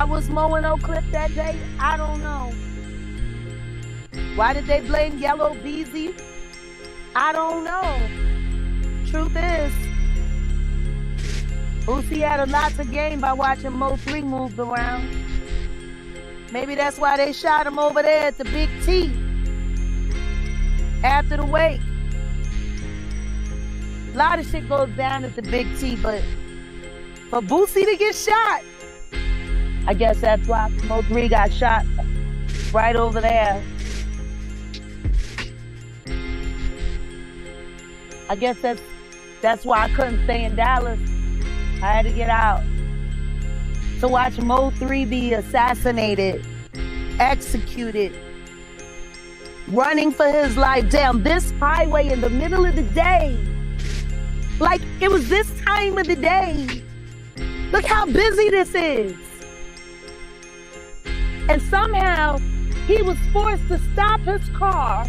Why was Mo and O clipped that day? I don't know. Why did they blame Yellow Beezy? I don't know. Truth is, Boosie had a lot to gain by watching Mo 3 move around. Maybe that's why they shot him over there at the Big T after the wake. A lot of shit goes down at the Big T, but for Boosie to get shot, I guess that's why Mo 3 got shot right over there. I guess that's why I couldn't stay in Dallas. I had to get out to watch Mo 3 be assassinated, executed, running for his life down this highway in the middle of the day. Like, it was this time of the day. Look how busy this is. And somehow, he was forced to stop his car.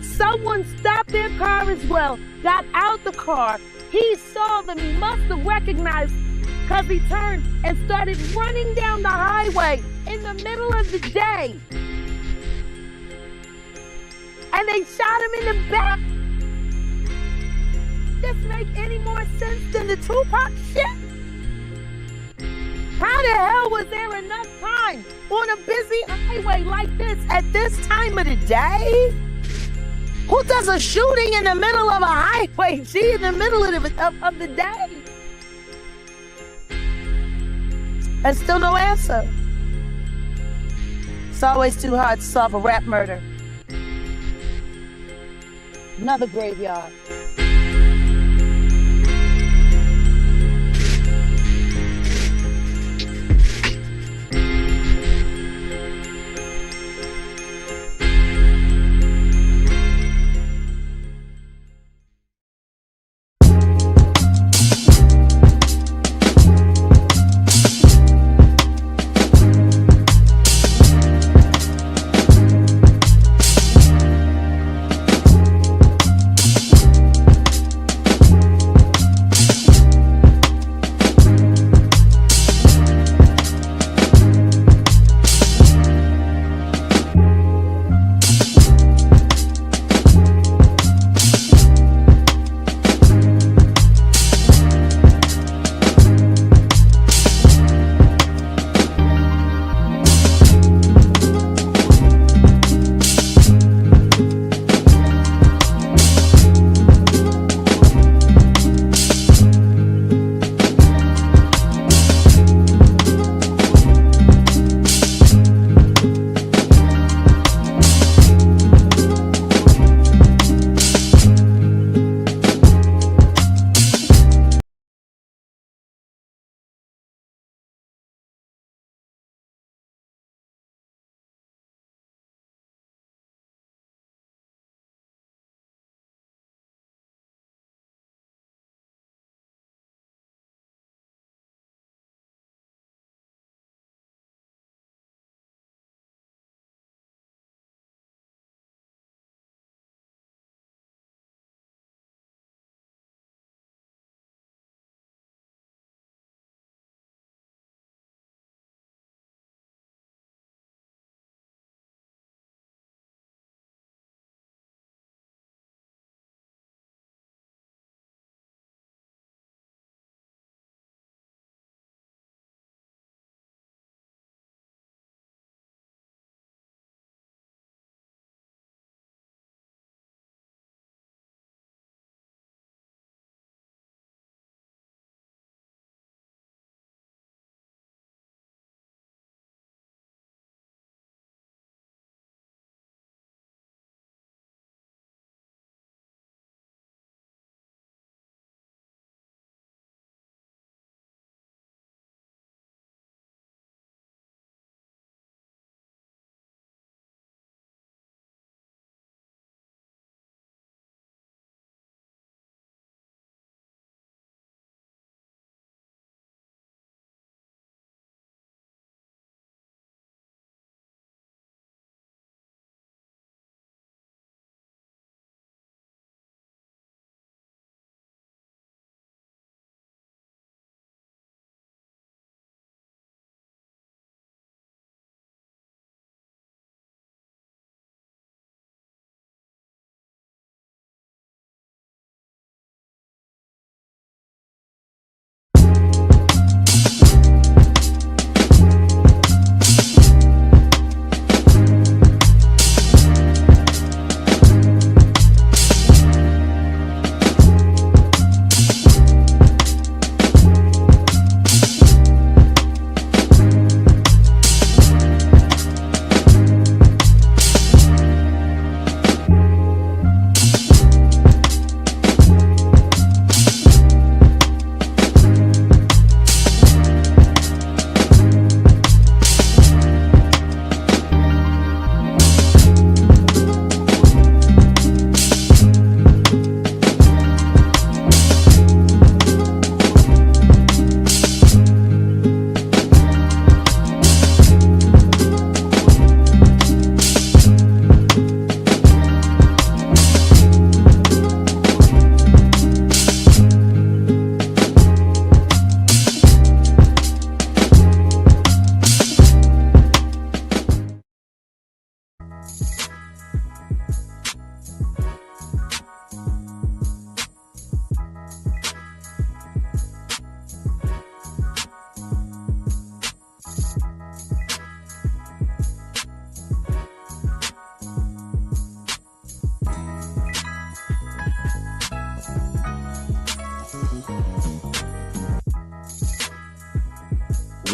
Someone stopped their car as well, got out the car. He saw them, he must have recognized, because he turned and started running down the highway in the middle of the day. And they shot him in the back. This make any more sense than the Tupac shit? How the hell was there enough time on a busy highway like this at this time of the day? Who does a shooting in the middle of a highway? Gee, in the middle of the day. And still no answer. It's always too hard to solve a rap murder. Another graveyard.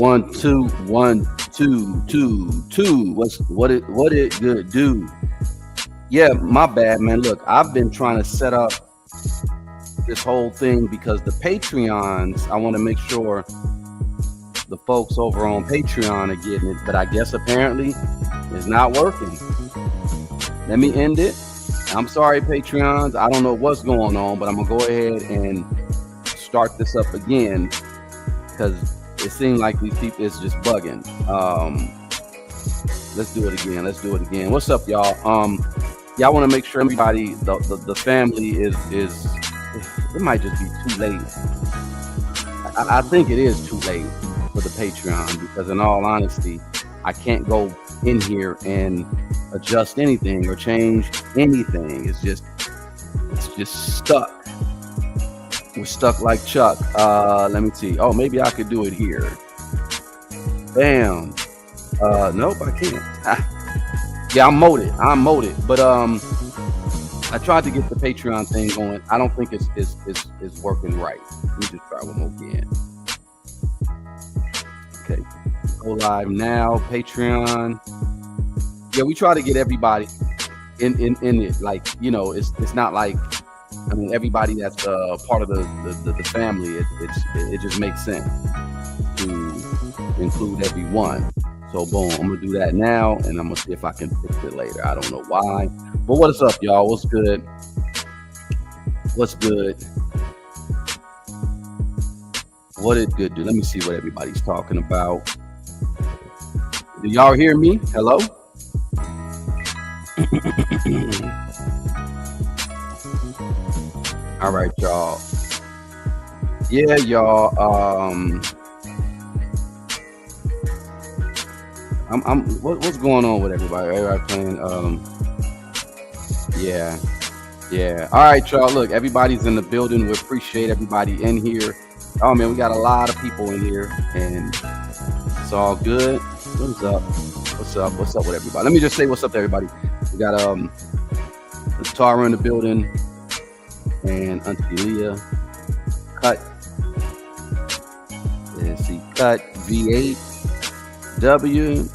1 2 1 2 2 2. What it good do? Yeah, my bad, man. Look, I've been trying to set up this whole thing because the Patreons, I want to make sure the folks over on Patreon are getting it, but I guess apparently it's not working. Let me end it. I'm sorry, Patreons. I don't know what's going on, but I'm gonna go ahead and start this up again because it seems like these people is just bugging. Let's do it again. What's up, y'all? Yeah, I want to make sure everybody, the family is it might just be too late. I think it is too late for the Patreon because in all honesty, I can't go in here and adjust anything or change anything. It's just stuck. We're stuck like Chuck. Let me see. Oh, maybe I could do it here. Bam. Nope, I can't. Yeah, I'm modded. But I tried to get the Patreon thing going. I don't think it's working right. Let me just try one more again. Okay, go live now. Patreon. Yeah, we try to get everybody in it. Like, you know, it's not like, I mean, everybody that's part of the family. It just makes sense to include everyone. So boom, I'm gonna do that now, and I'm gonna see if I can fix it later. I don't know why, but what is up, y'all? What's good? What did good do? Let me see what everybody's talking about. Do y'all hear me? Hello? All right, y'all. Yeah, y'all. What's going on with everybody? Everybody playing? Yeah. All right, y'all. Look, everybody's in the building. We appreciate everybody in here. Oh man, we got a lot of people in here, and it's all good. What's up? What's up with everybody? Let me just say what's up to everybody. We got Tara in the building, and Auntie Leah, Cut. Let's see, Cut V8 W.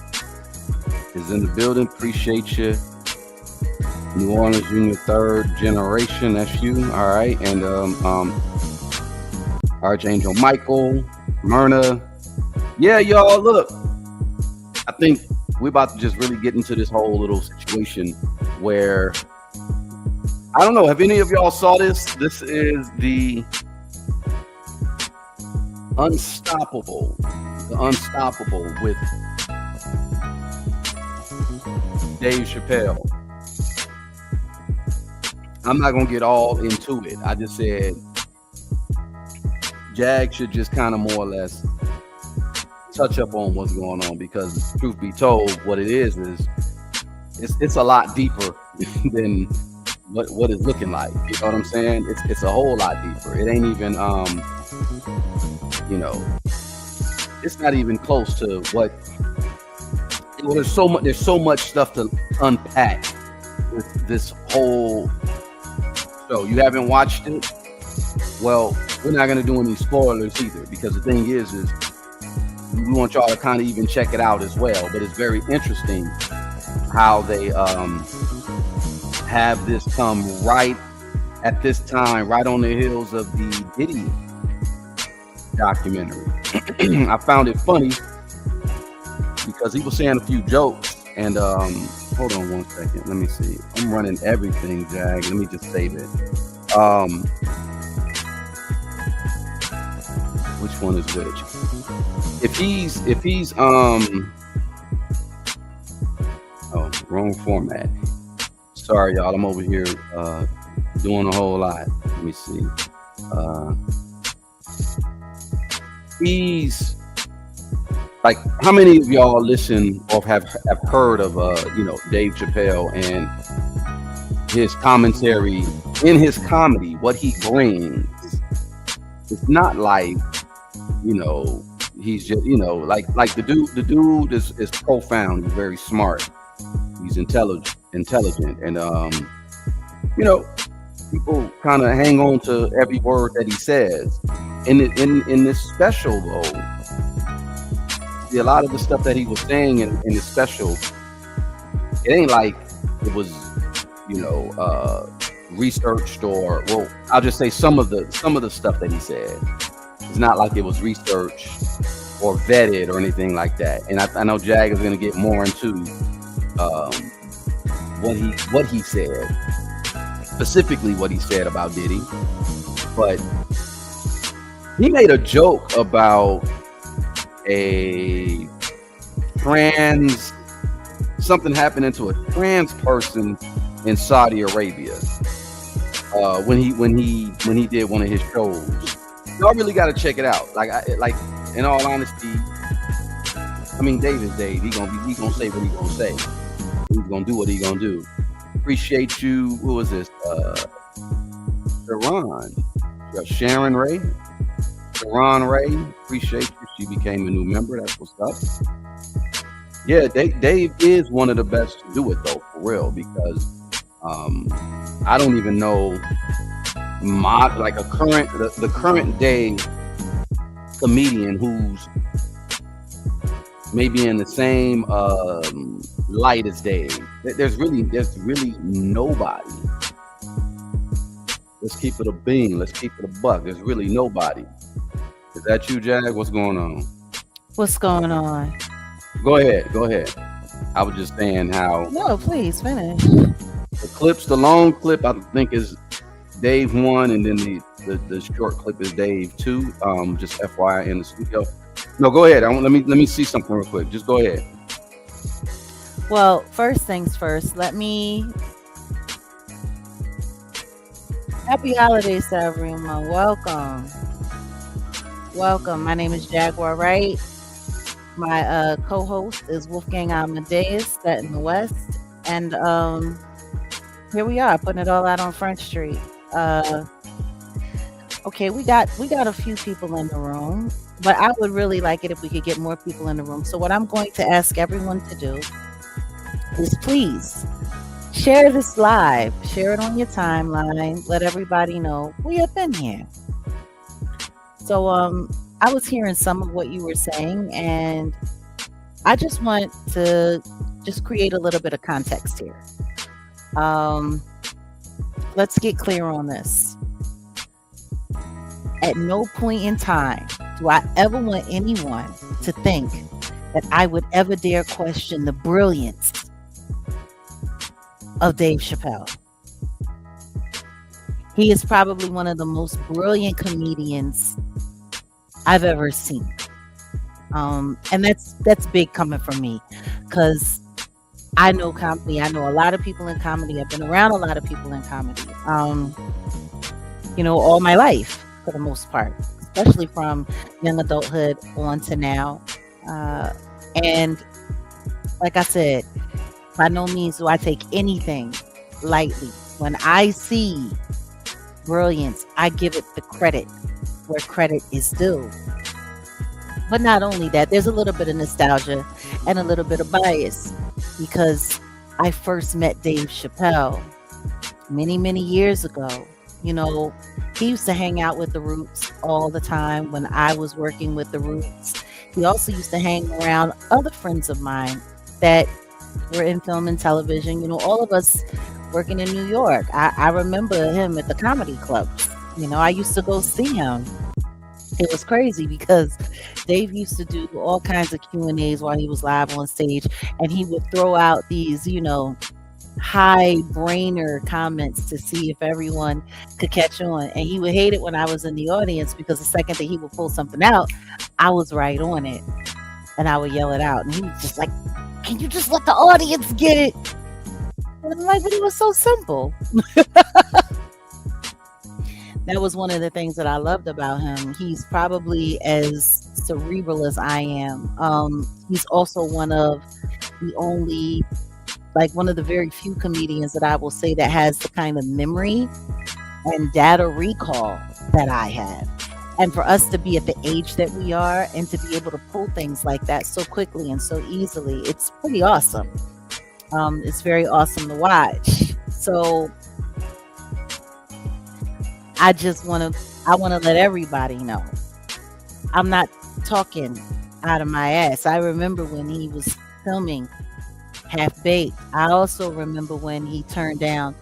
Is in the building. Appreciate you. New Orleans Junior, third generation. That's you. All right. And Archangel Michael, Myrna. Yeah, y'all. Look, I think we're about to just really get into this whole little situation where I don't know. Have any of y'all saw this? This is the Unstoppable. The Unstoppable with Dave Chappelle. I'm not gonna get all into it. I just said Jag should just kind of more or less touch up on what's going on, because truth be told, what it is it's a lot deeper than what it's looking like. You know what I'm saying? It's a whole lot deeper. It ain't even you know, it's not even close to what. Well, there's so much stuff to unpack with this whole show. You haven't watched it? Well, we're not gonna do any spoilers either, because the thing is we want y'all to kind of even check it out as well. But it's very interesting how they have this come right at this time, right on the heels of the Diddy documentary. I found it funny because he was saying a few jokes, and hold on one second, let me see. I'm running everything, Jag. Let me just save it. Which one is which? If he's oh, wrong format. Sorry, y'all. I'm over here doing a whole lot. Let me see. He's like, how many of y'all listen or have heard of Dave Chappelle and his commentary in his comedy? What he brings, it's not like, he's just, like the dude is profound. He's very smart. He's intelligent, and people kind of hang on to every word that he says. In this special though, See, a lot of the stuff that he was saying in his special, it ain't like it was, researched, or, well, I'll just say some of the stuff that he said. It's not like it was researched or vetted or anything like that. And I know Jag is going to get more into what he said, specifically what he said about Diddy, but he made a joke about something happening to a trans person in Saudi Arabia when he did one of his shows. Y'all really got to check it out. Like in all honesty, I mean, Dave is Dave. He gonna say what he gonna say. He's gonna do what he gonna do. Appreciate you. Who was this? Sharon Ray. Sharon Ray. Appreciate you. She became a new member. That's what's up. Yeah, Dave is one of the best to do it though, for real, because I don't even know the current day comedian who's maybe in the same light as Dave. There's really nobody. Let's keep it a bean. Let's keep it a buck. There's really nobody. Is that you, Jag? What's going on? What's going on? Go ahead. I was just saying how. No, please finish. The long clip, I think, is Dave 1, and then the short clip is Dave 2. Just FYI in the studio. No, go ahead. Let me see something real quick. Just go ahead. Well, first things first, happy holidays to everyone. Welcome. My name is Jaguar Wright. My co-host is Wolfgang Amadeus, set in the West. And here we are, putting it all out on Front Street. Okay, we got a few people in the room, but I would really like it if we could get more people in the room. So what I'm going to ask everyone to do is please share this live. Share it on your timeline. Let everybody know we have been here. So I was hearing some of what you were saying, and I just want to create a little bit of context here. Let's get clear on this. At no point in time do I ever want anyone to think that I would ever dare question the brilliance of Dave Chappelle. He is probably one of the most brilliant comedians I've ever seen. And that's big coming from me, because I know comedy. I know a lot of people in comedy. I've been around a lot of people in comedy, all my life for the most part, especially from young adulthood on to now. And like I said, by no means do I take anything lightly. When I see brilliance, I give it the credit where credit is due. But not only that, there's a little bit of nostalgia and a little bit of bias, because I first met Dave Chappelle many, many years ago. He used to hang out with the Roots all the time when I was working with the Roots. He also used to hang around other friends of mine that were in film and television, all of us working in New York. I remember him at the comedy clubs. I used to go see him. It was crazy because Dave used to do all kinds of Q&As while he was live on stage, and he would throw out these, high brainer comments to see if everyone could catch on. And he would hate it when I was in the audience, because the second that he would pull something out, I was right on it, and I would yell it out. And he was just like, "Can you just let the audience get it?" And I'm like, but it was so simple. That was one of the things that I loved about him. He's probably as cerebral as I am. He's also one of the very few comedians that I will say that has the kind of memory and data recall that I have. And for us to be at the age that we are and to be able to pull things like that so quickly and so easily, it's pretty awesome. It's very awesome to watch. So I want to let everybody know I'm not talking out of my ass. I remember when he was filming Half Baked. I also remember when he turned down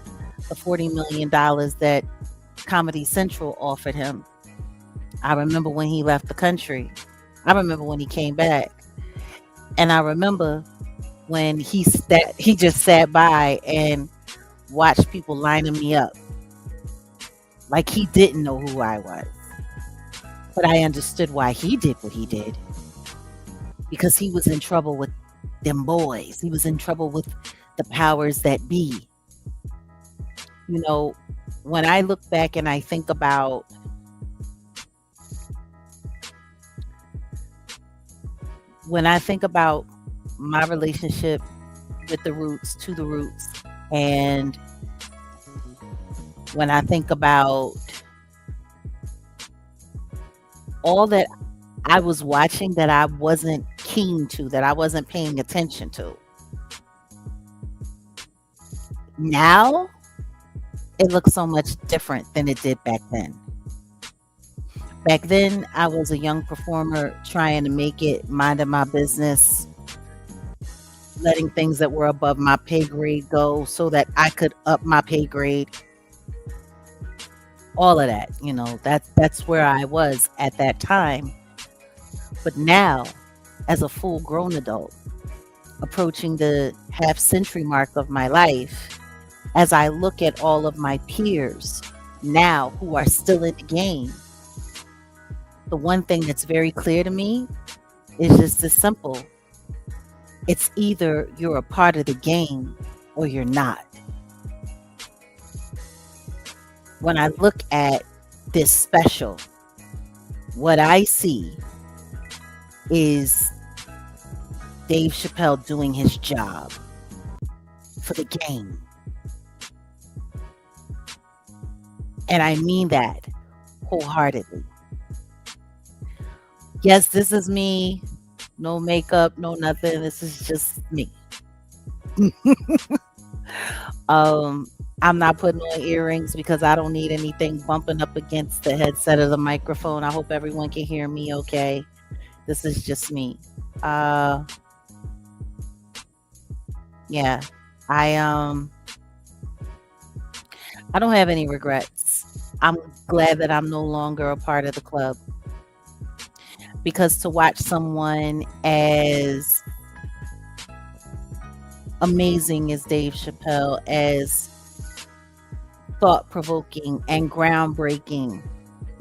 the $40 million that Comedy Central offered him. I remember when he left the country. I remember when he came back. And I remember when he just sat by and watched people lining me up. Like he didn't know who I was. But I understood why he did what he did. Because he was in trouble with them boys. He was in trouble with the powers that be. You know, when I look back and I think about my relationship with the roots, to the roots, and when I think about all that I was watching that I wasn't keen to, that I wasn't paying attention to. Now, it looks so much different than it did back then. Back then, I was a young performer trying to make it, minding my business, letting things that were above my pay grade go so that I could up my pay grade. All of that, you know, that's where I was at that time. But now, as a full grown adult, approaching the half century mark of my life, as I look at all of my peers now who are still in the game, the one thing that's very clear to me is just this simple. It's either you're a part of the game or you're not. When I look at this special, what I see is Dave Chappelle doing his job for the game. And I mean that wholeheartedly. Yes, this is me. No makeup, no nothing. This is just me. I'm not putting on earrings because I don't need anything bumping up against the headset of the microphone. I hope everyone can hear me okay. This is just me. Yeah. I don't have any regrets. I'm glad that I'm no longer a part of the club. Because to watch someone as amazing as Dave Chappelle, as thought-provoking and groundbreaking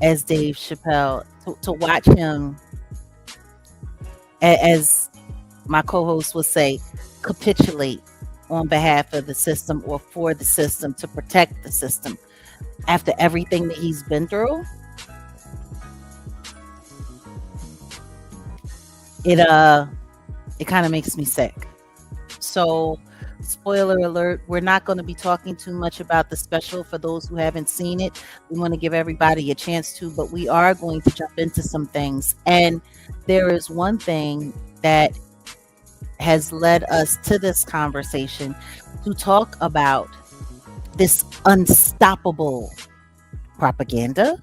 as Dave Chappelle, to watch him, as my co-host would say, capitulate on behalf of the system or for the system to protect the system after everything that he's been through. It kind of makes me sick. So, spoiler alert, we're not going to be talking too much about the special for those who haven't seen it. We want to give everybody a chance to, but we are going to jump into some things. And there is one thing that has led us to this conversation to talk about this unstoppable propaganda.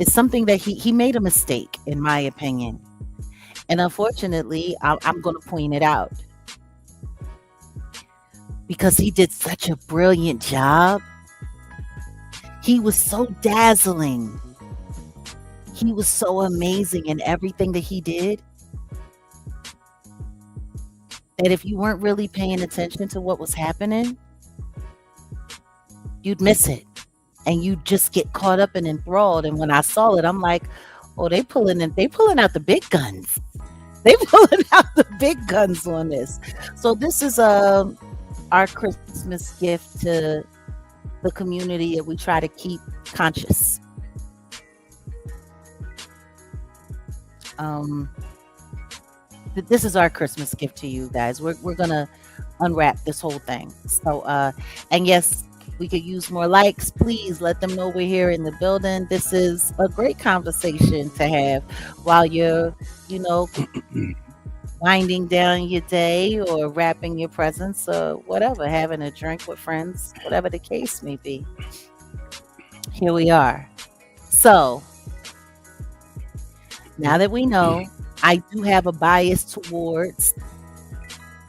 It's something that he made a mistake, in my opinion. And unfortunately, I'm going to point it out. Because he did such a brilliant job. He was so dazzling. He was so amazing in everything that he did. That if you weren't really paying attention to what was happening, you'd miss it. And you just get caught up and enthralled. And when I saw it, I'm like, oh, they pulling out the big guns. They pulling out the big guns on this. So this is our Christmas gift to the community that we try to keep conscious. This is our Christmas gift to you guys. We're gonna unwrap this whole thing. So and yes, we could use more likes. Please let them know we're here in the building. This is a great conversation to have while you're, winding down your day or wrapping your presents or whatever, having a drink with friends, whatever the case may be. Here we are. So now that we know, I do have a bias towards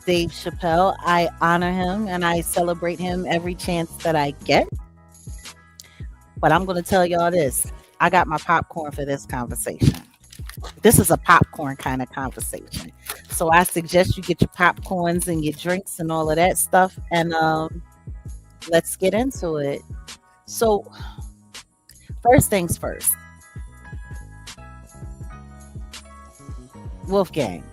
Dave Chappelle. I honor him and I celebrate him every chance that I get. But I'm going to tell y'all this. I got my popcorn for this conversation. This is a popcorn kind of conversation. So I suggest you get your popcorns and your drinks and all of that stuff. And let's get into it. So first things first. Wolfgang,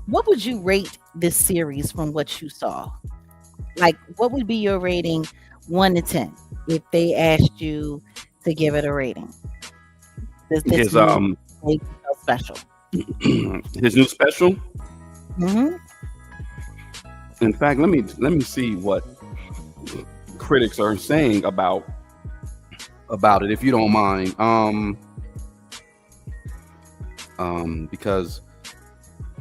what would you rate this series from what you saw? Like, what would be your rating 1 to 10 if they asked you to give it a rating? This His special. His new special. Mm-hmm. In fact, let me see what critics are saying about it, if you don't mind. Because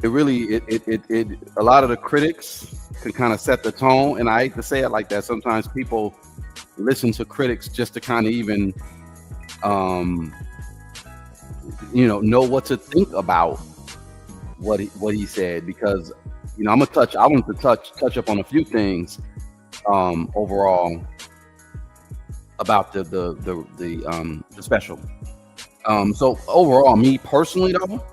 it really a lot of the critics can kind of set the tone, and I hate to say it like that. Sometimes people listen to critics just to kind of even know what to think about what he said, because I want to touch up on a few things overall about the special. So overall, me personally though,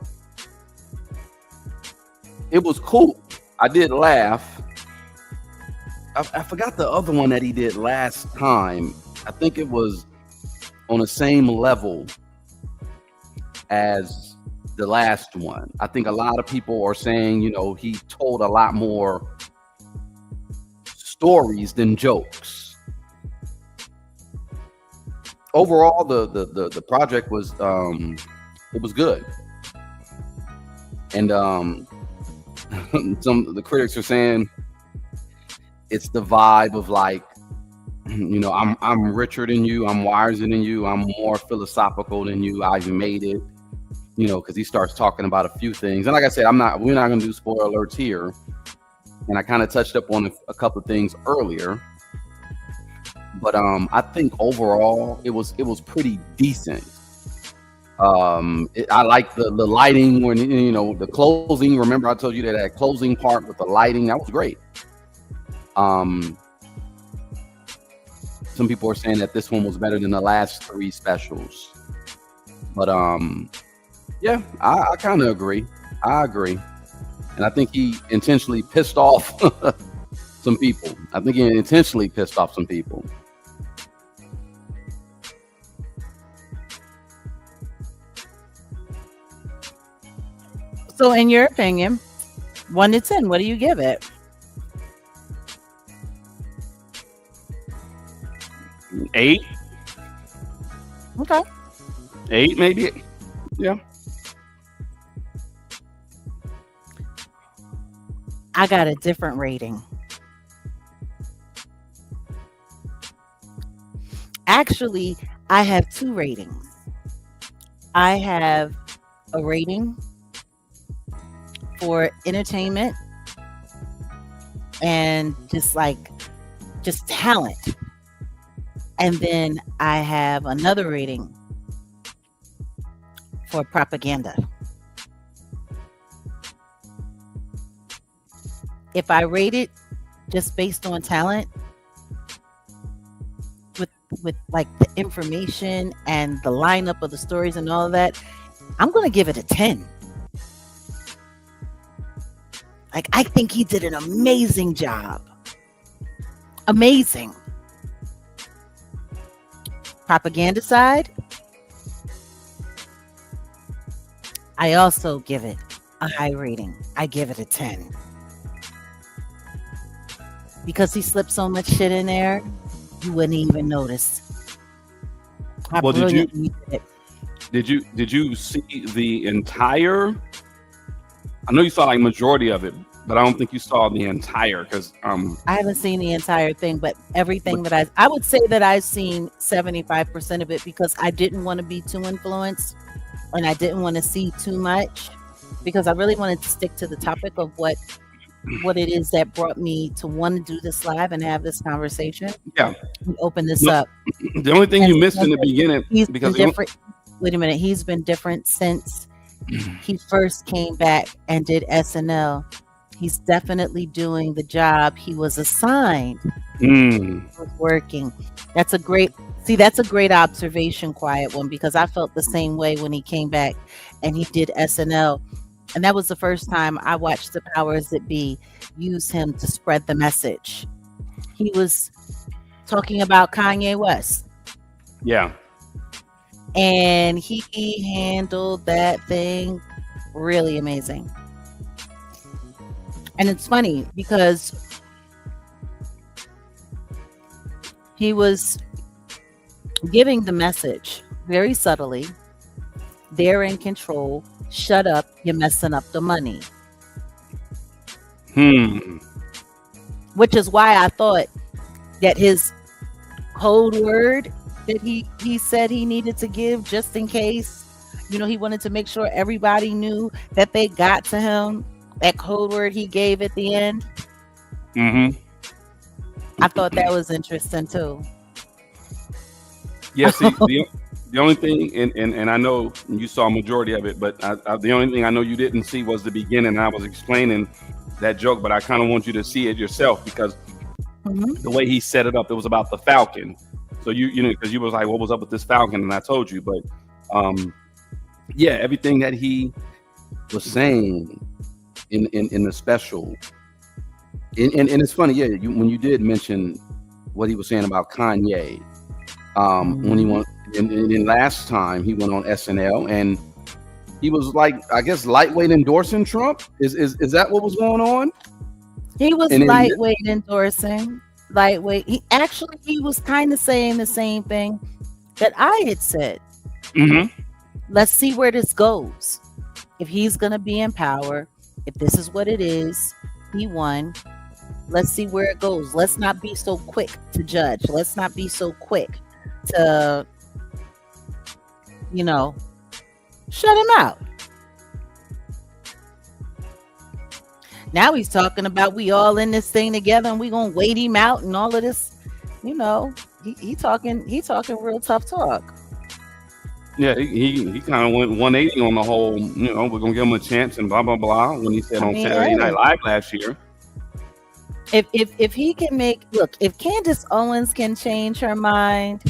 it was cool. I did laugh. I forgot the other one that he did last time. I think it was on the same level as the last one. I think a lot of people are saying, he told a lot more stories than jokes. Overall, the project was it was good, and some of the critics are saying it's the vibe of like, I'm richer than you, I'm wiser than you, I'm more philosophical than you, I've made it, because he starts talking about a few things. And like I said, we're not going to do spoiler alerts here, and I kind of touched up on a couple of things earlier. But I think overall it was pretty decent. I like the lighting when the closing. Remember, I told you that closing part with the lighting, that was great. Some people are saying that this one was better than the last 3 specials. But yeah, I kind of agree. I agree, and I think he intentionally pissed off some people. So in your opinion, 1 to 10, what do you give it? 8. Okay. 8 maybe. Yeah. I got a different rating. Actually, I have 2 ratings. I have a rating for entertainment and just talent. And then I have another rating for propaganda. If I rate it just based on talent, with like the information and the lineup of the stories and all of that, I'm going to give it a 10. Like, I think he did an amazing job. Amazing. Propaganda side, I also give it a high rating. I give it a 10. Because he slipped so much shit in there, you wouldn't even notice. Well, did you see the entire? I know you saw like majority of it, but I don't think you saw the entire, because I haven't seen the entire thing, but everything that I would say that I've seen 75% of it, because I didn't want to be too influenced and I didn't want to see too much, because I really wanted to stick to the topic of what what it is that brought me to want to do this live and have this conversation Yeah. and open this No, up. the only thing And you missed in the beginning, he's because been different. Wait a minute. He's been different since he first came back and did SNL. He's definitely doing the job he was assigned. Was working. That's a great observation, Quiet One, because I felt the same way when he came back and he did SNL. And that was the first time I watched the powers that be use him to spread the message. He was talking about Kanye West. Yeah. And he handled that thing really amazing. And it's funny because he was giving the message very subtly. They're in control. Shut up. You're messing up the money. Which is why I thought that his code word that he said he needed to give just in case, he wanted to make sure everybody knew that they got to him. That code word he gave at the end. I thought that was interesting too. Yeah, see, the only thing, and I know you saw a majority of it, but the only thing I know you didn't see was the beginning. I was explaining that joke, but I kind of want you to see it yourself because the way he set it up, it was about the Falcon. So you know, because you was like, what was up with this Falcon? And I told you, but yeah, everything that he was saying in the special, and it's funny, yeah, when you did mention what he was saying about Kanye, when he went, and last time he went on SNL and he was like, I guess, lightweight endorsing Trump. Is that what was going on? He was lightweight endorsing. Lightweight. He was kind of saying the same thing that I had said. Let's see where this goes. If he's going to be in power, if this is what it is, he won. Let's see where it goes. Let's not be so quick to judge. Let's not be so quick to, shut him out. Now he's talking about we all in this thing together and we gonna wait him out and all of this. He talking real tough talk. Yeah, he kind of went 180 on the whole. We're gonna give him a chance and blah blah blah. When he said on Saturday Night Live last year, if he can if Candace Owens can change her mind,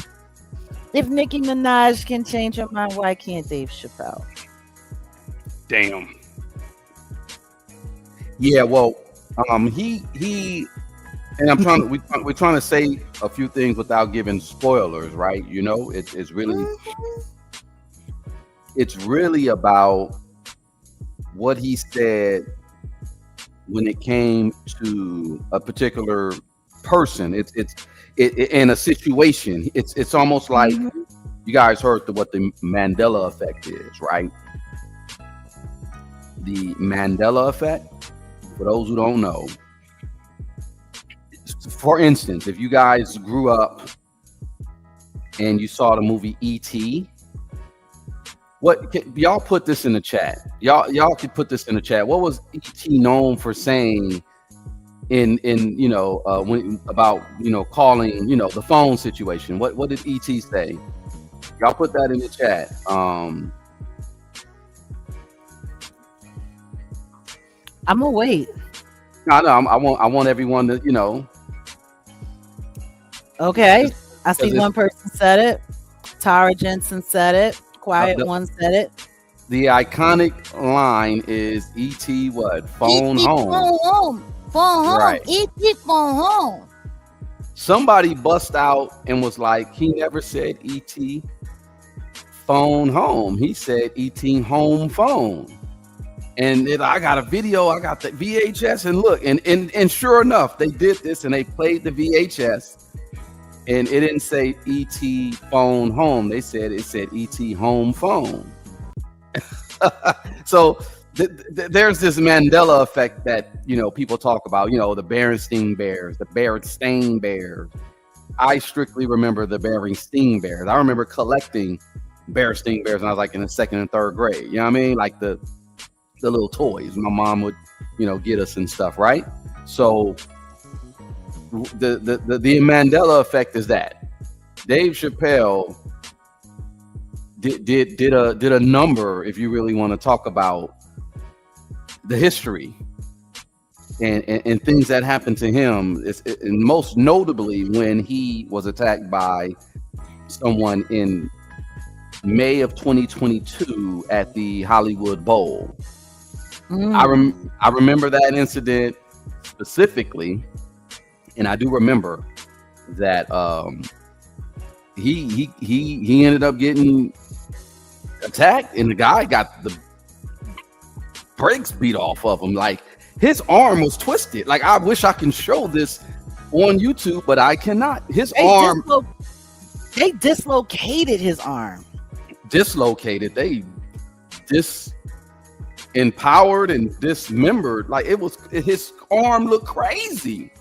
if Nicki Minaj can change her mind, why can't Dave Chappelle? Damn. Yeah, well, he, and I'm trying to we're trying to say a few things without giving spoilers, right? It's really about what he said when it came to a particular person. It's in a situation. It's almost like you guys heard what the Mandela effect is, right? The Mandela effect. For those who don't know, for instance, if you guys grew up and you saw the movie E.T., y'all put this in the chat. Y'all could put this in the chat. What was E.T. known for saying in when about calling the phone situation? What did E.T. say? Y'all put that in the chat. I'm gonna wait. No, I want everyone to, Okay, I see one person said it. Tara Jensen said it. Quiet One said it. The iconic line is E.T. what? Phone home. Phone home. Phone home. Right. E.T. phone home. Somebody bust out and was like, he never said E.T. phone home. He said E.T. home phone. And I got a video, I got the VHS, and look, and sure enough, they did this and they played the VHS, and it didn't say ET phone home. It said ET home phone. So there's this Mandela effect that people talk about. The Berenstain Bears, the Berenstain Bears. I strictly remember the Berenstain Bears. I remember collecting Berenstain Bears when I was like in the second and third grade. You know what I mean? Like the the little toys my mom would, get us and stuff, right? So the Mandela effect is that Dave Chappelle did a number, if you really want to talk about the history and things that happened to him, and most notably when he was attacked by someone in May of 2022 at the Hollywood Bowl. I remember that incident specifically, and I do remember that he ended up getting attacked, and the guy got the brakes beat off of him. Like, his arm was twisted. Like, I wish I can show this on YouTube, but I cannot. They dislocated his arm. Dislocated. They disempowered and dismembered. Like, his arm looked crazy.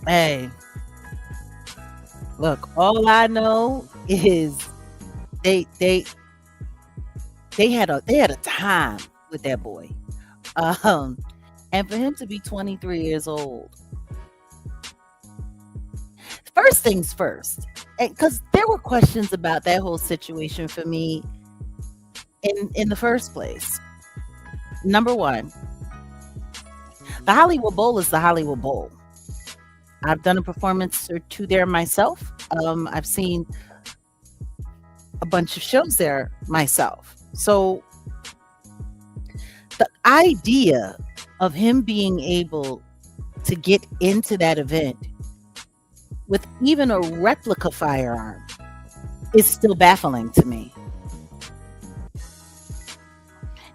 Hey, look, all I know is they had a time with that boy. And for him to be 23 years old, first things first, because there were questions about that whole situation for me in the first place. Number one, the Hollywood Bowl is the Hollywood Bowl. I've done a performance or two there myself. I've seen a bunch of shows there myself. So the idea of him being able to get into that event with even a replica firearm is still baffling to me.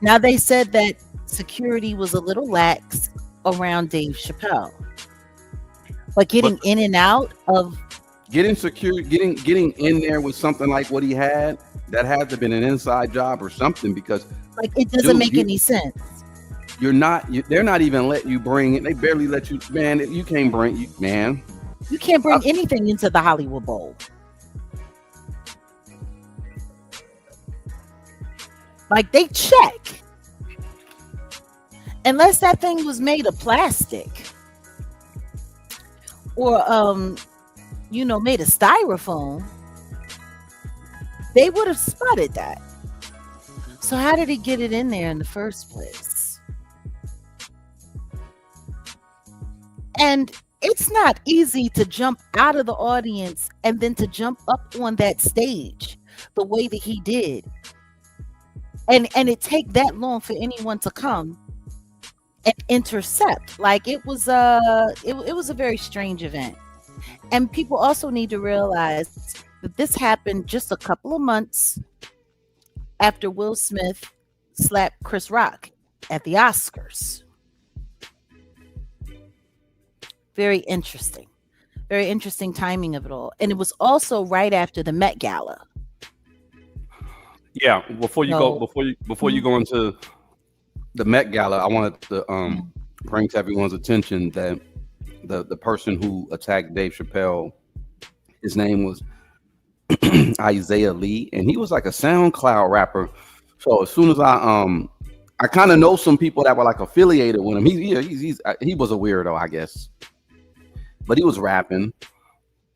Now, they said that security was a little lax around Dave Chappelle, but getting in and out of getting in there with something like what he had, that had to have been an inside job or something, because like it doesn't make any sense. They're not even letting you bring it. They barely let you, man. You can't bring You can't bring anything into the Hollywood Bowl. Like, they check. Unless that thing was made of plastic or made of styrofoam, they would have spotted that. So how did he get it in there in the first place? And it's not easy to jump out of the audience and then to jump up on that stage the way that he did. And it take that long for anyone to come and intercept. Like, it was a very strange event. And people also need to realize that this happened just a couple of months after Will Smith slapped Chris Rock at the Oscars. Very interesting timing of it all. And it was also right after the Met Gala. Yeah, before you go into the Met Gala, I wanted to bring to everyone's attention that the person who attacked Dave Chappelle, his name was Isaiah Lee, and he was like a SoundCloud rapper. So as soon as I kind of know some people that were like affiliated with him. He was a weirdo, I guess, but he was rapping.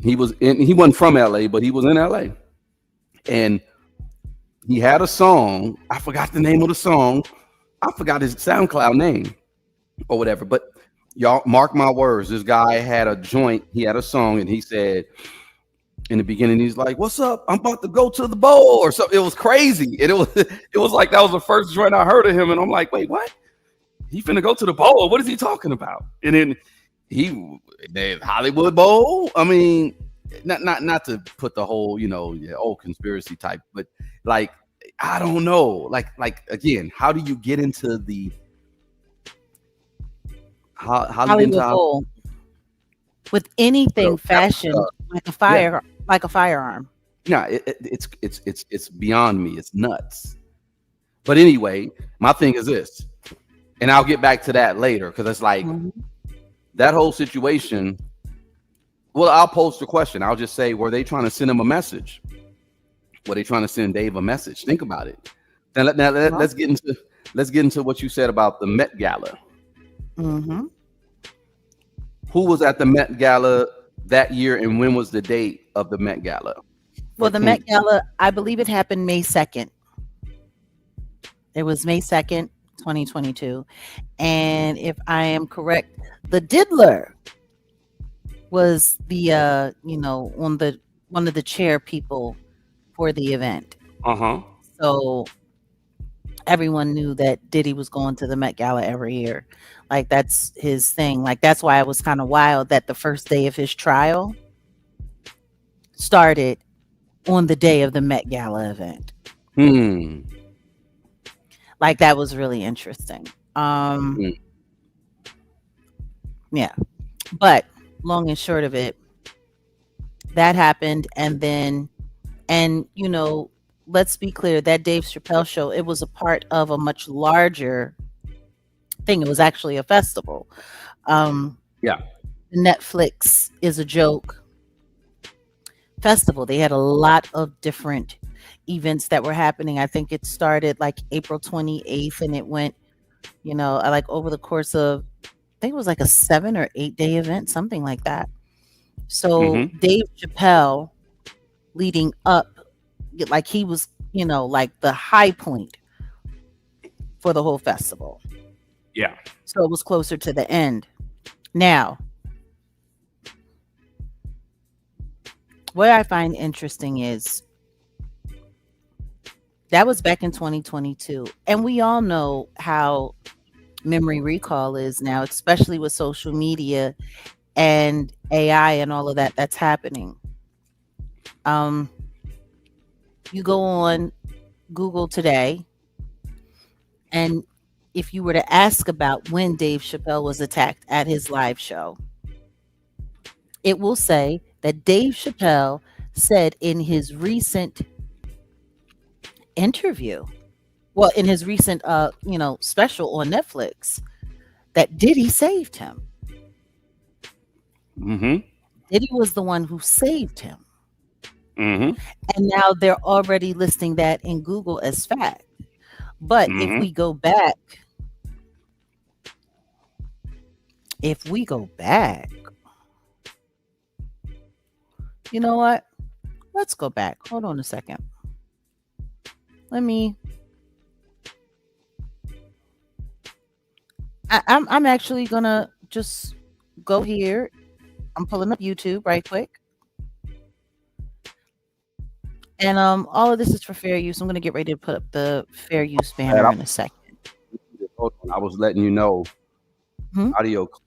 He wasn't from LA, but he was in LA, and he had a song. I forgot the name of the song. I forgot his SoundCloud name or whatever. But y'all mark my words. This guy had a joint. He had a song, and he said in the beginning, he's like, "What's up? I'm about to go to the bowl," or something. It was crazy. And it was like that was the first joint I heard of him, and I'm like, "Wait, what? He finna go to the bowl? What is he talking about?" And then the Hollywood Bowl. I mean, not to put the whole old conspiracy type, but like, I don't know. Like again, how do you get into the Hollywood Bowl with anything fashioned like a firearm? Yeah, it's beyond me. It's nuts. But anyway, my thing is this, and I'll get back to that later, because it's like that whole situation. Well, I'll post a question. I'll just say, were they trying to send him a message? Well, they trying to send Dave a message. Think about it. Well, Let's get into what you said about the Met Gala. mm-hmm. Who was at the Met Gala that year, and when was the date of the Met Gala? Well, the Met Gala, I believe it happened May 2nd. It was May 2nd, 2022. And if I am correct, the Diddler was the on the one of the chair people for the event. So everyone knew that Diddy was going to the Met Gala every year. Like, that's his thing. Like, that's why it was kind of wild that the first day of his trial started on the day of the Met Gala event. Like, that was really interesting. Yeah. But long and short of it, that happened. And let's be clear, that Dave Chappelle show, it was a part of a much larger thing. It was actually a festival. Netflix is a joke festival. They had a lot of different events that were happening. I think it started like April 28th and it went, like over the course of, I think it was like a 7 or 8 day event, something like that. So Dave Chappelle leading up, like he was, like the high point for the whole festival. Yeah. So it was closer to the end. Now, what I find interesting is that was back in 2022. And we all know how memory recall is now, especially with social media and AI and all of that that's happening. You go on Google today, and if you were to ask about when Dave Chappelle was attacked at his live show, it will say that Dave Chappelle said in his recent interview, well, in his recent special on Netflix, that Diddy saved him. Diddy was the one who saved him. And now they're already listing that in Google as fact. But if we go back, you know what? Let's go back. Hold on a second. I'm actually gonna just go here. I'm pulling up YouTube right quick. And all of this is for fair use. I'm gonna get ready to put up the fair use banner in a second. I was letting you know audio clip,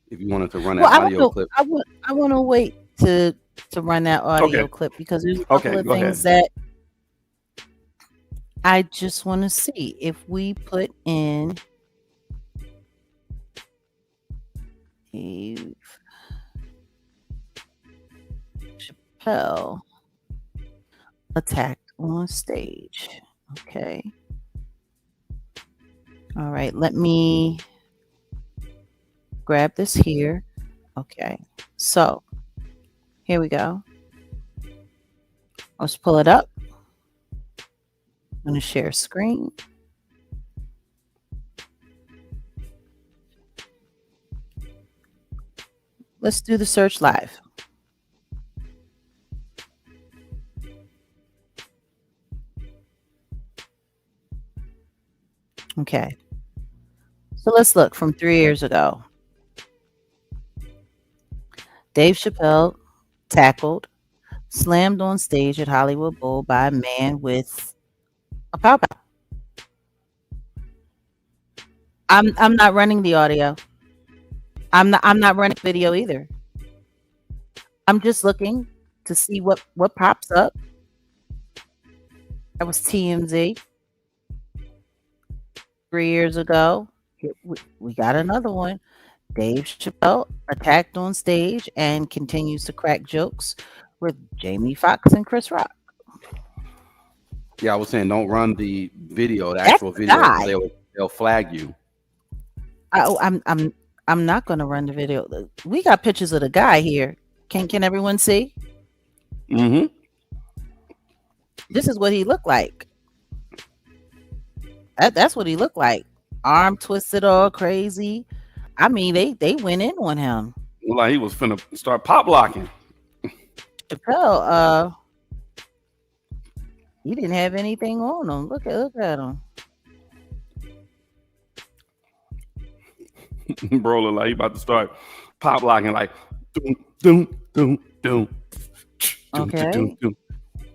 if you wanted to run that audio clip. I want to wait to run that audio clip because there's a couple of things that I just want to see. If we put in Dave Chappelle attacked on stage. Okay. All right. Let me grab this here. Okay. So here we go. Let's pull it up. I'm going to share screen. Let's do the search live. Okay. So let's look from 3 years ago. Dave Chappelle tackled, slammed on stage at Hollywood Bowl by a man with a pow pow. I'm not running the audio. I'm not running video either. I'm just looking to see what pops up. That was TMZ 3 years ago. We got another one. Dave Chappelle attacked on stage and continues to crack jokes with Jamie Foxx and Chris Rock. Yeah, I was saying don't run the video, the actual video. They'll flag you. I'm not going to run the video. We got pictures of the guy here. Can everyone see? This is what he looked like. That's what he looked like. Arm twisted all crazy. I mean, they went in on him. Like he was finna start pop locking. Chappelle, he didn't have anything on him. Look at him. Bro, look like he about to start pop locking, like doom, doom, doom, doom. Okay. Doom, doom.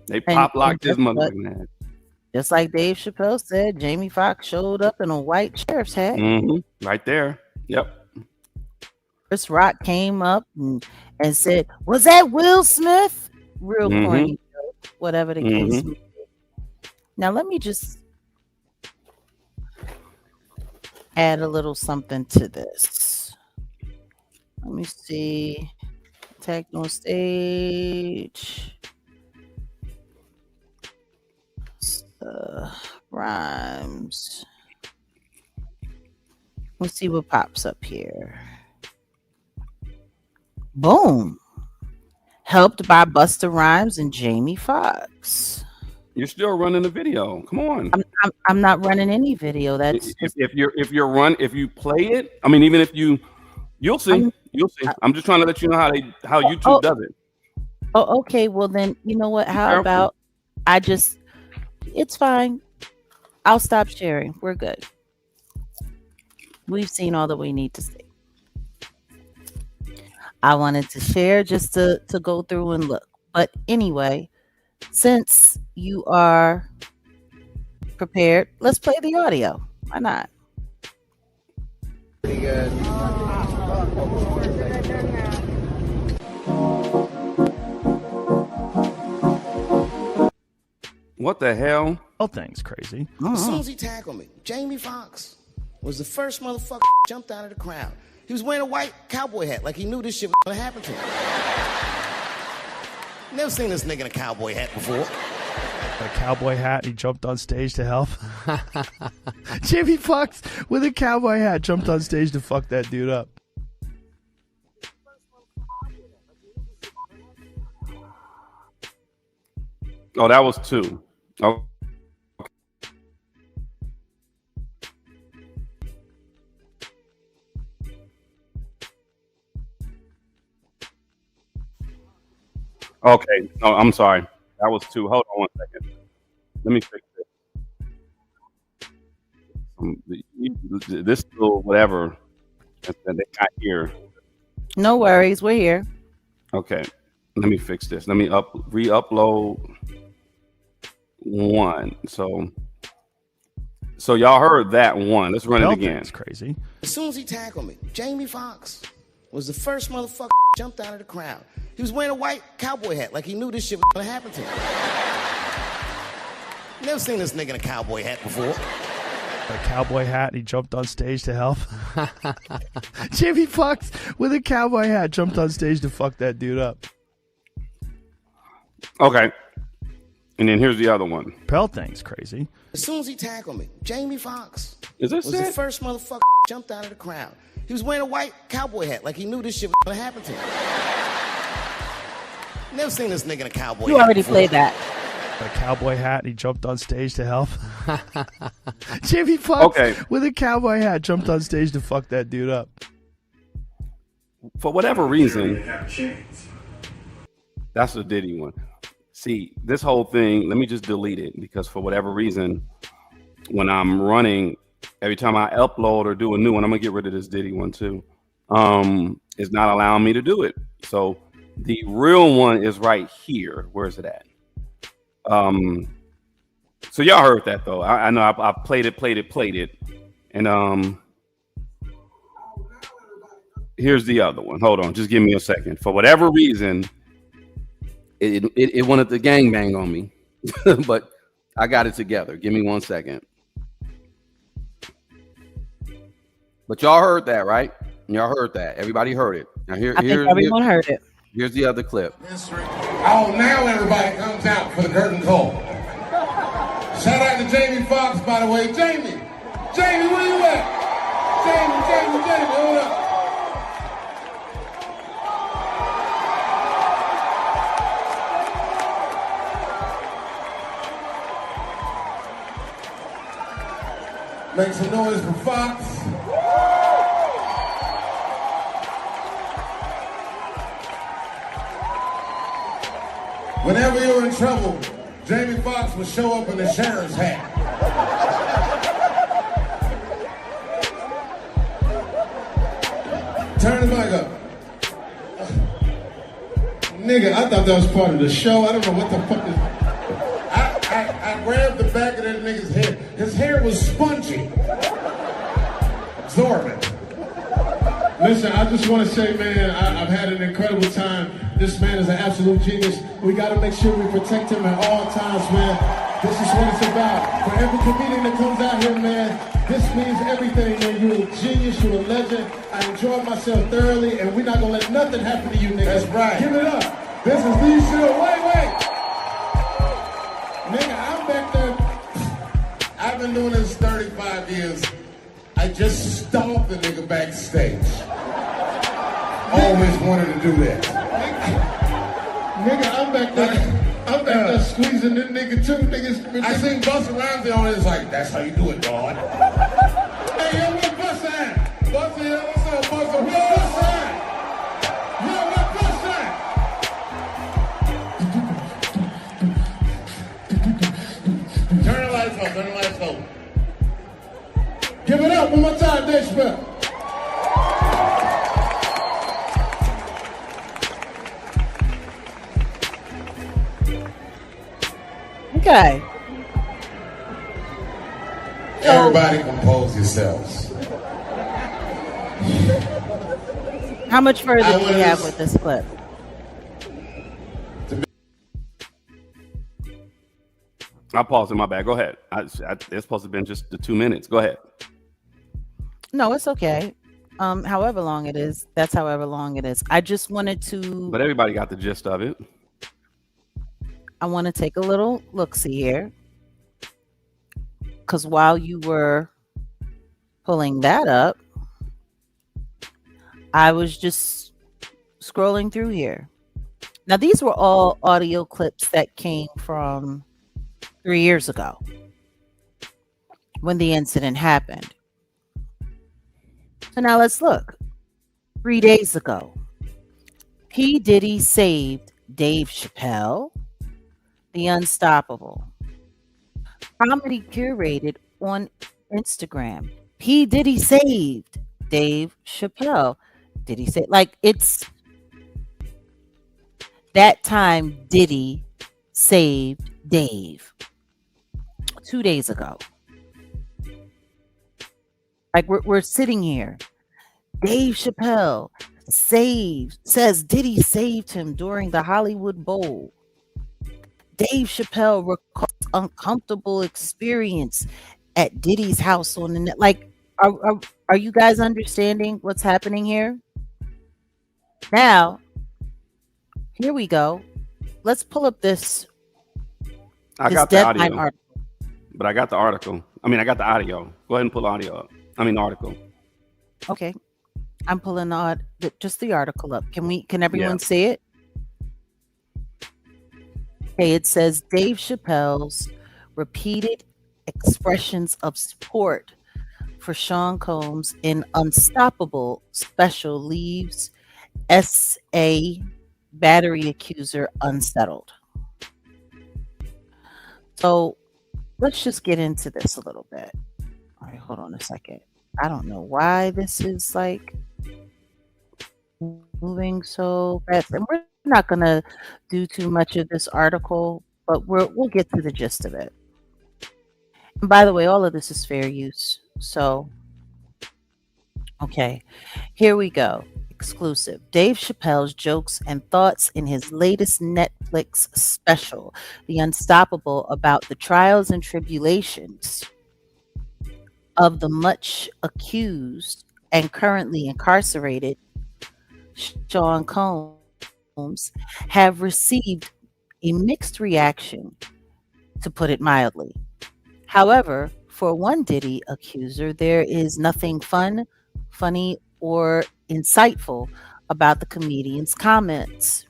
They pop locked this motherfucking ass. Just like Dave Chappelle said, Jamie Foxx showed up in a white sheriff's hat. Right there. Yep. Chris Rock came up and said, "Was that Will Smith?" Real corny, whatever the case may be. Now let me just add a little something to this. Let me see. Tagged on stage. Rhymes. Let's see what pops up here. Boom. Helped by Busta Rhymes and Jamie Foxx. You're still running the video. Come on. I'm not running any video. That's if you play it. I mean, even if you'll see. You'll see. I'm just trying to let you know how YouTube does it. Oh, okay. Well then, you know what? How about it's fine. I'll stop sharing. We're good. We've seen all that we need to see. I wanted to share just to go through and look. But anyway, since you are prepared, let's play the audio. Why not? Pretty good. What the hell? Oh, thing's crazy. As soon as he tackled me, Jamie Foxx was the first motherfucker jumped out of the crowd. He was wearing a white cowboy hat like he knew this shit was gonna happen to him. Never seen this nigga in a cowboy hat before. A cowboy hat, he jumped on stage to help. Jamie Foxx with a cowboy hat jumped on stage to fuck that dude up. Oh, that was 2. Oh. Okay. No, I'm sorry. That was 2. Hold on one second. Let me fix this. This little whatever that they got here. No worries. We're here. Okay. Let me fix this. Let me re-upload 1. So y'all heard that 1. Let's run it again. It's crazy. As soon as he tackled me, Jamie Foxx was the first motherfucker jumped out of the crowd. He was wearing a white cowboy hat like he knew this shit was gonna happen to him. Never seen this nigga in a cowboy hat before. A cowboy hat, he jumped on stage to help. Jamie Foxx with a cowboy hat jumped on stage to fuck that dude up. Okay. And then here's the other one. Pell thing's crazy. As soon as he tackled me, Jamie Foxx was the first motherfucker jumped out of the crowd. He was wearing a white cowboy hat like he knew this shit was gonna happen to him. Never seen this nigga in a cowboy hat. You already played that. A cowboy hat, he jumped on stage to help. Jamie Foxx with a cowboy hat jumped on stage to fuck that dude up. For whatever reason, that's a Diddy one. See, this whole thing, let me just delete it because for whatever reason, when I'm running, every time I upload or do a new one, I'm gonna get rid of this Diddy one too. It's not allowing me to do it. So the real one is right here. Where is it at? So y'all heard that though. I know I played it. And here's the other one. Hold on, just give me a second. For whatever reason, it wanted to gangbang on me, but I got it together. Give me 1 second. But y'all heard that, right? Y'all heard that. Everybody heard it. Now I think everyone heard it. Here's the other clip. Oh, now everybody comes out for the curtain call. Shout out to Jamie Foxx, by the way. Jamie, where you at? Jamie, hold up. Make some noise for Fox. Whenever you're in trouble, Jamie Foxx would show up in a sheriff's hat. Turn the mic up. Nigga, I thought that was part of the show. I don't know what the fuck is. I grabbed the back of that nigga's head. His hair was spongy. Absorbent. Listen, I just want to say, man, I've had an incredible time. This man is an absolute genius. We got to make sure we protect him at all times, man. This is what it's about. For every comedian that comes out here, man, this means everything, man. You're a genius, you're a legend. I enjoyed myself thoroughly, and we're not going to let nothing happen to you, nigga. That's right. Give it up. This is the show. Wait. Nigga, I'm back there. I've been doing this 35 years. I just stomped the nigga backstage. Always wanted to do that. Nigga, I'm back there squeezing this nigga too. Niggas. I seen Busta Rhymes on it. It's like, that's how you do it, dog. Hey, yo, where Busta at? Busta, yo, what's up, Busta? Where Busta at? Yo, where Busta at? Turn the lights on, turn the lights on. Give it up one more time, Dave Chappelle. Okay. Everybody compose yourselves. How much further I do we wanna have s- with this clip? I paused in my bad. Go ahead. It's supposed to have been just the 2 minutes. Go ahead. No, it's okay. However long it is, that's however long it is. I just wanted to. But everybody got the gist of it. I want to take a little look-see here. Because while you were pulling that up, I was just scrolling through here. Now, these were all audio clips that came from 3 years ago when the incident happened. So now let's look. 3 days ago, P. Diddy saved Dave Chappelle, the Unstoppable. Comedy curated on Instagram. P. Diddy saved Dave Chappelle. Did he say, like, it's that time Diddy saved Dave 2 days ago. Like, we're sitting here. Dave Chappelle says Diddy saved him during the Hollywood Bowl. Dave Chappelle recalls uncomfortable experience at Diddy's house on the net. Like, are you guys understanding what's happening here? Now, here we go. Let's pull up this. I this got the deadline audio, article. but I got the article. I mean, I got the audio. Go ahead and pull audio up. I mean, article. Okay, I'm pulling just the article up. Can everyone see it? Okay, it says Dave Chappelle's repeated expressions of support for Sean Combs in Unstoppable special leaves SA battery accuser unsettled. So let's just get into this a little bit. All right, hold on a second. I don't know why this is like moving so fast, and we're not gonna do too much of this article, but we'll get to the gist of it. And by the way, all of this is fair use. So, okay, here we go. Exclusive. Dave Chappelle's jokes and thoughts in his latest Netflix special, The Unstoppable, about the trials and tribulations of the much accused and currently incarcerated Sean Combs have received a mixed reaction, to put it mildly. However, for one Diddy accuser, there is nothing funny, or insightful about the comedian's comments.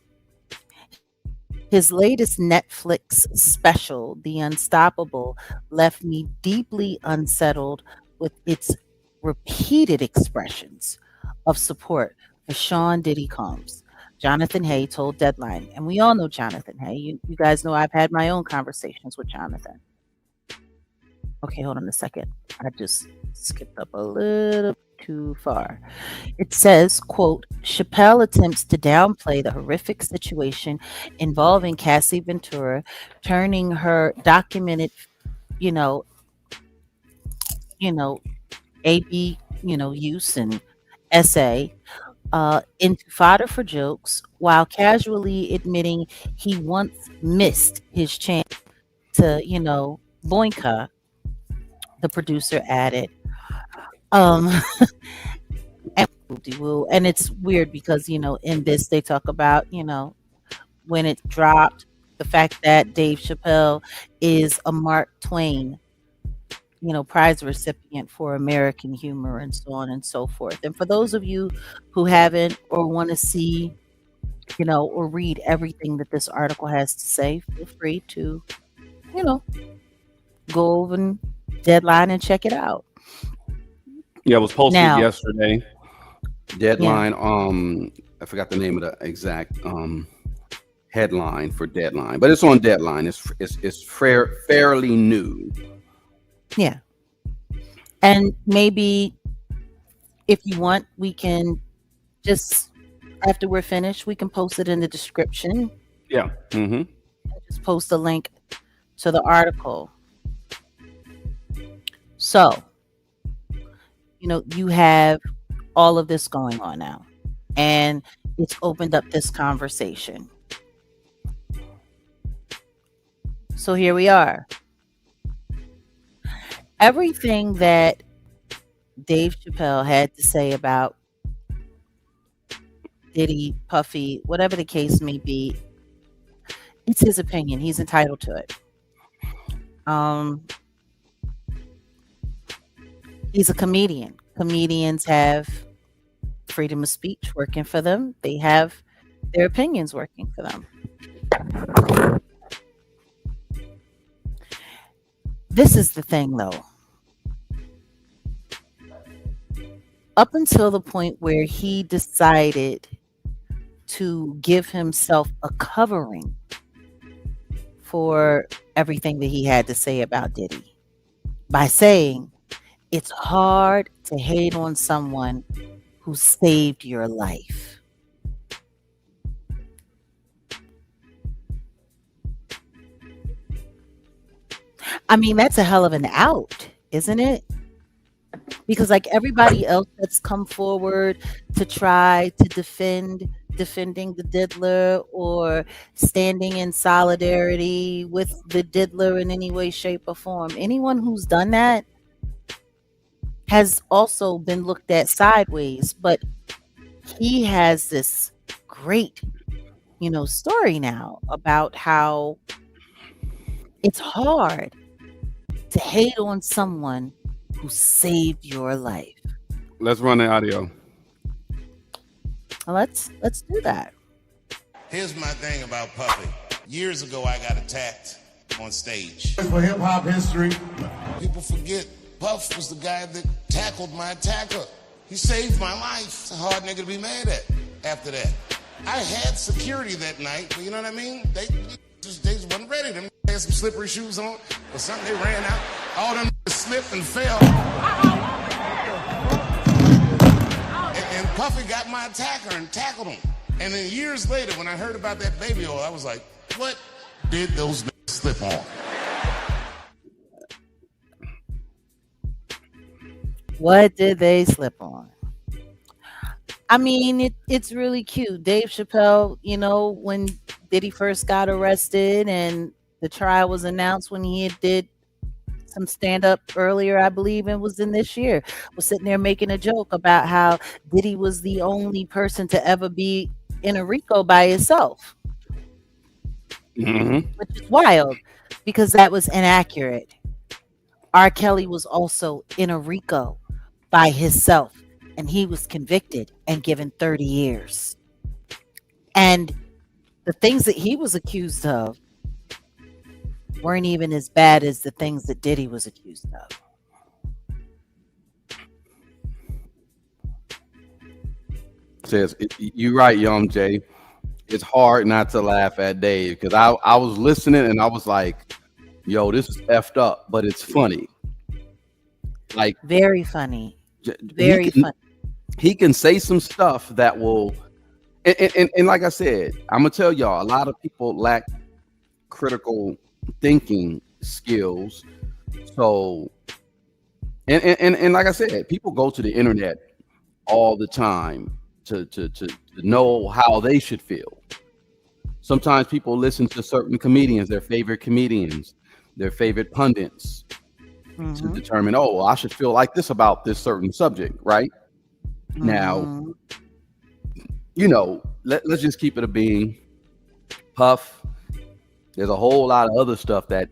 His latest Netflix special, The Unstoppable, left me deeply unsettled with its repeated expressions of support for Sean Diddy Combs. Jonathan Hay told Deadline, and we all know Jonathan Hay. You guys know I've had my own conversations with Jonathan. Okay, hold on a second. I just skipped up a little too far. It says, quote, Chappelle attempts to downplay the horrific situation involving Cassie Ventura, turning her documented, you know, AB, use and essay into fodder for jokes, while casually admitting he once missed his chance to, boinka. The producer added. And it's weird because, in this they talk about, when it dropped, the fact that Dave Chappelle is a Mark Twain, prize recipient for American humor and so on and so forth. And for those of you who haven't or want to see, or read everything that this article has to say, feel free to, go over and Deadline and check it out. Yeah, it was posted Now, yesterday. Deadline. I forgot the name of the exact headline for Deadline, but it's on Deadline. It's fairly new. yeah. And maybe if you want, we can just, after we're finished, we can post it in the description. Yeah. Mm-hmm. Just post a link to the article. So, you have all of this going on now, and it's opened up this conversation. So here we are. Everything that Dave Chappelle had to say about Diddy, Puffy, whatever the case may be, it's his opinion. He's entitled to it. He's a comedian. Comedians have freedom of speech working for them. They have their opinions working for them. This is the thing, though. Up until the point where he decided to give himself a covering for everything that he had to say about Diddy by saying, it's hard to hate on someone who saved your life. I mean, that's a hell of an out, isn't it? Because like everybody else that's come forward to try to defending the diddler or standing in solidarity with the diddler in any way, shape, or form, anyone who's done that has also been looked at sideways. But he has this great, story now about how it's hard to hate on someone who saved your life. Let's run the audio. Well, let's do that. Here's my thing about Puffy. Years ago, I got attacked on stage. For hip hop history, People forget Puff was the guy that tackled my attacker. He saved my life. It's a hard nigga to be mad at after that. I had security that night, but you know what I mean? They just wasn't ready. Them had some slippery shoes on or something. They ran out. All them slipped and fell. And Puffy got my attacker and tackled him. And then years later, when I heard about that baby oil, I was like, what did those niggas slip on? What did they slip on? I mean, it's really cute. Dave Chappelle, when Diddy first got arrested and the trial was announced when he did some stand-up earlier, I believe, and was in this year, was sitting there making a joke about how Diddy was the only person to ever be in a RICO by himself. Mm-hmm. Which is wild because that was inaccurate. R. Kelly was also in a RICO by himself, and he was convicted and given 30 years. And the things that he was accused of weren't even as bad as the things that Diddy was accused of. says, "You're right, Young Jay. It's hard not to laugh at Dave because I was listening and I was like, yo, this is effed up, but it's funny. Like Very funny. he Very can, funny. he can say some stuff that will, and like I said, I'm gonna tell y'all, a lot of people lack critical thinking skills. So, and like I said, people go to the internet all the time to know how they should feel. Sometimes people listen to certain comedians, their favorite comedians, their favorite pundits, to determine, oh, well, I should feel like this about this certain subject, right? Now, you know, let's just keep it a bean. Puff, there's a whole lot of other stuff that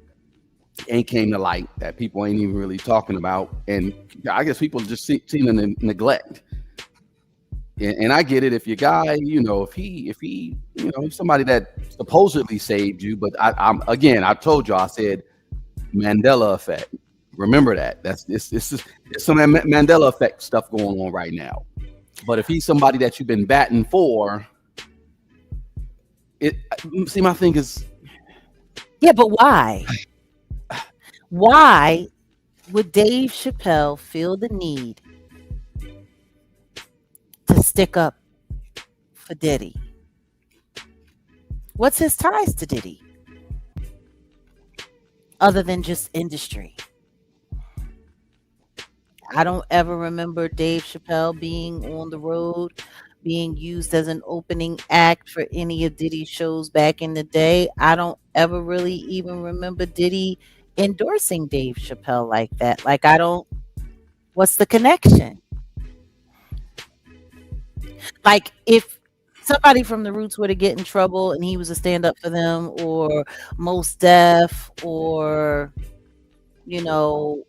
ain't came to light that people ain't even really talking about, and I guess people just seem to neglect. And I get it if your guy, you know, if he, you know, he's somebody that supposedly saved you, but I'm again, I told you, I said Mandela effect. Remember that. That's this is some Mandela effect stuff going on right now. But if he's somebody that you've been batting for, see, my thing is, Yeah, but why? Why would Dave Chappelle feel the need to stick up for Diddy? What's his ties to Diddy? Other than just industry. I don't ever remember Dave Chappelle being on the road, being used as an opening act for any of Diddy's shows back in the day. I don't ever really even remember Diddy endorsing Dave Chappelle like that. Like, what's the connection? Like, if somebody from the Roots were to get in trouble and he was a stand up for them, or Mos Def, or, you know,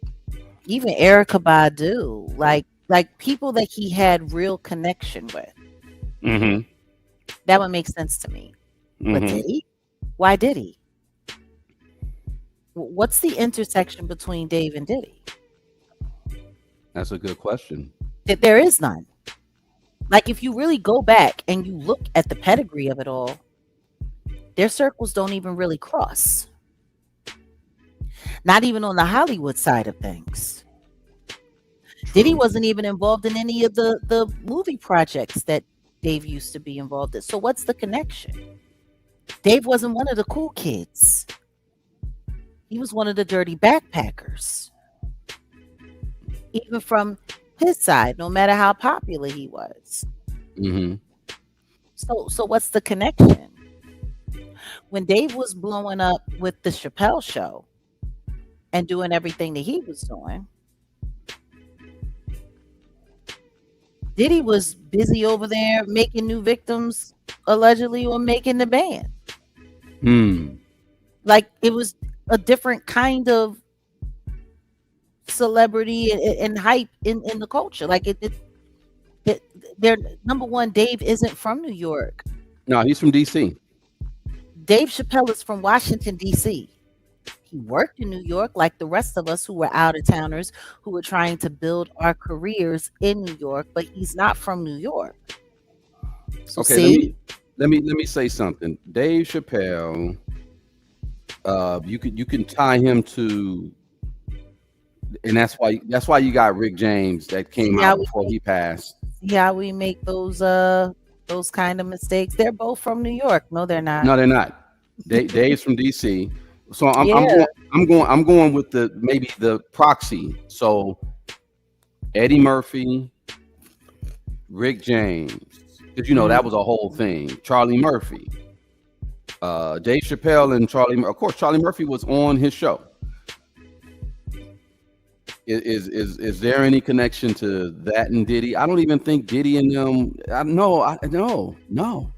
even Erica Badu, like people that he had real connection with, that would make sense to me. But did he? Why did he? What's the intersection between Dave and Diddy? that's a good question. There is none. Like, if you really go back and you look at the pedigree of it all, their circles don't even really cross. Not even on the Hollywood side of things. Diddy wasn't even involved in any of the movie projects that Dave used to be involved in. So what's the connection? Dave wasn't one of the cool kids. He was one of the dirty backpackers. Even from his side, no matter how popular he was. So what's the connection? When Dave was blowing up with the Chappelle show and doing everything that he was doing, Diddy was busy over there making new victims, allegedly, or making the band. Like, it was a different kind of celebrity and hype in the culture. Like, they're number one. Dave isn't from New York. No, he's from DC. Dave Chappelle is from Washington, D.C. He worked in New York like the rest of us who were out of towners who were trying to build our careers in New York, but he's not from New York. So Okay, see? let me say something. Dave Chappelle, you can tie him to, and that's why you got Rick James that came out before he passed. See how we make those kind of mistakes? They're both from New York. No, they're not. No, they're not. Dave's from DC. So I'm going with maybe the proxy. So Eddie Murphy, Rick James, because you know that was a whole thing. Charlie Murphy, Dave Chappelle, and of course Charlie Murphy was on his show. Is there any connection to that and Diddy? I don't even think Diddy and them. I don't know.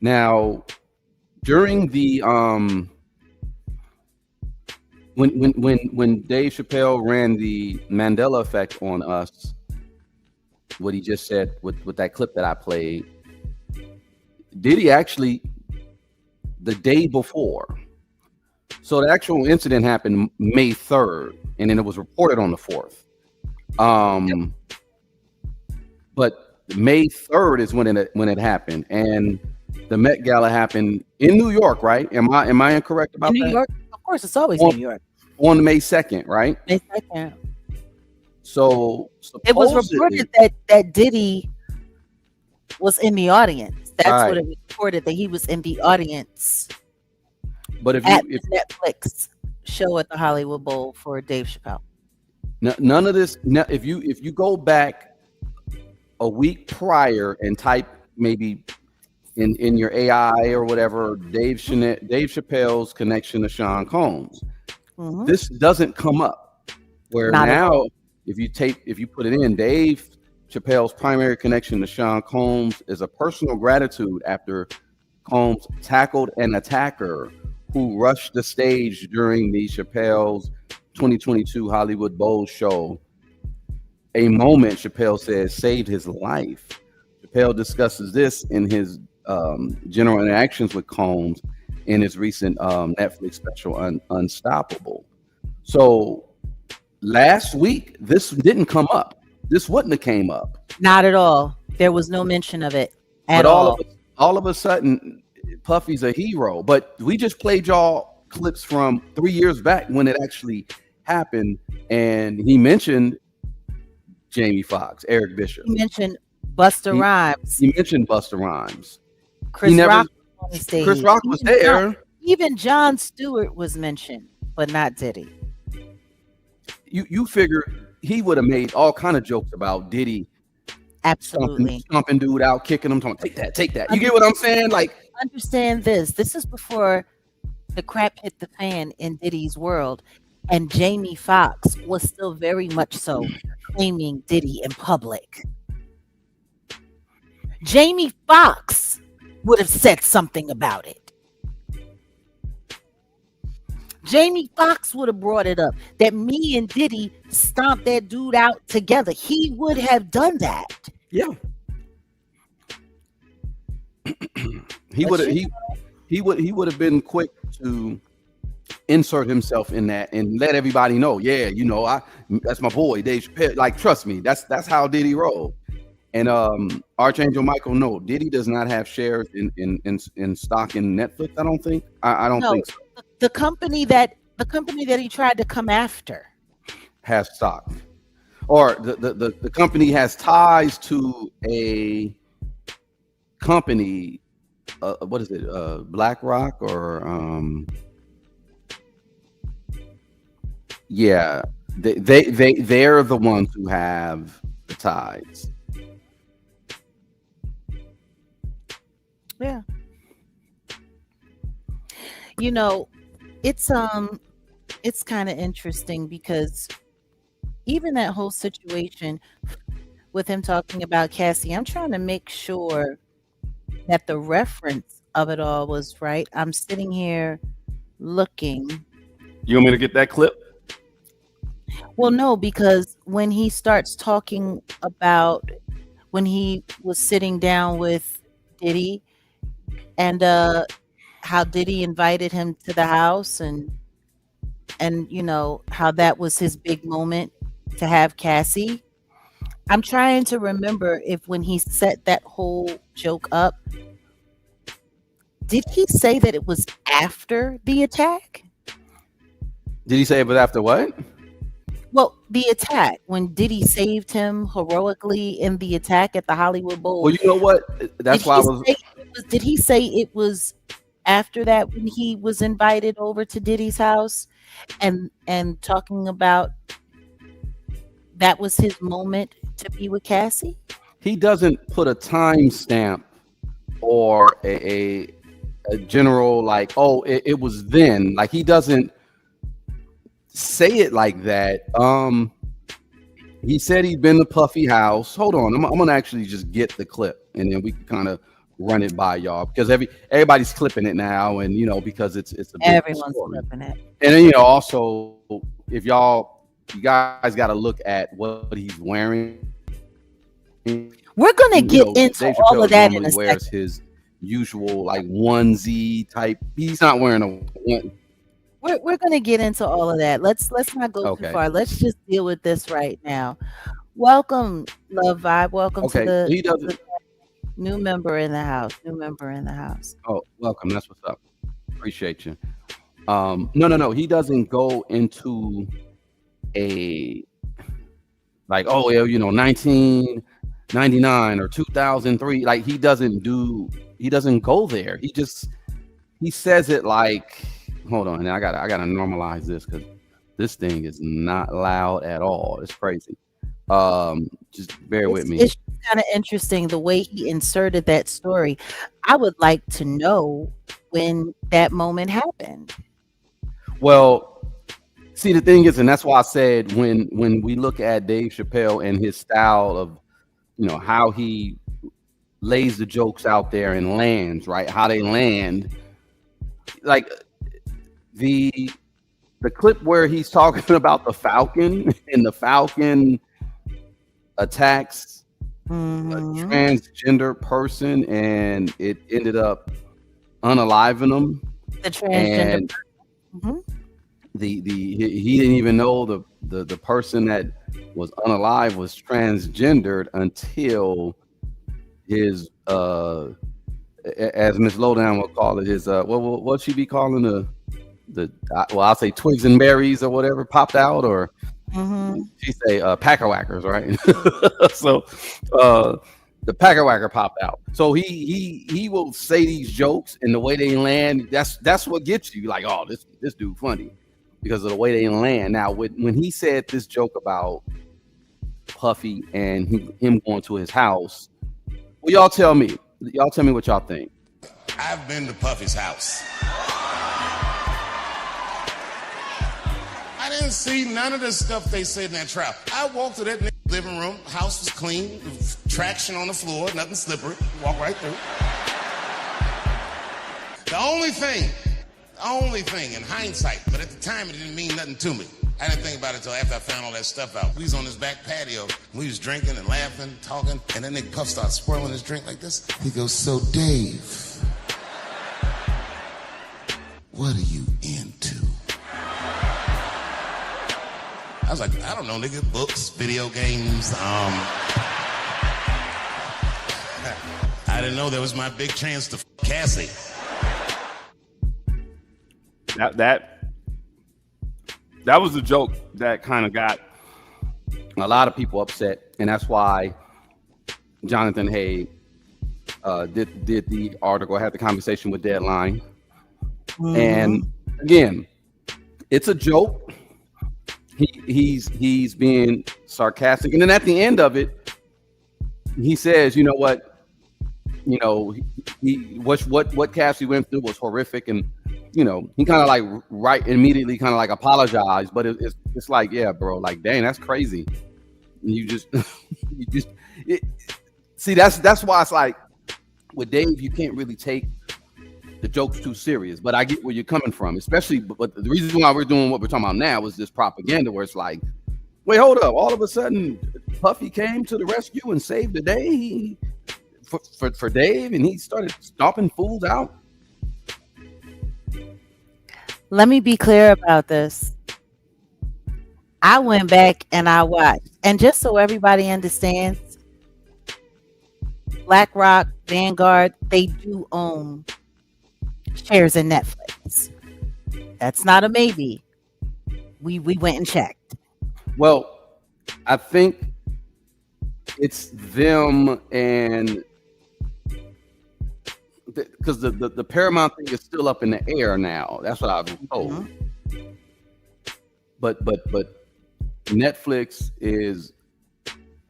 Now, during the when Dave Chappelle ran the Mandela effect on us, what he just said with that clip that I played, Diddy actually, the day before, So the actual incident happened May 3rd, and then it was reported on the 4th. But May 3rd is when it happened, and the Met Gala happened in New York, right? Am I incorrect about In New that? York, of course, it's always in New York. On May 2nd, right? May 2nd. So It was reported that Diddy was in the audience. That's what it was reported, that he was in the audience. But if the Netflix show at the Hollywood Bowl for Dave Chappelle. None of this. If you go back a week prior and type maybe in your AI or whatever, Dave Chappelle's connection to Sean Combs, this doesn't come up. Where now, if you put it in, Dave Chappelle's primary connection to Sean Combs is a personal gratitude after Combs tackled an attacker who rushed the stage during the Chappelle's 2022 Hollywood Bowl show. A moment, Chappelle says, saved his life. Chappelle discusses this in his general interactions with Combs in his recent Netflix special, Unstoppable. So last week, this didn't come up. This wouldn't have came up. Not at all. There was no mention of it at all. All of a sudden, Puffy's a hero. But we just played y'all clips from 3 years back when it actually happened, and he mentioned Jamie Foxx, Eric Bishop. He mentioned Busta Rhymes. He mentioned Busta Rhymes. Chris Rock was on the stage. Chris Rock was there. Even Jon Stewart was mentioned, but not Diddy. You figure he would have made all kind of jokes about Diddy. Absolutely. Stomping dude out, kicking him, talking, take that. You get what I'm saying? Like, understand this. This is before the crap hit the fan in Diddy's world. And Jamie Foxx was still very much so claiming Diddy in public. Jamie Foxx would have said something about it. Jamie Foxx would have brought it up that me and Diddy stomped that dude out together. He would have done that. Yeah. He would have been quick to insert himself in that and let everybody know, that's my boy Dave Chappelle. Like, trust me, that's how Diddy rolled. And Archangel Michael, no, Diddy does not have shares in stock in Netflix. I don't think. I don't think so. The company that he tried to come after has stock, or the company has ties to a company. What is it? BlackRock or yeah, they're the ones who have the ties. Yeah. It's kind of interesting because even that whole situation with him talking about Cassie, I'm trying to make sure that the reference of it all was right. I'm sitting here looking. You want me to get that clip? Well, no, because when he starts talking about when he was sitting down with Diddy and how Diddy invited him to the house and how that was his big moment to have Cassie. I'm trying to remember if when he set that whole joke up, did he say that it was after the attack? Did he say it was after what? Well, the attack, when Diddy saved him heroically in the attack at the Hollywood Bowl. Well, you know what? That's why did he say it was after that when he was invited over to Diddy's house and talking about that was his moment to be with Cassie? He doesn't put a time stamp or a general like, oh, it was then. Like, he doesn't say it like that. He said he'd been to Puffy house. Hold on, I'm gonna actually just get the clip and then we can kind of run it by y'all because everybody's clipping it now, and because it's a big everyone's story. clipping it. And then also if you guys got to look at what he's wearing. We're gonna get into Dave all of that in a wears second. his usual like onesie type. He's not wearing a one. we're gonna get into all of that. Let's not go too Okay. far. Let's just deal with this right now. Welcome, Love Vibe. Welcome to Okay. He doesn't. the new member in the house. New member in the house. Oh, welcome. That's what's up. Appreciate you. No. He doesn't go into a like, oh well, 1999 or 2003. Like he doesn't go there. He says it like, hold on, I gotta normalize this because this thing is not loud at all. It's crazy. Just bear with me. It's kind of interesting the way he inserted that story. I would like to know when that moment happened. Well, see, the thing is, and that's why I said when we look at Dave Chappelle and his style of, how he lays the jokes out there and lands, right? How they land, like the clip where he's talking about the Falcon and the Falcon attacks a transgender person and it ended up unaliving him. The transgender. He didn't even know the person that was unalive was transgendered until his as Miss Lowdown will call it, his what she be calling the I'll say twigs and berries or whatever popped out, or she say packer whackers, right? So the packer whacker popped out. So he will say these jokes and the way they land, that's what gets you like, oh, this dude funny because of the way they land. Now when he said this joke about Puffy and him going to his house, well, y'all tell me what y'all think. I've been to Puffy's house. I didn't see none of the stuff they said in that trial. I walked to that living room. House was clean. Traction on the floor. Nothing slippery. Walk right through. The only thing in hindsight, but at the time it didn't mean nothing to me. I didn't think about it until after I found all that stuff out. We was on this back patio. We was drinking and laughing, talking, and then Nick Puff starts swirling his drink like this. He goes, so Dave, what are you into? I was like, I don't know, nigga. Books, video games. I didn't know that was my big chance to Cassie. That was the joke that kind of got a lot of people upset, and that's why Jonathan Hay did the article, had the conversation with Deadline. And again, it's a joke. He's being sarcastic, and then at the end of it, he says, "You know what? What Cassie went through was horrific," and he kind of like immediately kind of like apologized, but it's like, yeah, bro, like, dang, that's crazy. See, that's why it's like with Dave, you can't really take the joke's too serious, but I get where you're coming from, especially. But the reason why we're doing what we're talking about now is this propaganda, where it's like, wait, hold up, all of a sudden, Puffy came to the rescue and saved the day for Dave, and he started stomping fools out. Let me be clear about this. I went back and I watched, and just so everybody understands, BlackRock, Vanguard, they do own shares in Netflix. That's not a maybe. We went and checked. Well, I think it's them, and because the Paramount thing is still up in the air now. That's what I was told. But Netflix is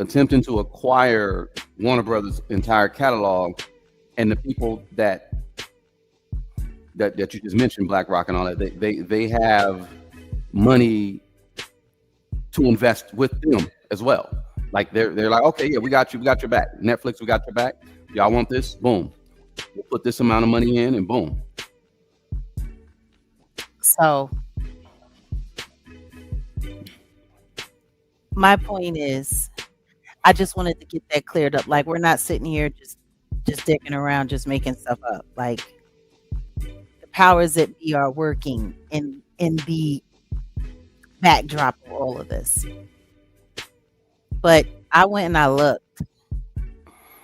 attempting to acquire Warner Brothers' entire catalog, and the people that you just mentioned, BlackRock and all that, they have money to invest with them as well. Like they're like, okay, yeah, we got your back. Netflix, we got your back. Y'all want this? Boom. We'll put this amount of money in, and boom. So my point is, I just wanted to get that cleared up. Like, we're not sitting here just dicking around, just making stuff up. Like, the powers that be are working in in the backdrop of all of this. But I went and I looked.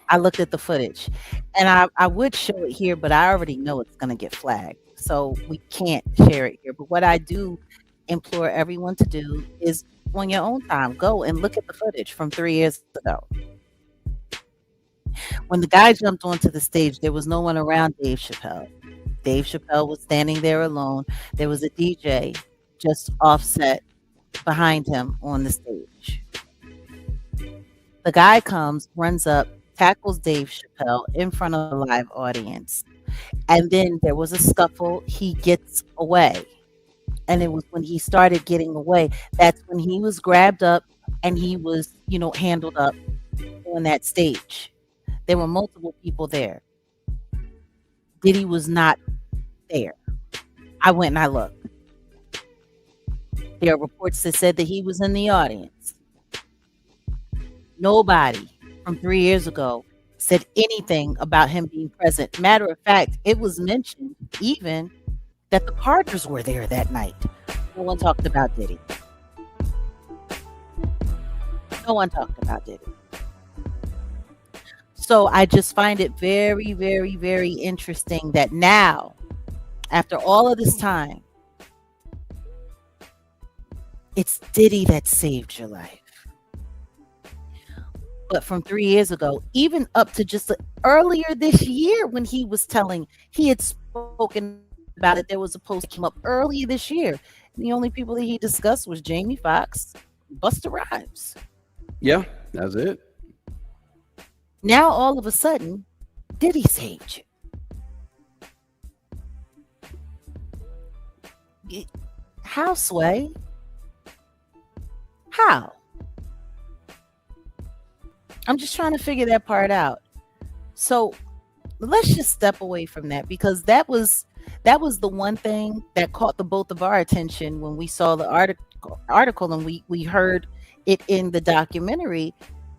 I looked at the footage, and I would show it here, but I already know it's going to get flagged. So we can't share it here. But what I do implore everyone to do is on your own time, go and look at the footage from 3 years ago. When the guy jumped onto the stage, there was no one around Dave Chappelle. Dave Chappelle was standing there alone. There was a DJ just offset behind him on the stage. The guy comes, runs up, tackles Dave Chappelle in front of a live audience. And then there was a scuffle. He gets away. And it was when he started getting away, that's when he was grabbed up and he was, handled up on that stage. There were multiple people there. Diddy was not there. I went and I looked. There are reports that said that he was in the audience. Nobody from 3 years ago said anything about him being present. Matter of fact, it was mentioned even that the Carters were there that night. No one talked about Diddy. No one talked about Diddy. So I just find it very, very, very interesting that now, after all of this time, it's Diddy that saved your life. But from 3 years ago, even up to just earlier this year when he had spoken about it, there was a post that came up earlier this year. And the only people that he discussed was Jamie Foxx, Busta Rhymes. Yeah, that's it. Now, all of a sudden, Diddy saved you. How, Sway? How? I'm just trying to figure that part out. So let's just step away from that, because that was the one thing that caught the both of our attention when we saw the article and we heard it in the documentary,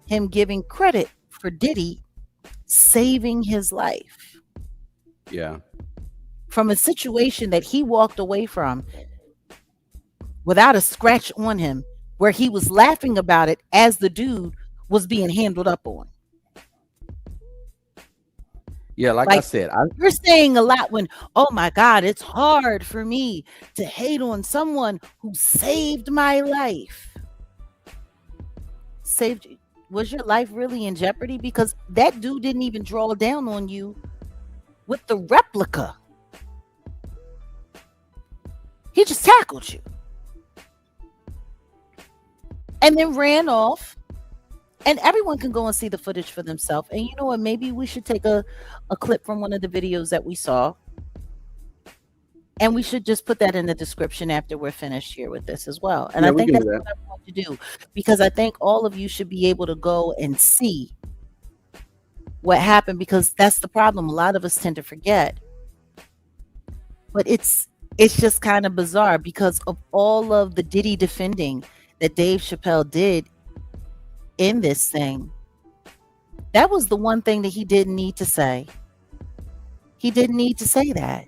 him giving credit for Diddy saving his life. Yeah. From a situation that he walked away from without a scratch on him, where he was laughing about it as the dude was being handled up on. Yeah, like I said, you're saying a lot when, oh my God, it's hard for me to hate on someone who saved my life. Saved you. Was your life really in jeopardy? Because that dude didn't even draw down on you with the replica. He just tackled you. And then ran off. And everyone can go and see the footage for themselves. And you know what? Maybe we should take a clip from one of the videos that we saw. And we should just put that in the description after we're finished here with this as well. And I think that's what I want to do. Because I think all of you should be able to go and see what happened. Because that's the problem. A lot of us tend to forget. But it's just kind of bizarre because of all of the Diddy defending that Dave Chappelle did in this thing. That was the one thing that he didn't need to say. He didn't need to say that.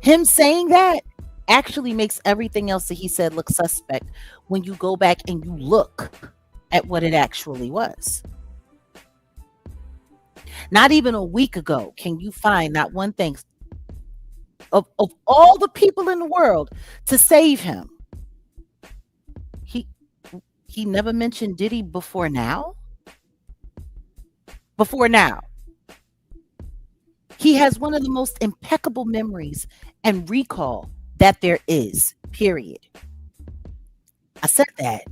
Him saying that actually makes everything else that he said look suspect when you go back and you look at what it actually was. Not even a week ago can you find not one thing of all the people in the world to save him. He never mentioned Diddy before now. Before now. He has one of the most impeccable memories and recall that there is, period. I said that.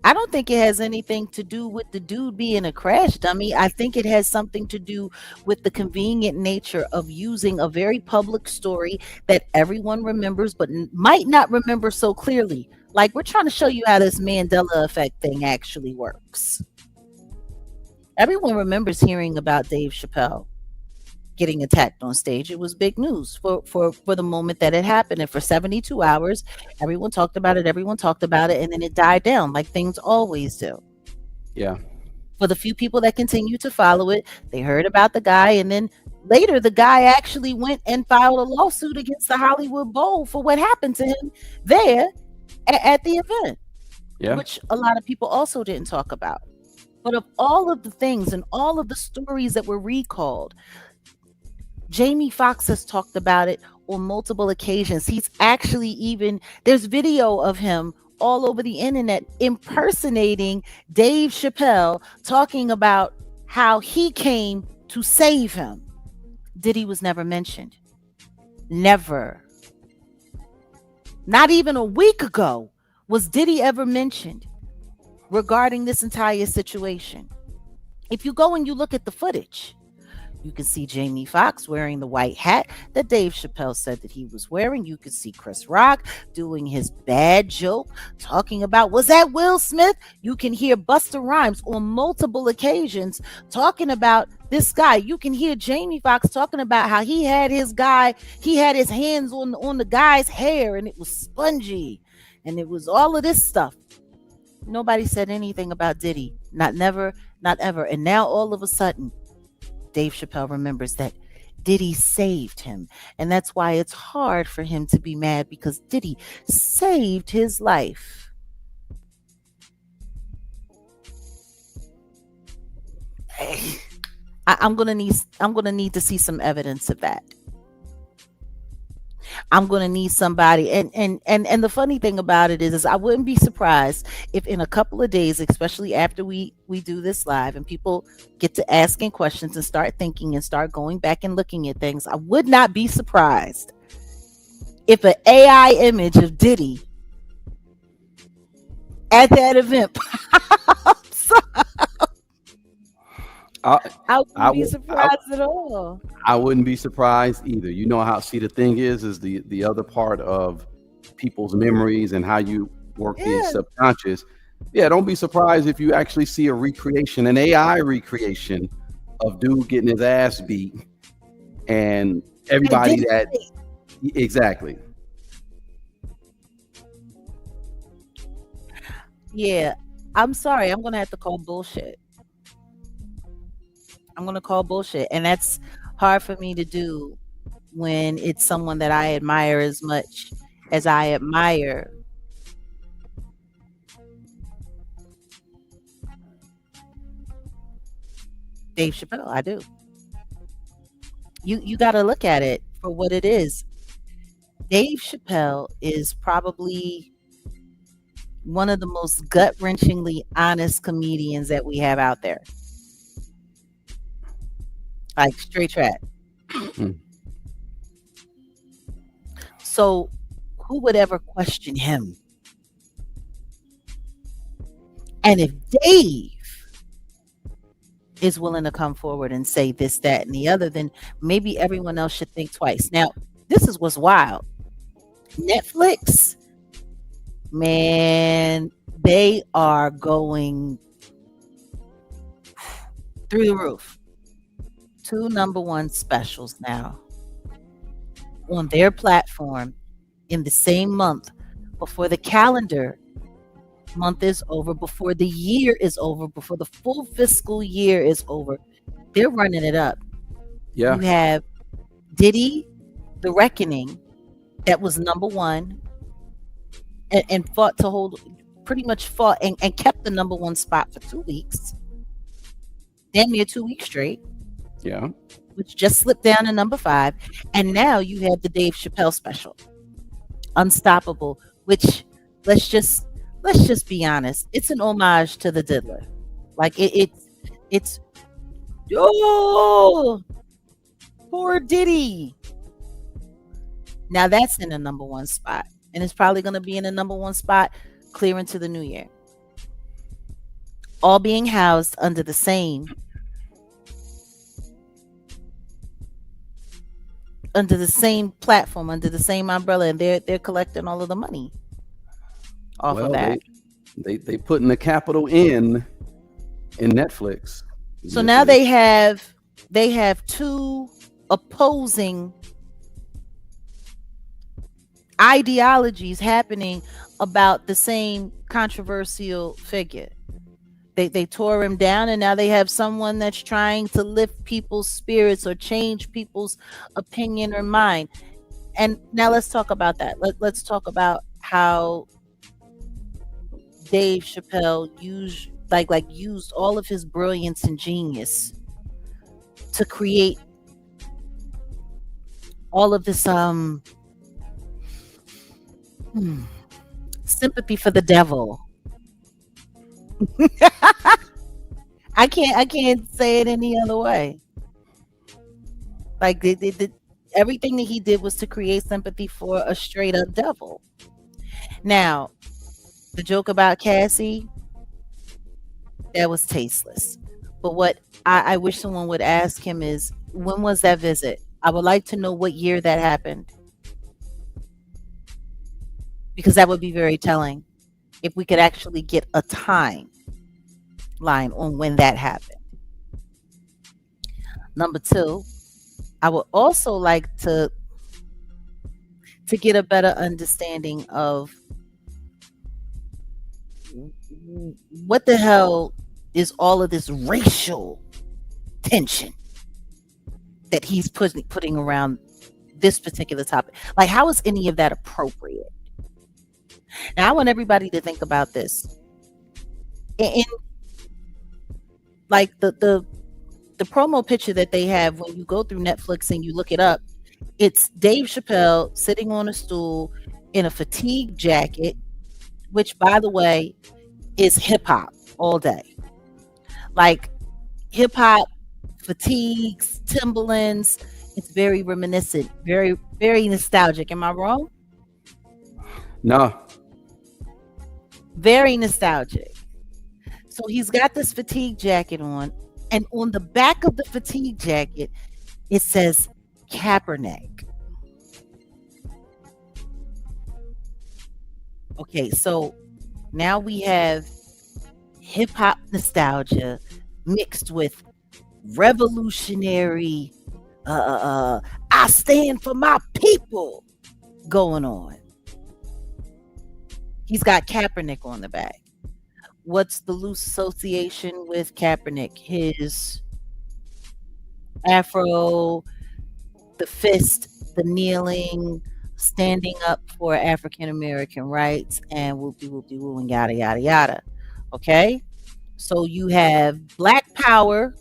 I don't think it has anything to do with the dude being a crash dummy. I think it has something to do with the convenient nature of using a very public story that everyone remembers, but might not remember so clearly. Like, we're trying to show you how this Mandela effect thing actually works. Everyone remembers hearing about Dave Chappelle getting attacked on stage. It was big news for the moment that it happened. And for 72 hours, everyone talked about it, and then it died down like things always do. Yeah. For the few people that continue to follow it, they heard about the guy, and then Later, the guy actually went and filed a lawsuit against the Hollywood Bowl for what happened to him there at the event, which a lot of people also didn't talk about. But of all of the things and all of the stories that were recalled, Jamie Foxx has talked about it on multiple occasions. He's actually there's video of him all over the internet impersonating Dave Chappelle, talking about how he came to save him. Diddy was never mentioned. Never. Not even a week ago was Diddy ever mentioned regarding this entire situation. If you go and you look at the footage, you can see Jamie Foxx wearing the white hat that Dave Chappelle said that he was wearing. You can see Chris Rock doing his bad joke, talking about, was that Will Smith? You can hear Busta Rhymes on multiple occasions talking about this guy. You can hear Jamie Foxx talking about how he had his hands on the guy's hair and it was spongy and it was all of this stuff. Nobody said anything about Diddy. Not never, not ever. And now all of a sudden, Dave Chappelle remembers that Diddy saved him. And that's why it's hard for him to be mad, because Diddy saved his life. I'm gonna need to see some evidence of that. I'm going to need somebody. And the funny thing about it is I wouldn't be surprised if in a couple of days, especially after we do this live and people get to asking questions and start thinking and start going back and looking at things, I would not be surprised if an AI image of Diddy at that event pops up. I wouldn't be surprised at all. I wouldn't be surprised either. You know how, see, the thing is the other part of people's memories and how you work the subconscious. Yeah, don't be surprised if you actually see a recreation, an AI recreation of dude getting his ass beat and everybody exactly. Yeah, I'm sorry. I'm going to have to call bullshit. I'm going to call bullshit. And that's hard for me to do when it's someone that I admire as much as I admire Dave Chappelle. I do. You got to look at it for what it is. Dave Chappelle is probably one of the most gut-wrenchingly honest comedians that we have out there. Like straight track. So who would ever question him? And if Dave is willing to come forward and say this, that, and the other, then maybe everyone else should think twice. Now, this is what's wild. Netflix, man, they are going through the roof. 2 #1 specials now on their platform in the same month, before the calendar month is over, before the year is over, before the full fiscal year is over. They're running it up. Yeah. You have Diddy, The Reckoning, that was #1 and fought to hold, pretty much fought and kept the #1 spot for 2 weeks. Damn near 2 weeks straight. Yeah. Which just slipped down to #5. And now you have the Dave Chappelle special, Unstoppable, which let's just be honest, it's an homage to the Diddler. Like it's oh, poor Diddy. Now that's in the #1 spot, and it's probably going to be in the #1 spot clear into the new year. All being housed under the same platform, under the same umbrella, and they're collecting all of the money off of that. They putting the capital in Netflix. So now they have 2 opposing ideologies happening about the same controversial figure. They tore him down, and now they have someone that's trying to lift people's spirits or change people's opinion or mind. And now let's talk about that. Let's talk about how Dave Chappelle used all of his brilliance and genius to create all of this sympathy for the devil. I can't say it any other way. Like everything that he did was to create sympathy for a straight up devil. Now, the joke about Cassie, that was tasteless. But what I wish someone would ask him is, when was that visit? I would like to know what year that happened, because that would be very telling if we could actually get a time line on when that happened. Number two, I would also like to get a better understanding of what the hell is all of this racial tension that he's putting around this particular topic. Like, how is any of that appropriate? Now, I want everybody to think about this. In like the promo picture that they have when you go through Netflix and you look it up, it's Dave Chappelle sitting on a stool in a fatigue jacket, which, by the way, is hip hop all day. Like hip hop, fatigues, Timberlands. It's very reminiscent, very, very nostalgic. Am I wrong? No. Very nostalgic. So he's got this fatigue jacket on, and on the back of the fatigue jacket, it says Kaepernick. Okay, so now we have hip hop nostalgia mixed with revolutionary I stand for my people going on. He's got Kaepernick on the back. What's the loose association with Kaepernick? His afro, the fist, the kneeling, standing up for African American rights, and whoopty whoopty woo and yada yada yada. Okay, so you have Black Power,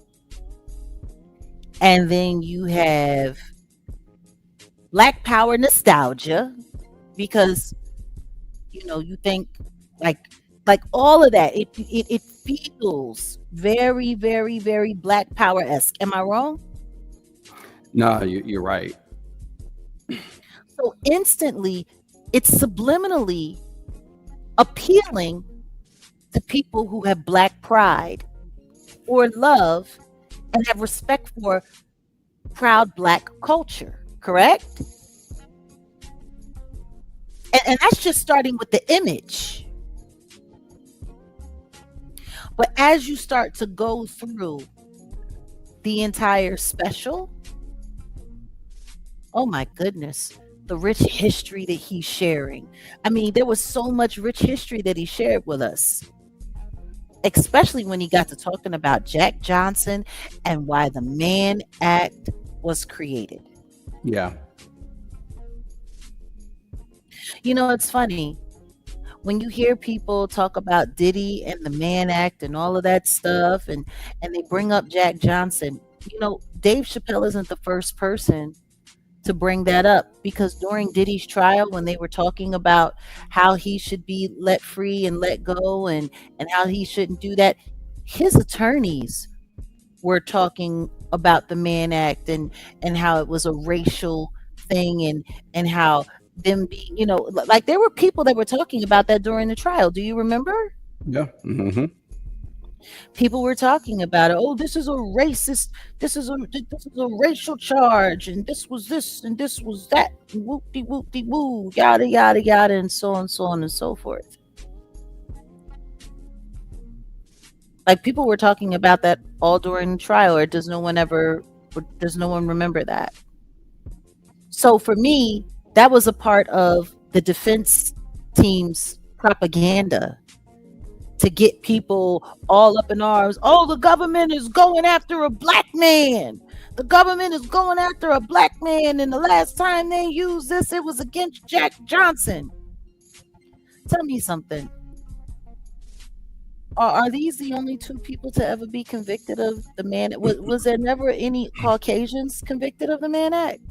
and then you have Black Power nostalgia, because you think like all of that. It feels very, very, very Black Power-esque. Am I wrong? No, you're right. So instantly, it's subliminally appealing to people who have Black pride or love and have respect for proud Black culture, correct? And that's just starting with the image. But as you start to go through the entire special, oh my goodness, the rich history that he's sharing. I mean, there was so much rich history that he shared with us, especially when he got to talking about Jack Johnson and why the Mann Act was created. Yeah. It's funny when you hear people talk about Diddy and the Mann Act and all of that stuff, and they bring up Jack Johnson. Dave Chappelle isn't the first person to bring that up, because during Diddy's trial, when they were talking about how he should be let free and let go, and how he shouldn't do that, his attorneys were talking about the Mann Act and how it was a racial thing, and how them being, like there were people that were talking about that during the trial. Do you remember? Yeah. Mm-hmm. People were talking about it. Oh, this is a racist. This is a racial charge, and this was this, and this was that. Whoop-de whoop-de woo, yada yada yada, and so on and so forth. Like people were talking about that all during the trial. Or does no one remember that? So for me, that was a part of the defense team's propaganda, to get people all up in arms. Oh, the government is going after a black man. The government is going after a black man. And the last time they used this, it was against Jack Johnson. Tell me something. Are these the only two people to ever be convicted of the Mann? Was there never any Caucasians convicted of the Mann Act?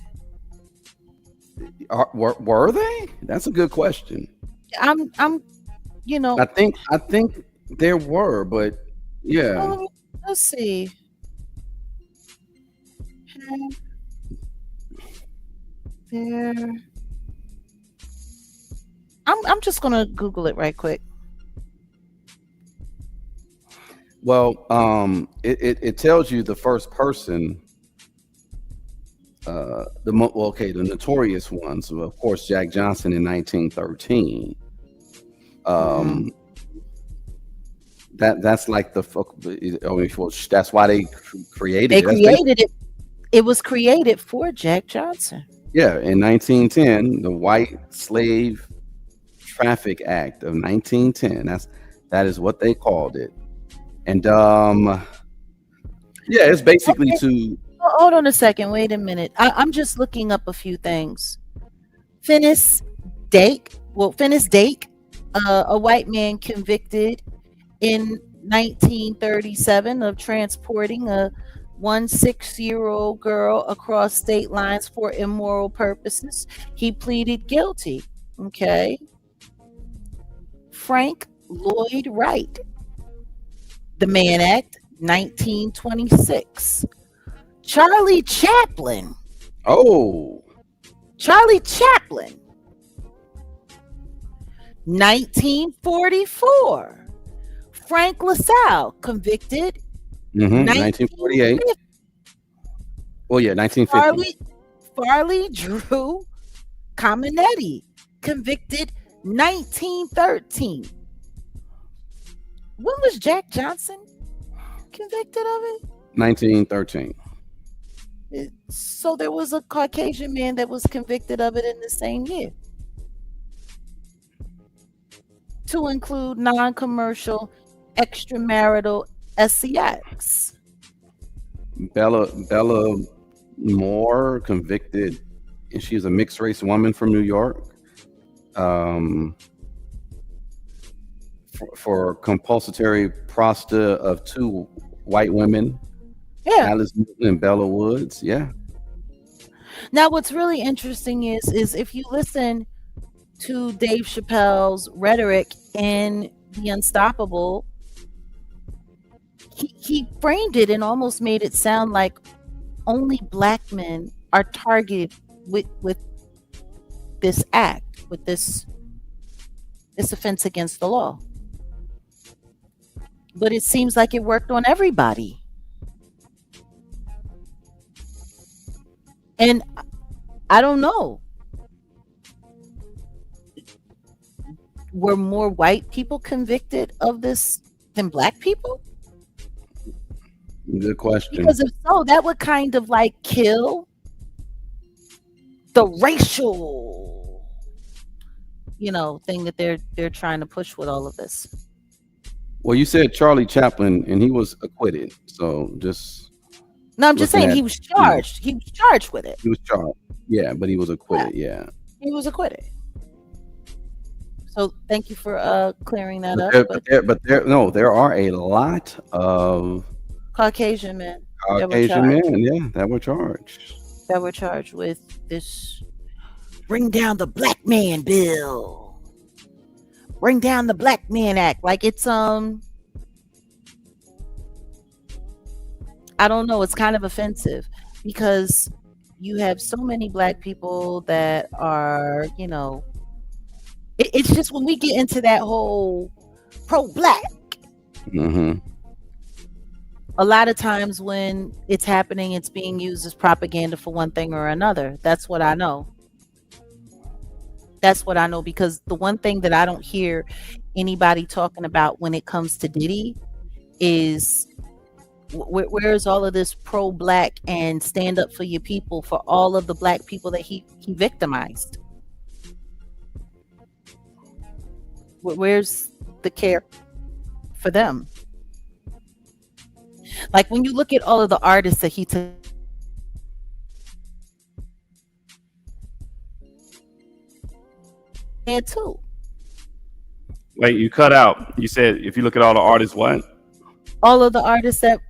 Were they? That's a good question. I'm you know. I think there were, but yeah. Let's see. There. I'm just gonna Google it right quick. Well, it tells you the first person, the notorious ones. So of course, Jack Johnson in 1913. That's like that's why they created. They created it. It was created for Jack Johnson. Yeah, in 1910, the White Slave Traffic Act of 1910. That is what they called it. And yeah, it's basically to hold on a second. Wait a minute. I'm just looking up a few things. Finis Dake, a white man convicted in 1937 of transporting a 16-year-old girl across state lines for immoral purposes. He pleaded guilty. Okay. Frank Lloyd Wright. The Mann Act, 1926. Charlie Chaplin. Oh. Charlie Chaplin. 1944. Frank LaSalle, convicted. 1948. Well, yeah, 1950. Farley Drew Comenetti, convicted 1913. When was Jack Johnson convicted of it? 1913. So there was a Caucasian man that was convicted of it in the same year. To include non-commercial extramarital sex. Bella Moore, convicted, and she's a mixed race woman from New York. For compulsory prostitution of two white women. Yeah. Alice Newton and Bella Woods. Yeah. Now, what's really interesting is if you listen to Dave Chappelle's rhetoric in The Unstoppable, he framed it and almost made it sound like only black men are targeted with this act, with this offense against the law. But it seems like it worked on everybody. And I don't know. Were more white people convicted of this than black people? Good question. Because if so, that would kind of like kill the racial, thing that they're trying to push with all of this. Well, you said Charlie Chaplin, and he was acquitted. So just no, I'm just saying he was charged. He was charged with it. He was charged. Yeah, but he was acquitted. Yeah. He was acquitted. So thank you for clearing that up. There are a lot of Caucasian men. That were charged. That were charged with this bring down the black man bill. Bring down the Black Man Act. Like it's I don't know, it's kind of offensive because you have so many black people that are, it's just when we get into that whole pro-black. A lot of times when it's happening, it's being used as propaganda for one thing or another. That's what I know. That's what I know, because the one thing that I don't hear anybody talking about when it comes to Diddy is where's all of this pro-black and stand up for your people for all of the black people that he victimized? Where's the care? for them. Like when you look at all of the artists that he took and too. Wait, you cut out. You said if you look at all the artists, what? All of the artists that,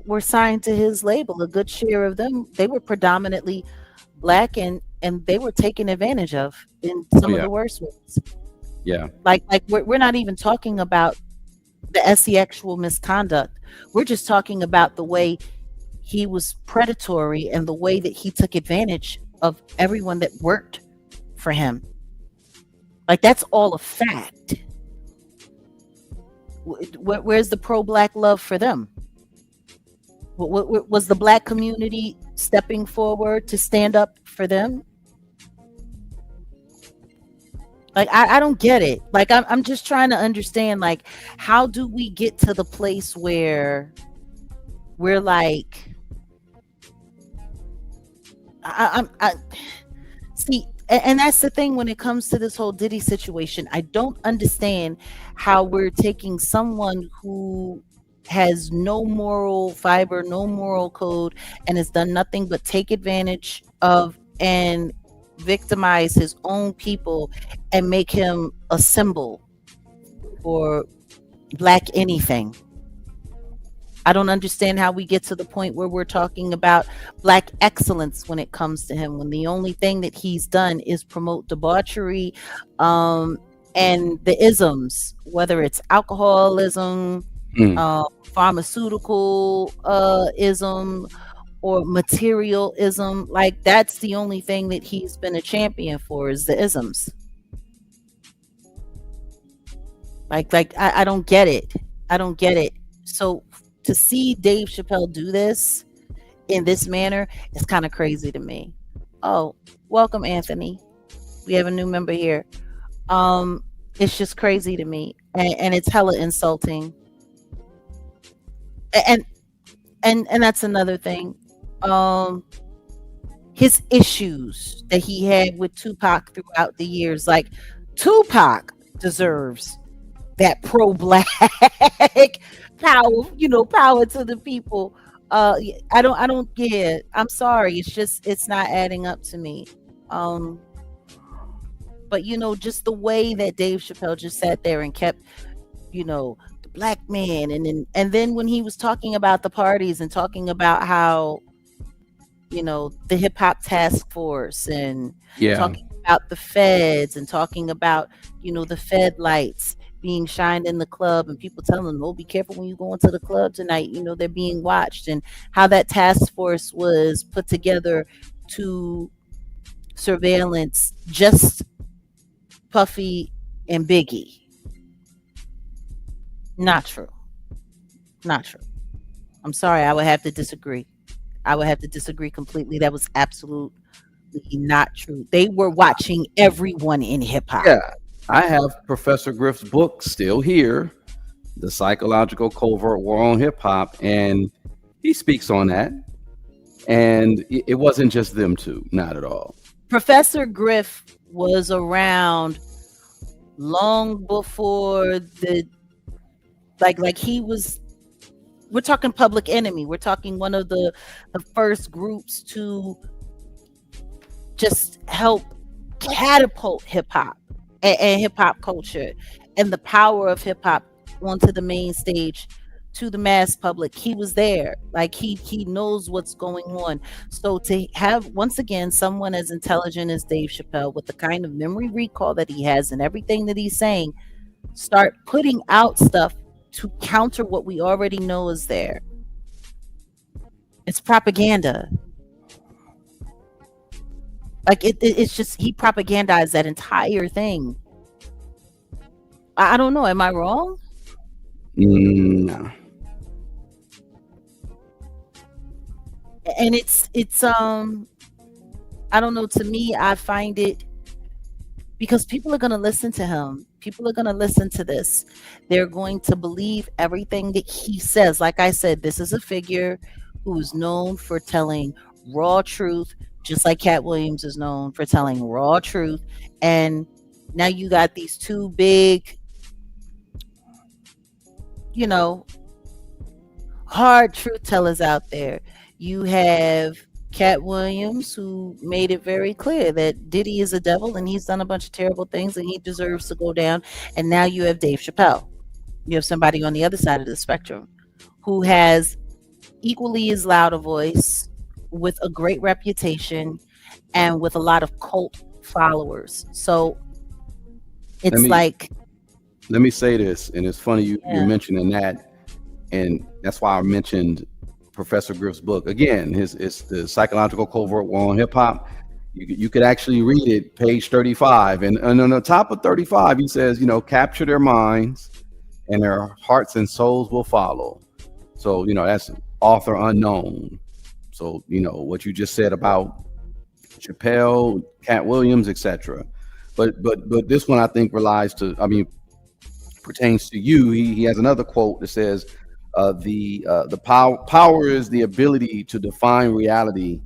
were signed to his label, a good share of them, they were predominantly black, and they were taken advantage of in some of the worst ways. Yeah. Like we're not even talking about the actual misconduct. We're just talking about the way he was predatory and the way that he took advantage of everyone that worked for him. Like that's all a fact. Where's the pro-black love for them? Was the black community stepping forward to stand up for them? Like I don't get it. Like I'm just trying to understand, like, how do we get to the place where we're like, I see, and that's the thing when it comes to this whole Diddy situation. I don't understand how we're taking someone who has no moral fiber, no moral code, and has done nothing but take advantage of and victimize his own people and make him a symbol for black anything. I don't understand how we get to the point where we're talking about black excellence when it comes to him, when the only thing that he's done is promote debauchery and the isms, whether it's alcoholism, pharmaceutical ism, or materialism. Like that's the only thing that he's been a champion for, is the isms. Like I don't get it. I don't get it. So to see Dave Chappelle do this in this manner is kind of crazy to me. Oh, welcome, Anthony. We have a new member here. It's just crazy to me, and it's hella insulting. And that's another thing. His issues that he had with Tupac throughout the years, like Tupac deserves that pro-black power, power to the people. I don't get it. I'm sorry. It's not adding up to me. But just the way that Dave Chappelle just sat there and kept, the black man, and then when he was talking about the parties and talking about how, the hip hop task force and talking about the feds and talking about, the Fed lights being shined in the club and people telling them, oh, be careful when you go into the club tonight, they're being watched, and how that task force was put together to surveillance just Puffy and Biggie. Not true. I'm sorry, I would have to disagree. Completely. That was absolutely not true. They were watching everyone in hip hop. Yeah. I have Professor Griff's book still here, The Psychological Covert War on Hip Hop, and he speaks on that. And it wasn't just them two, not at all. Professor Griff was around long before he was. We're talking Public Enemy. We're talking one of the first groups to just help catapult hip hop and hip hop culture and the power of hip hop onto the main stage to the mass public. He was there. Like he knows what's going on. So to have, once again, someone as intelligent as Dave Chappelle, with the kind of memory recall that he has and everything that he's saying, start putting out stuff to counter what we already know is there. It's propaganda. Like it's just, he propagandized that entire thing. I don't know. Am I wrong? No. And it's I don't know. To me, I find it, because people are going to listen to him. People are going to listen to this. They're going to believe everything that he says. Like I said, this is a figure who is known for telling raw truth, just like Cat Williams is known for telling raw truth. And now you got these two big you know, hard truth tellers out there. You have Cat Williams, who made it very clear that Diddy is a devil and he's done a bunch of terrible things and he deserves to go down. And now you have Dave Chappelle. You have somebody on the other side of the spectrum who has equally as loud a voice, with a great reputation, and with a lot of cult followers. So it's let me say this, and it's funny you're mentioning that, and that's why I mentioned Professor Griff's book again. It's the Psychological Covert War on Hip Hop. You could actually read it, page 35, and on the top of 35, he says, capture their minds, and their hearts and souls will follow. So that's author unknown. So what you just said about Chappelle, Cat Williams, etc. But this one I think pertains to you. He has another quote that says, the power is the ability to define reality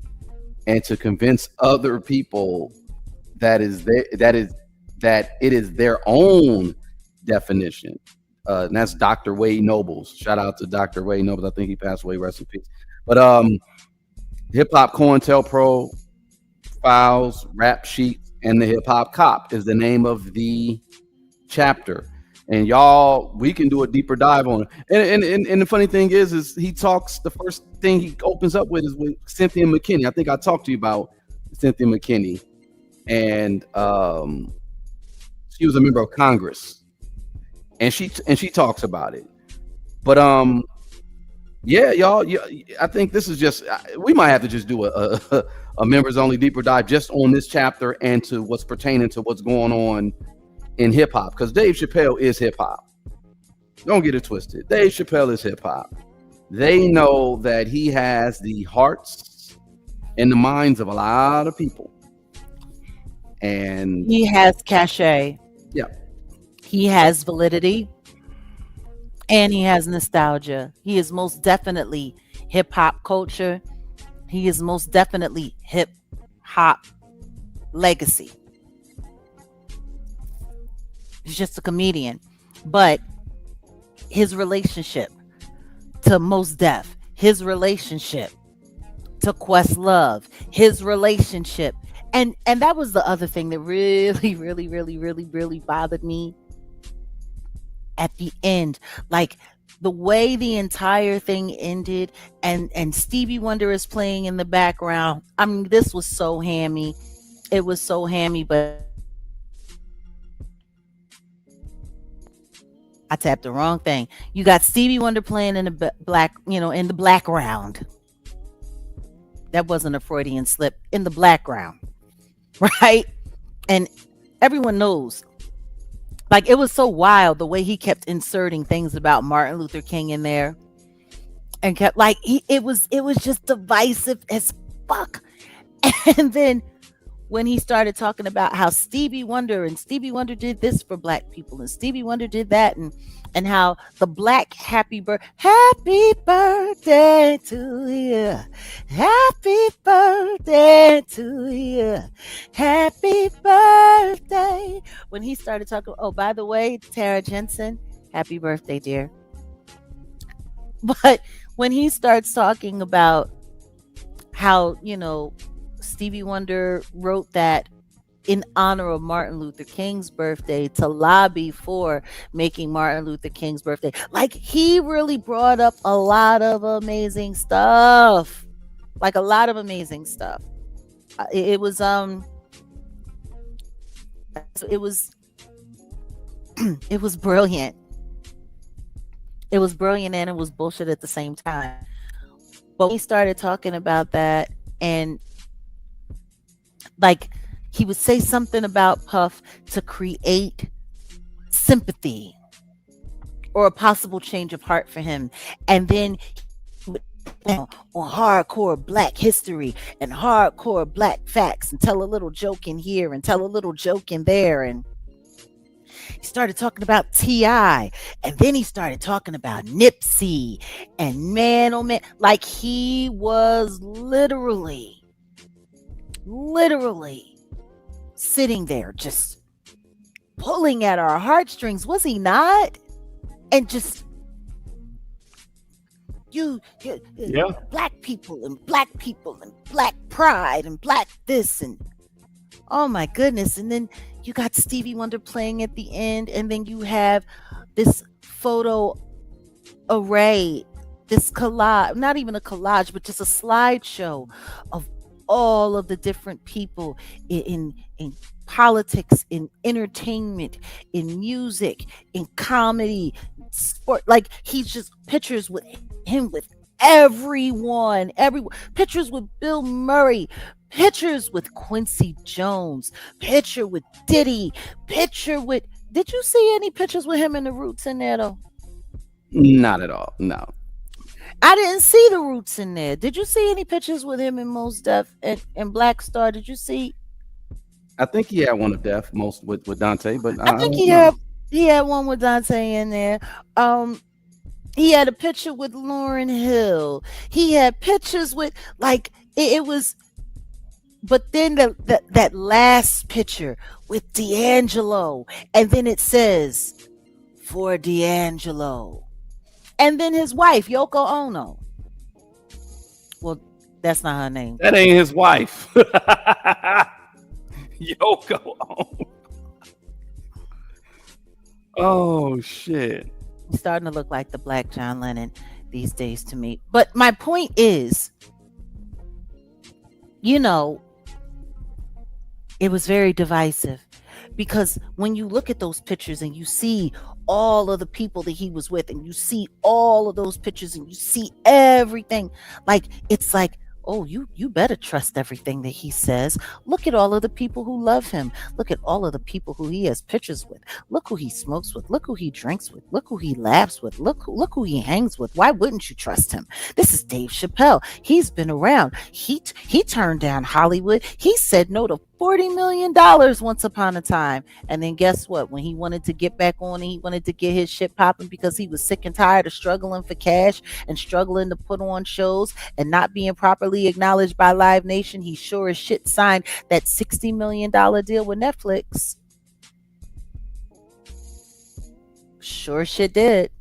and to convince other people that it is their own definition. And that's Dr. Wade Nobles. Shout out to Dr. Wade Nobles. I think he passed away. Rest in peace. But Hip Hop COINTELPRO Files, Rap Sheets, and the Hip Hop Cop is the name of the chapter. And y'all, we can do a deeper dive on it. And the funny thing is he talks, the first thing he opens up with is with Cynthia McKinney. I think I talked to you about Cynthia McKinney. And she was a member of Congress. And she talks about it. But yeah, y'all, I think this is just, we might have to just do a members only deeper dive just on this chapter and to what's pertaining to what's going on in hip hop, because Dave Chappelle is hip hop. Don't get it twisted. Dave Chappelle is hip hop. They know that he has the hearts and the minds of a lot of people. And he has cachet. Yeah. He has validity. And he has nostalgia. He is most definitely hip hop culture. He is most definitely hip hop legacy. He's just a comedian. But his relationship to Mos Def, his relationship to Questlove, his relationship, and that was the other thing that really bothered me at the end. Like the way the entire thing ended, and Stevie Wonder is playing in the background. I mean, this was so hammy. It was so hammy, but I tapped the wrong thing. You got Stevie Wonder playing in the in the background. That wasn't a Freudian slip. In the background, right? And everyone knows. Like, it was so wild the way he kept inserting things about Martin Luther King in there, and kept it was just divisive as fuck. And then when he started talking about how Stevie Wonder did this for black people, and Stevie Wonder did that, and how the black happy birthday to you, happy birthday to you, happy birthday. When he started talking, oh, by the way, Tara Jensen, happy birthday, dear. But when he starts talking about how, Stevie Wonder wrote that in honor of Martin Luther King's birthday, to lobby for making Martin Luther King's birthday. Like, he really brought up a lot of amazing stuff. It was it was brilliant. It was brilliant, and it was bullshit at the same time. But we started talking about that, and he would say something about Puff to create sympathy or a possible change of heart for him. And then he would on hardcore black history and hardcore black facts and tell a little joke in here and tell a little joke in there. And he started talking about T.I. and then he started talking about Nipsey, and man, oh man, like he was literally sitting there just pulling at our heartstrings, was he not? And just Yeah. black people and black pride and black this and oh my goodness. And then you got Stevie Wonder playing at the end, and then you have this photo array, this collage, not even a collage, but just a slideshow of all of the different people in politics, in entertainment, in music, in comedy, sport. Like he's just pictures with him, with everyone, pictures with Bill Murray, pictures with Quincy Jones, picture with Diddy, picture with. Did you see any pictures with him and the Roots in there though? Not at all. No. I didn't see the Roots in there. Did you see any pictures with him and Mos Def and Black Star? Did you see? I think he had one of Def most with Dante, but I think he had one with Dante in there. He had a picture with Lauryn Hill. He had pictures with like it was. But then that last picture with D'Angelo, and then it says for D'Angelo, and then his wife Yoko Ono. Well, that's not her name. That ain't his wife. Yoko Ono. Oh shit. He's starting to look like the Black John Lennon these days to me. But my point is, it was very divisive, because when you look at those pictures and you see all of the people that he was with, and you see all of those pictures and you see everything, like it's like, oh, you better trust everything that he says. Look at all of the people who love him. Look at all of the people who he has pictures with. Look who he smokes with. Look who he drinks with. Look who he laughs with. Look who he hangs with. Why wouldn't you trust him? This is Dave Chappelle. He's been around. He turned down Hollywood. He said no to $40 million once upon a time. And then guess what? When he wanted to get back on and he wanted to get his shit popping because he was sick and tired of struggling for cash and struggling to put on shows and not being properly acknowledged by Live Nation, he sure as shit signed that $60 million deal with Netflix. Sure shit did.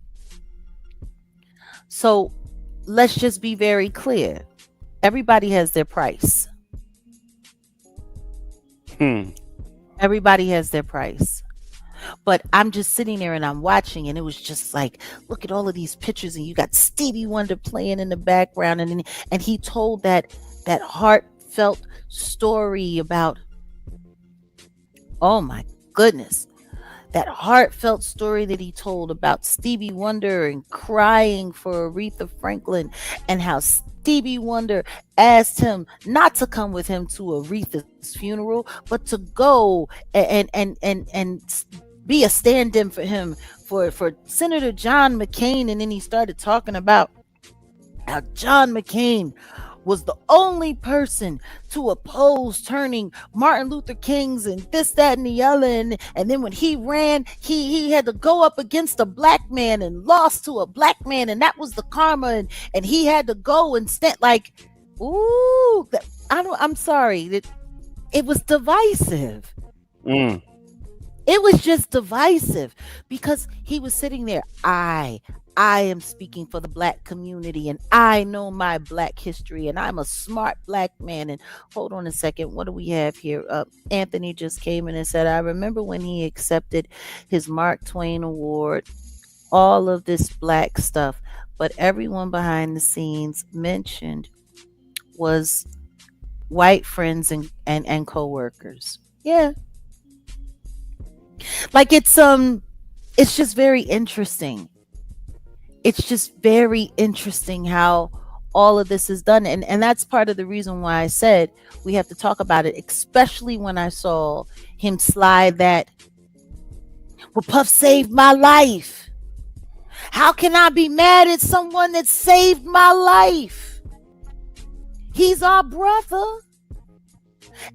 So let's just be very clear. Everybody has their price. Everybody has their price. But I'm just sitting there and I'm watching, and it was just like, look at all of these pictures, and you got Stevie Wonder playing in the background, and he told that heartfelt story about, oh my goodness, that heartfelt story that he told about Stevie Wonder and crying for Aretha Franklin, and how Stevie Wonder asked him not to come with him to Aretha's funeral, but to go and be a stand-in for him for Senator John McCain. And then he started talking about how John McCain was the only person to oppose turning Martin Luther King's and this, that, and the other. And then when he ran, he had to go up against a black man and lost to a black man. And that was the karma. And he had to go and stand like, ooh, I'm sorry. It was divisive. It was just divisive because he was sitting there. I am speaking for the black community, and I know my black history, and I'm a smart black man. And hold on a second, what do we have here? Anthony just came in and said, I remember when he accepted his Mark Twain Award, all of this black stuff, but everyone behind the scenes mentioned was white friends and co-workers. Yeah. Like it's just very interesting. It's just very interesting how all of this is done. And that's part of the reason why I said we have to talk about it, especially when I saw him slide that, well, Puff saved my life. How can I be mad at someone that saved my life? He's our brother,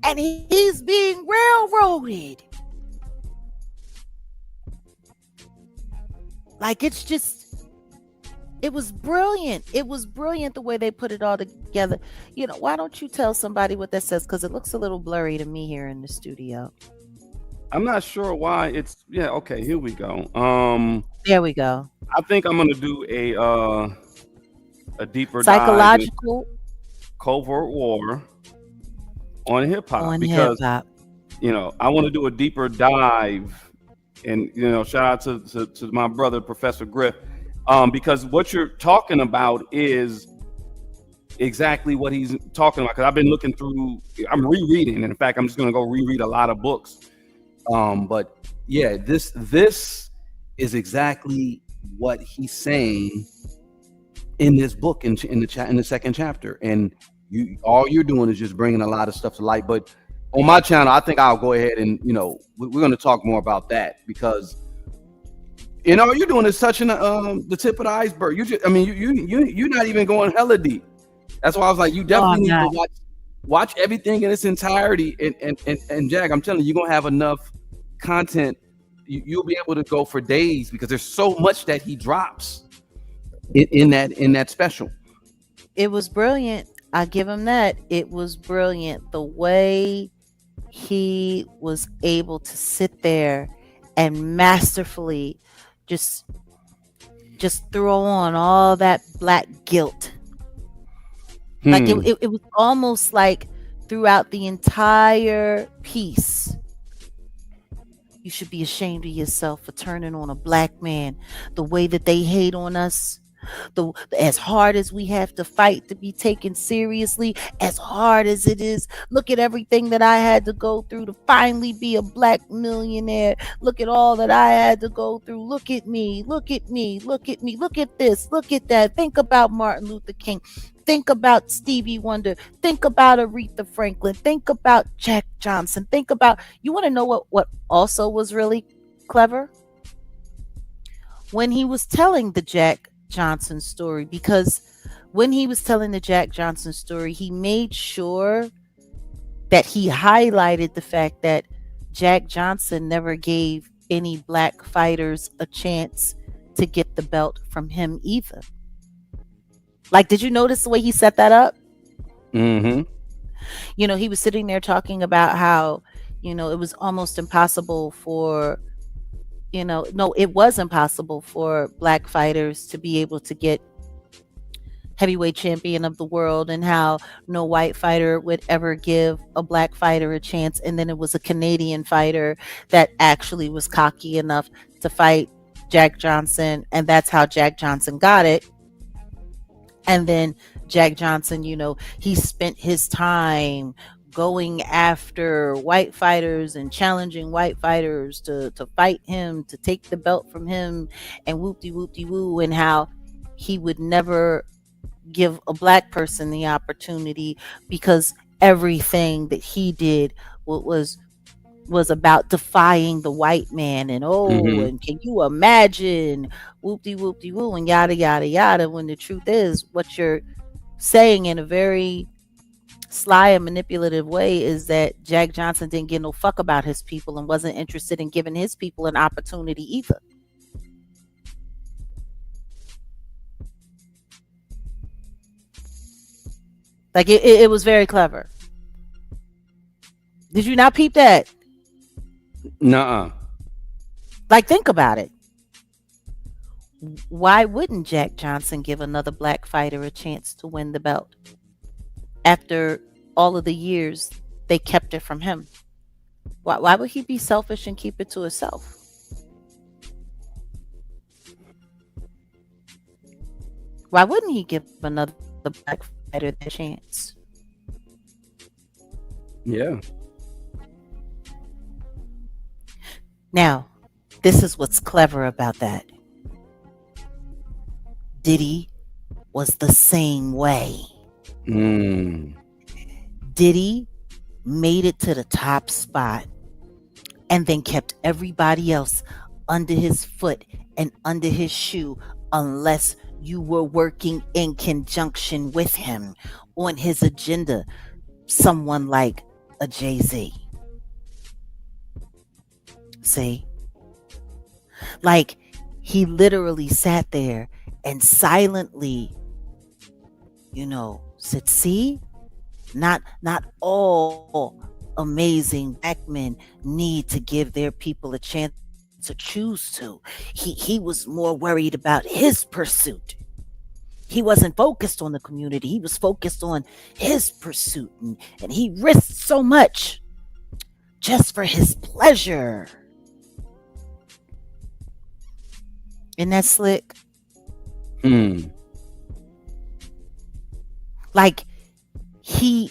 and he's being railroaded. Like, it's just, it was brilliant. It was brilliant the way they put it all together. Why don't you tell somebody what that says? Because it looks a little blurry to me here in the studio. I'm not sure why it's, yeah, okay, here we go. There we go. I think I'm going to do a deeper dive in Psychological covert war on hip hop, on hip because hop. I want to do a deeper dive, and shout out to my brother Professor Griff, because what you're talking about is exactly what he's talking about. Because I've been looking through, I'm rereading, and in fact, I'm just going to go reread a lot of books. But yeah, this is exactly what he's saying in this book in the second chapter, and all you're doing is just bringing a lot of stuff to light. But on my channel, I think I'll go ahead and we're going to talk more about that, because all you're doing is touching the tip of the iceberg. You're not even going hella deep. That's why I was like, you definitely need to watch everything in its entirety. And Jag, I'm telling you, you're gonna have enough content. You'll be able to go for days, because there's so much that he drops in that special. It was brilliant. I give him that. It was brilliant. The way he was able to sit there and masterfully just throw on all that black guilt. Like it was almost like throughout the entire piece, you should be ashamed of yourself for turning on a black man. The way that they hate on us, as hard as we have to fight to be taken seriously, as hard as it is, look at everything that I had to go through to finally be a black millionaire. Look at all that I had to go through. Look at me, look at me, look at me, look at this, look at that. Think about Martin Luther King. Think about Stevie Wonder. Think about Aretha Franklin. Think about Jack Johnson. Think about, you want to know what also was really clever? When he was telling the Jack Johnson story, because when he was telling the Jack Johnson story, he made sure that he highlighted the fact that Jack Johnson never gave any black fighters a chance to get the belt from him either. Like, did you notice the way he set that up? Mm-hmm. He was sitting there talking about how, it was almost impossible for, no, it was impossible for black fighters to be able to get heavyweight champion of the world, and how no white fighter would ever give a black fighter a chance. And then it was a Canadian fighter that actually was cocky enough to fight Jack Johnson, and that's how Jack Johnson got it. And then Jack Johnson, he spent his time going after white fighters and challenging white fighters to fight him, to take the belt from him, and whoop-de-whoop-de-woo, and how he would never give a black person the opportunity, because everything that he did was about defying the white man, and and can you imagine, whoop-de-whoop-de-woo, and yada yada yada, when the truth is, what you're saying in a very sly and manipulative way is that Jack Johnson didn't give no fuck about his people and wasn't interested in giving his people an opportunity either. Like, it was very clever. Did you not peep that? Nuh-uh. Like, think about it. Why wouldn't Jack Johnson give another black fighter a chance to win the belt after all of the years they kept it from him? Why would he be selfish and keep it to himself? Why wouldn't he give another black fighter the chance? Yeah. Now, this is what's clever about that. Diddy was the same way. Diddy made it to the top spot and then kept everybody else under his foot and under his shoe, unless you were working in conjunction with him on his agenda. Someone like a Jay-Z. See? Like, he literally sat there and silently, said, see, not all amazing black men need to give their people a chance to choose to. He was more worried about his pursuit. He wasn't focused on the community. He was focused on his pursuit. And he risked so much just for his pleasure. Isn't that slick? Like, he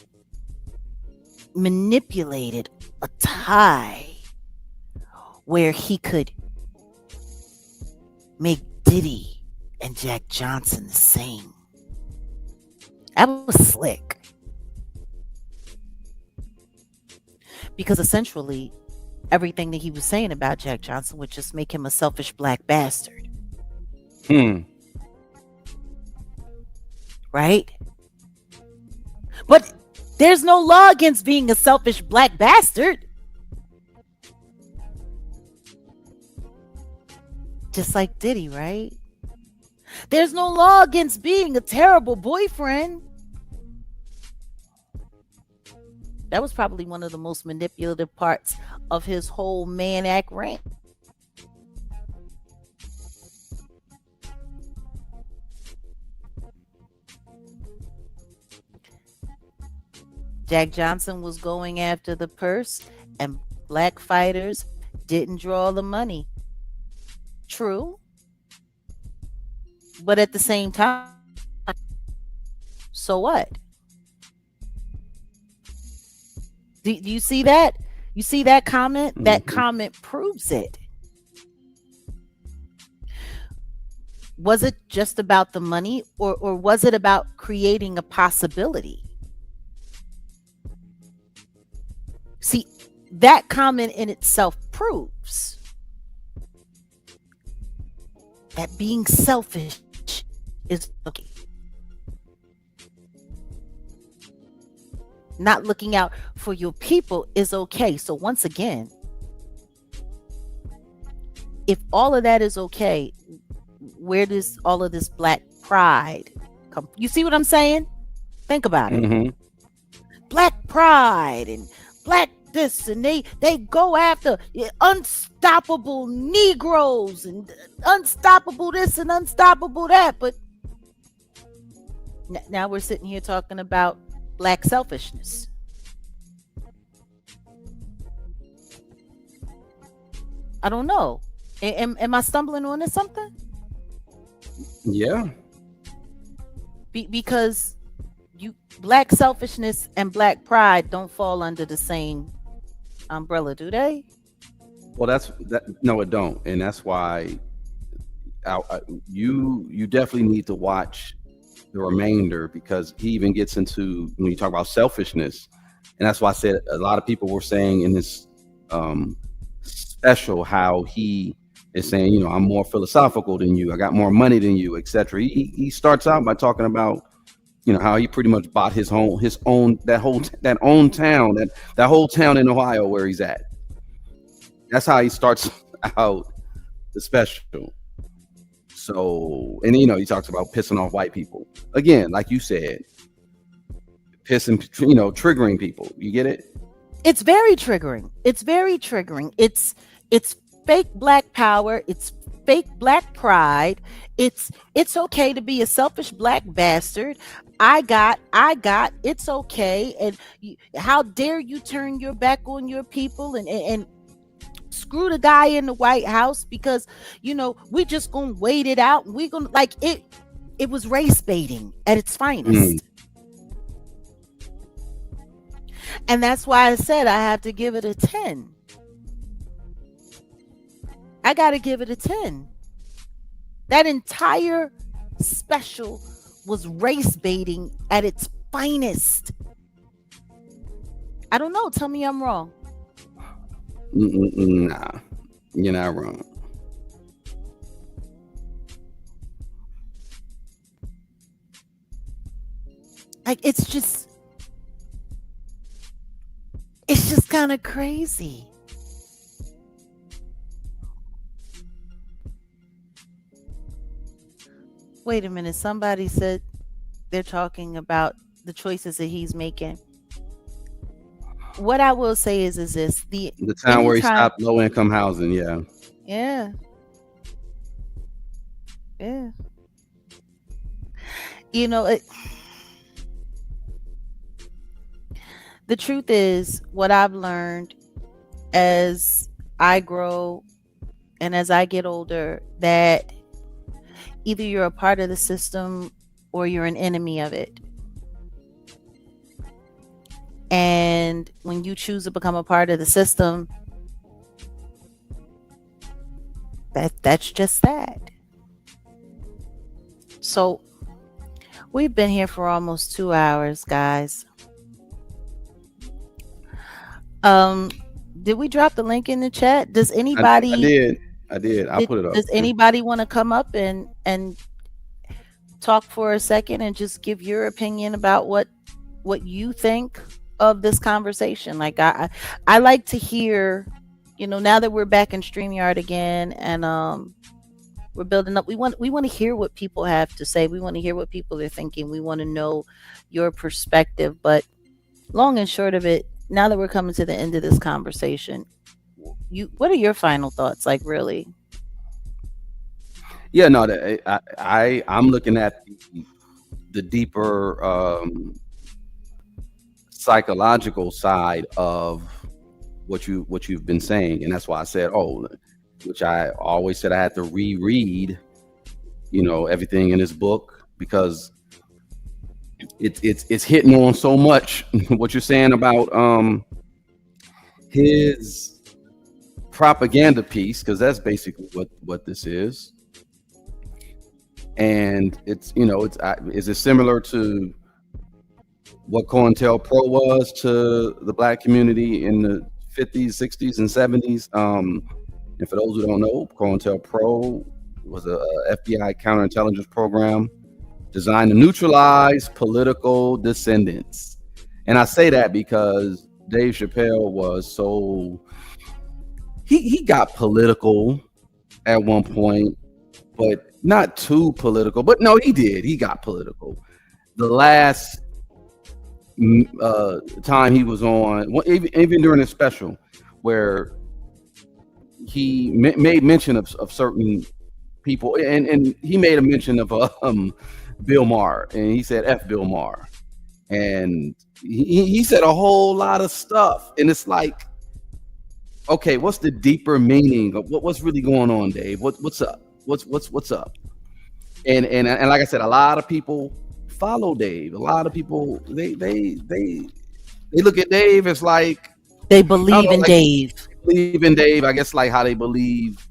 manipulated a tie where he could make Diddy and Jack Johnson sing. That was slick. Because essentially, everything that he was saying about Jack Johnson would just make him a selfish black bastard. Right? But there's no law against being a selfish black bastard. Just like Diddy, right? There's no law against being a terrible boyfriend. That was probably one of the most manipulative parts of his whole man act rant. Jack Johnson was going after the purse, and black fighters didn't draw the money. True. But at the same time, so what? Do you see that? You see that comment? Mm-hmm. That comment proves it. Was it just about the money, or was it about creating a possibility? See, that comment in itself proves that being selfish is okay. Not looking out for your people is okay. So once again, if all of that is okay, where does all of this black pride come? You see what I'm saying? Think about it. Mm-hmm. Black pride and black this, and they go after unstoppable Negroes and unstoppable this and unstoppable that. But now we're sitting here talking about black selfishness. I don't know. Am I stumbling onto something? Yeah. Because black selfishness and black pride don't fall under the same umbrella, do they? Well, no, it don't, and that's why you definitely need to watch the remainder, because he even gets into, when you talk about selfishness, and that's why I said a lot of people were saying in this special how he is saying, you know, I'm more philosophical than you, I got more money than you, etc. He starts out by talking about, you know, how he pretty much bought his own that whole town in Ohio where he's at. That's how he starts out the special. So, and you know, he talks about pissing off white people. Again, like you said, triggering people. You get it? It's very triggering. It's fake black power. It's fake black pride. It's okay to be a selfish black bastard. I got, it's okay. And how dare you turn your back on your people and screw the guy in the White House, because, you know, we just gonna wait it out. We gonna, like, it was race baiting at its finest. And that's why I said I have to give it a 10. I gotta give it a 10. That entire special was race baiting at its finest. I don't know. Tell me I'm wrong. Nah, you're not wrong. Like, it's just kind of crazy. Wait a minute. Somebody said they're talking about the choices that he's making. What I will say is this: the time where he stopped low income housing. Yeah. you know, the truth is, what I've learned as I grow and as I get older, that either you're a part of the system or you're an enemy of it. And when you choose to become a part of the system, that's just that. So we've been here for almost 2 hours, guys. Did we drop the link in the chat? Does anybody? I did. I'll put it up. Does anybody want to come up and talk for a second and just give your opinion about what you think of this conversation? Like I like to hear, now that we're back in StreamYard again and we're building up, we want to hear what people have to say. We want to hear what people are thinking. We want to know your perspective. But long and short of it, now that we're coming to the end of this conversation, what are your final thoughts? Like, really? Yeah, no, I'm looking at the deeper psychological side of what you've been saying, and that's why I said, which I always said I had to reread, everything in this book, because it's hitting on so much what you're saying about his propaganda piece, because that's basically what this is. And it's is it similar to what COINTELPRO was to the black community in the 50s, 60s, and 70s? And for those who don't know, COINTELPRO was a FBI counterintelligence program designed to neutralize political dissidents. And I say that because Dave Chappelle was he got political at one point, but not too political. But no, he did. He got political. The last time he was on, even during his special, where he made mention of certain people, and he made a mention of Bill Maher, and he said F Bill Maher, and he said a whole lot of stuff, and it's like, okay, what's the deeper meaning of what's really going on, Dave? What's up? What's up? And like I said, a lot of people follow Dave. A lot of people they look at Dave as like they believe in Dave. Believe in Dave, I guess, like how they believe.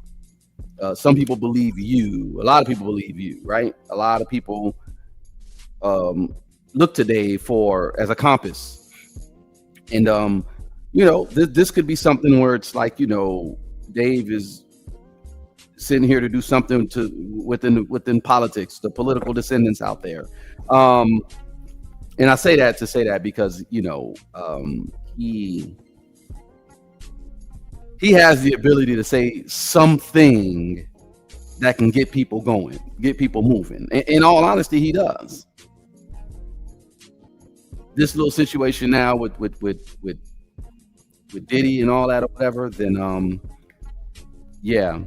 Some people believe you. A lot of people believe you, right? A lot of people look to Dave as a compass. And this could be something where it's like, Dave is sitting here to do something within politics, the political descendants out there. And I say that because he has the ability to say something that can get people going, get people moving. In all honesty, he does. This little situation now with Diddy and all that or whatever, then yeah.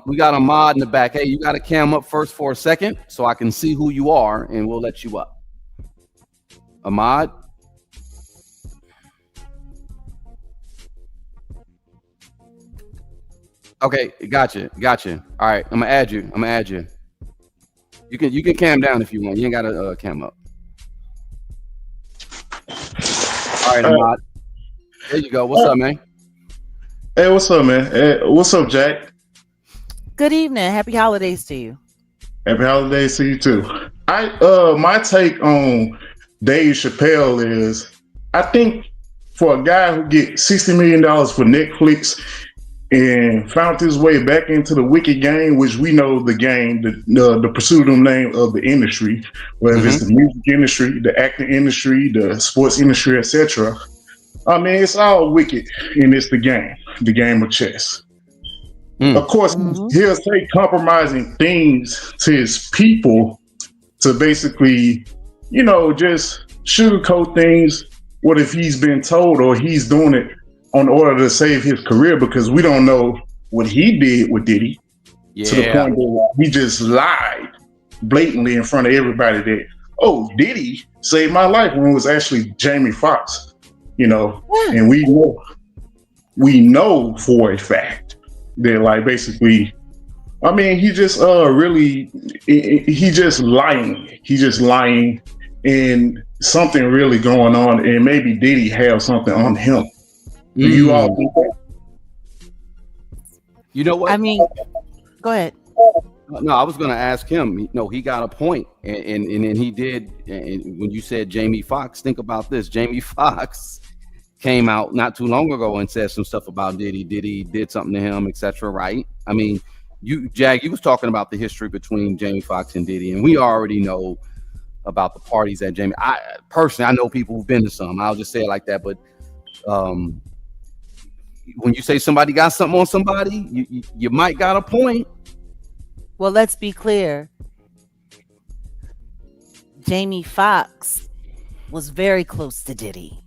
We got a mod in the back. Hey, you got to cam up first for a second so I can see who you are, and we'll let you up. Ahmad? Okay, gotcha. All right, I'm gonna add you. You can cam down if you want. You ain't gotta cam up. All right, Ahmad. There you go. What's up, man? Hey, what's up, man? Hey, what's up, Jack? Good evening. Happy holidays to you. Happy holidays to you too. My take on Dave Chappelle is, I think for a guy who get $60 million for Netflix and found his way back into the wicked game, which we know the game, the pursuit of name of the industry, whether it's the music industry, the acting industry, the sports industry, etc. I mean, it's all wicked, and it's the game of chess. Of course, he'll say compromising things to his people to basically, just sugarcoat things. What if he's been told or he's doing it in order to save his career? Because we don't know what he did with Diddy to the point where he just lied blatantly in front of everybody that, oh, Diddy saved my life, when it was actually Jamie Foxx, and we know for a fact that, like, basically, I mean, he just he just lying, and something really going on, and maybe Diddy have something on him. Do you all think that? You know what? I mean, go ahead. No, I was going to ask him. He got a point, and he did. And when you said Jamie Foxx, think about this. Jamie Foxx came out not too long ago and said some stuff about Diddy. Diddy did something to him, etc. Right? I mean, you was talking about the history between Jamie Foxx and Diddy, and we already know about the parties that Jamie. I personally, I know people who've been to some. I'll just say it like that. But when you say somebody got something on somebody, you might got a point. Well, let's be clear. Jamie Foxx was very close to Diddy.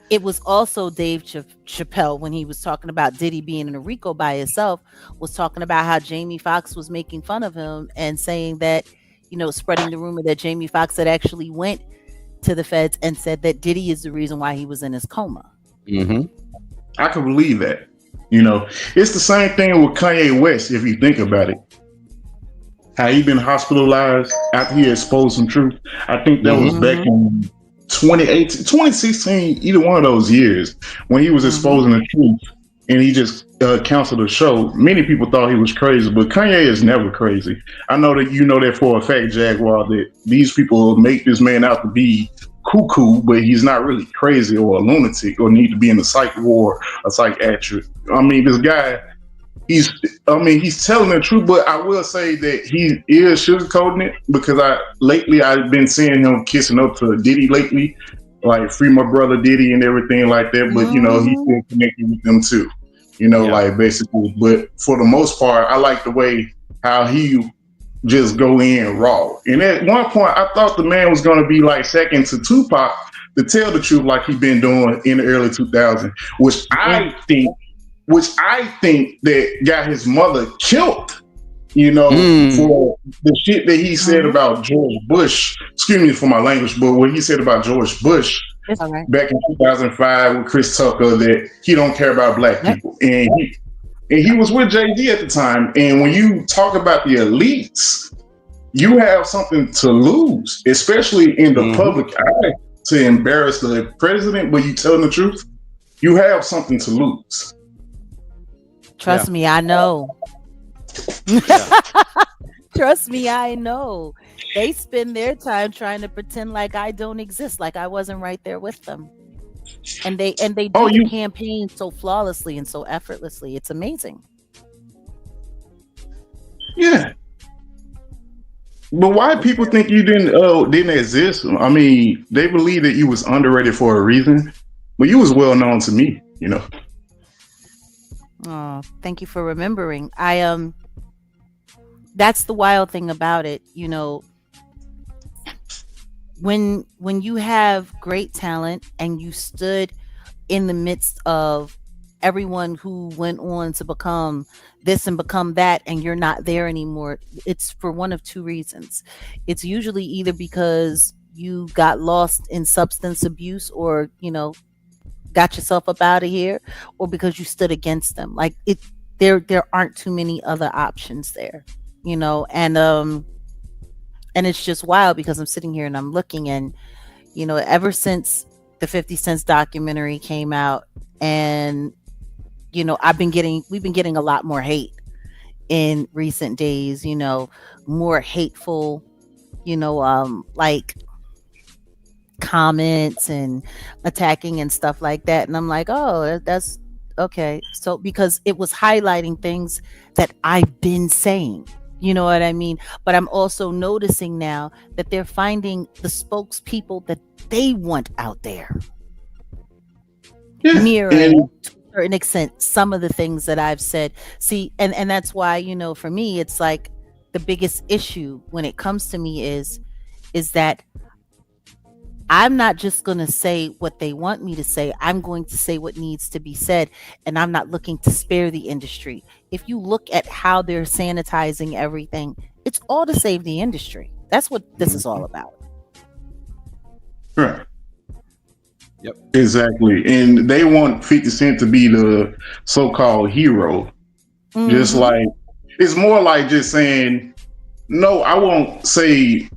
It was also Dave Chappelle, when he was talking about Diddy being in a RICO by himself, was talking about how Jamie Foxx was making fun of him and saying that, spreading the rumor that Jamie Foxx had actually went to the feds and said that Diddy is the reason why he was in his coma. Mm-hmm. I can believe that. It's the same thing with Kanye West, if you think about it. How he been hospitalized after he exposed some truth. I think that was back in 2018, 2016, either one of those years, when he was exposing the truth, and he just canceled the show. Many people thought he was crazy, but Kanye is never crazy. I know that you know that for a fact, Jaguar, that these people make this man out to be cuckoo, but he's not really crazy or a lunatic or need to be in a psych ward, a psychiatrist. I mean, this guy, he's telling the truth, but I will say that he is sugarcoating it, because lately I've been seeing him kissing up to Diddy lately, like free my brother Diddy and everything like that. But he's still connected with them too, like basically. But for the most part, I like the way how he just go in raw. And at one point, I thought the man was going to be like second to Tupac to tell the truth, like he been doing in the early 2000s, which I think that got his mother killed, for the shit that he said about George Bush. Excuse me for my language, but what he said about George Bush back in 2005 with Chris Tucker, that he don't care about black people. And he was with Jay-Z at the time. And when you talk about the elites, you have something to lose, especially in the public eye, to embarrass the president, but you telling the truth, you have something to lose. Trust me, I know. Trust me, I know. They spend their time trying to pretend like I don't exist, like I wasn't right there with them. And they do the campaign so flawlessly and so effortlessly. It's amazing. Yeah. But why people think you didn't exist? I mean, they believe that you was underrated for a reason, but you was well known to me, Oh, thank you for remembering. That's the wild thing about it, when you have great talent and you stood in the midst of everyone who went on to become this and become that, and you're not there anymore, it's for one of two reasons. It's usually either because you got lost in substance abuse, or got yourself up out of here, or because you stood against them. Like there aren't too many other options there, and it's just wild, because I'm sitting here and I'm looking, and ever since the 50 Cent documentary came out, and we've been getting a lot more hate in recent days, more hateful, like comments and attacking and stuff like that. And I'm like, oh, that's okay. So because it was highlighting things that I've been saying, you know what I mean? But I'm also noticing now that they're finding the spokespeople that they want out there, mirroring to a certain extent some of the things that I've said. See, and that's why, for me, it's like the biggest issue when it comes to me is that I'm not just going to say what they want me to say. I'm going to say what needs to be said. And I'm not looking to spare the industry. If you look at how they're sanitizing everything, It's all to save the industry. That's what this is all about. Right. Yep. Exactly. And they want 50 Cent to be the so-called hero. Just like, it's more like just saying, no, I won't say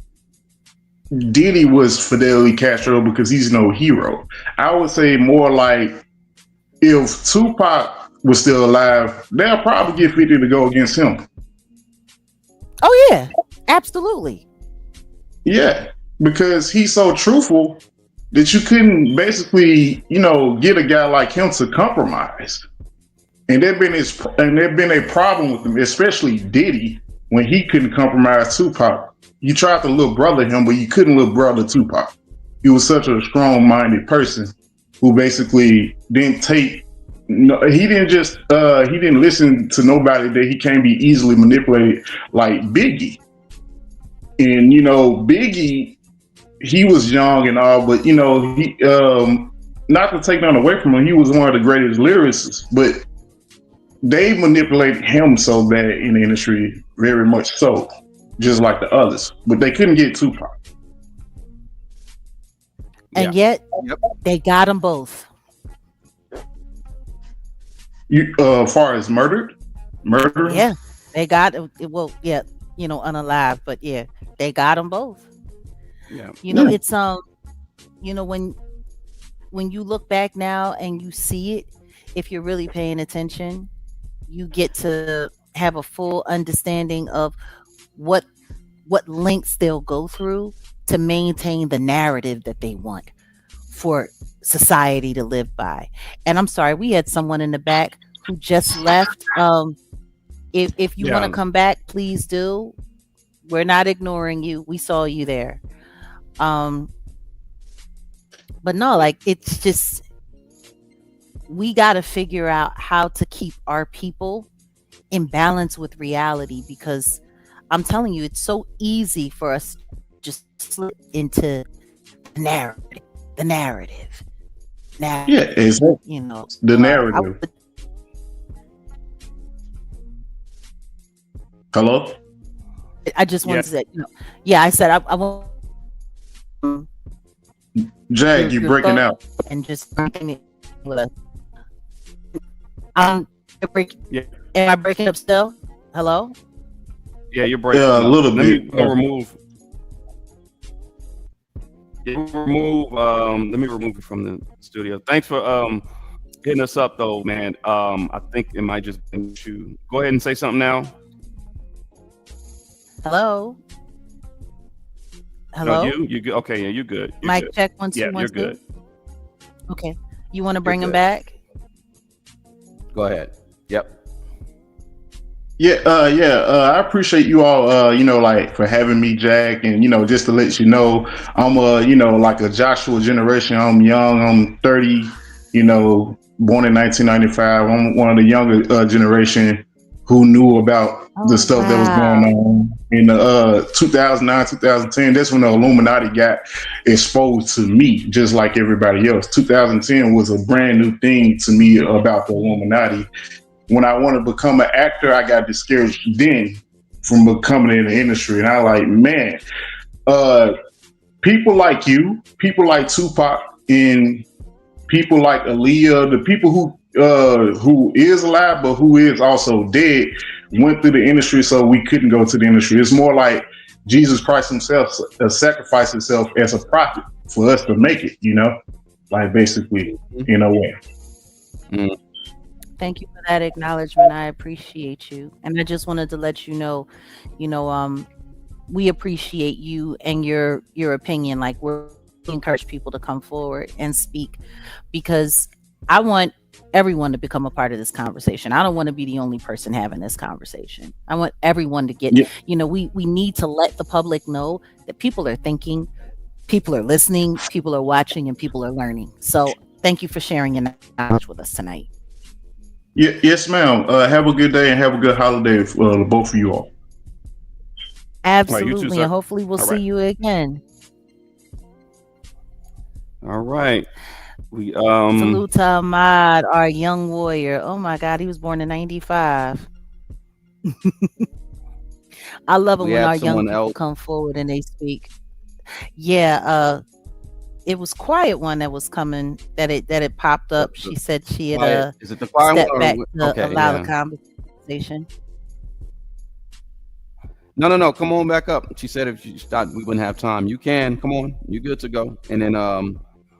Diddy was Fidel Castro because he's no hero. I would say more like, if Tupac was still alive, they'll probably get 50 to go against him. Oh yeah, absolutely. Yeah, because he's so truthful that you couldn't basically, get a guy like him to compromise. And there'd been a problem with him, especially Diddy, when he couldn't compromise Tupac. You tried to little brother him, but you couldn't little brother Tupac. He was such a strong-minded person who basically didn't take. No, he didn't listen to nobody that he can't be easily manipulated like Biggie. And Biggie, he was young and all, but he not to take none away from him, he was one of the greatest lyricists, but they manipulated him so bad in the industry, very much so, just like the others. But they couldn't get Tupac. And yet, they got them both. Far as murder? Yeah, they got well, yeah, unalive, but yeah, they got them both. Yeah, it's when you look back now and you see it, if you're really paying attention, you get to have a full understanding of what lengths they'll go through to maintain the narrative that they want for society to live by. And I'm sorry, we had someone in the back who just left. If you want to come back, please do. We're not ignoring you. We saw you there. But no, like, it's just, we got to figure out how to keep our people in balance with reality, because I'm telling you, it's so easy for us to just slip into the narrative. Now, yeah, exactly. The narrative. Hello? I just wanted to say, I said I won't. Jag, you're breaking out. And just breaking it with us. Am I breaking up still? Hello? Yeah, you're breaking up. A little bit. Let me remove you from the studio. Thanks for hitting us up though, man. I think it might just be you. Go ahead and say something now. Hello? No, you good? Okay, yeah, you're good. Mic good. check 1 2 Yeah, 1 you're 2. good. Okay. You want to bring him back? Go ahead. Yep. Yeah, I appreciate you all, for having me, Jack, and just to let you know, I'm like a Joshua generation. I'm young. I'm 30. Born in 1995. I'm one of the younger generation who knew about the stuff that was going on in the 2009, 2010. That's when the Illuminati got exposed to me, just like everybody else. 2010 was a brand new thing to me about the Illuminati. When I wanted to become an actor, I got discouraged then from becoming in the industry. And I like, man, people like you, people like Tupac, and people like Aaliyah, the people who is alive but who is also dead, went through the industry so we couldn't go to the industry. It's more like Jesus Christ himself sacrificed himself as a prophet for us to make it, like basically in a way. Mm. Thank you for that acknowledgement. I appreciate you. And I just wanted to let you know, we appreciate you and your opinion. Like, we encourage people to come forward and speak, because I want everyone to become a part of this conversation. I don't want to be the only person having this conversation. I want everyone to get, we need to let the public know that people are thinking, people are listening, people are watching, and people are learning. So thank you for sharing your knowledge with us tonight. Yes, ma'am. Have a good day and have a good holiday for both of you all. Absolutely. Right, you too, and hopefully we'll see you again. All right. We salute to Ahmad, our young warrior. Oh my God, he was born in 95. I love it We when had our young someone people else. come forward and they speak. Yeah, it was Quiet One that was coming that it popped The, up. the She said she had quiet. Is it the quiet one stepped or back to okay? allow the Yeah. conversation. No. Come on back up. She said if she thought we wouldn't have time, you can. Come on, you good to go. And then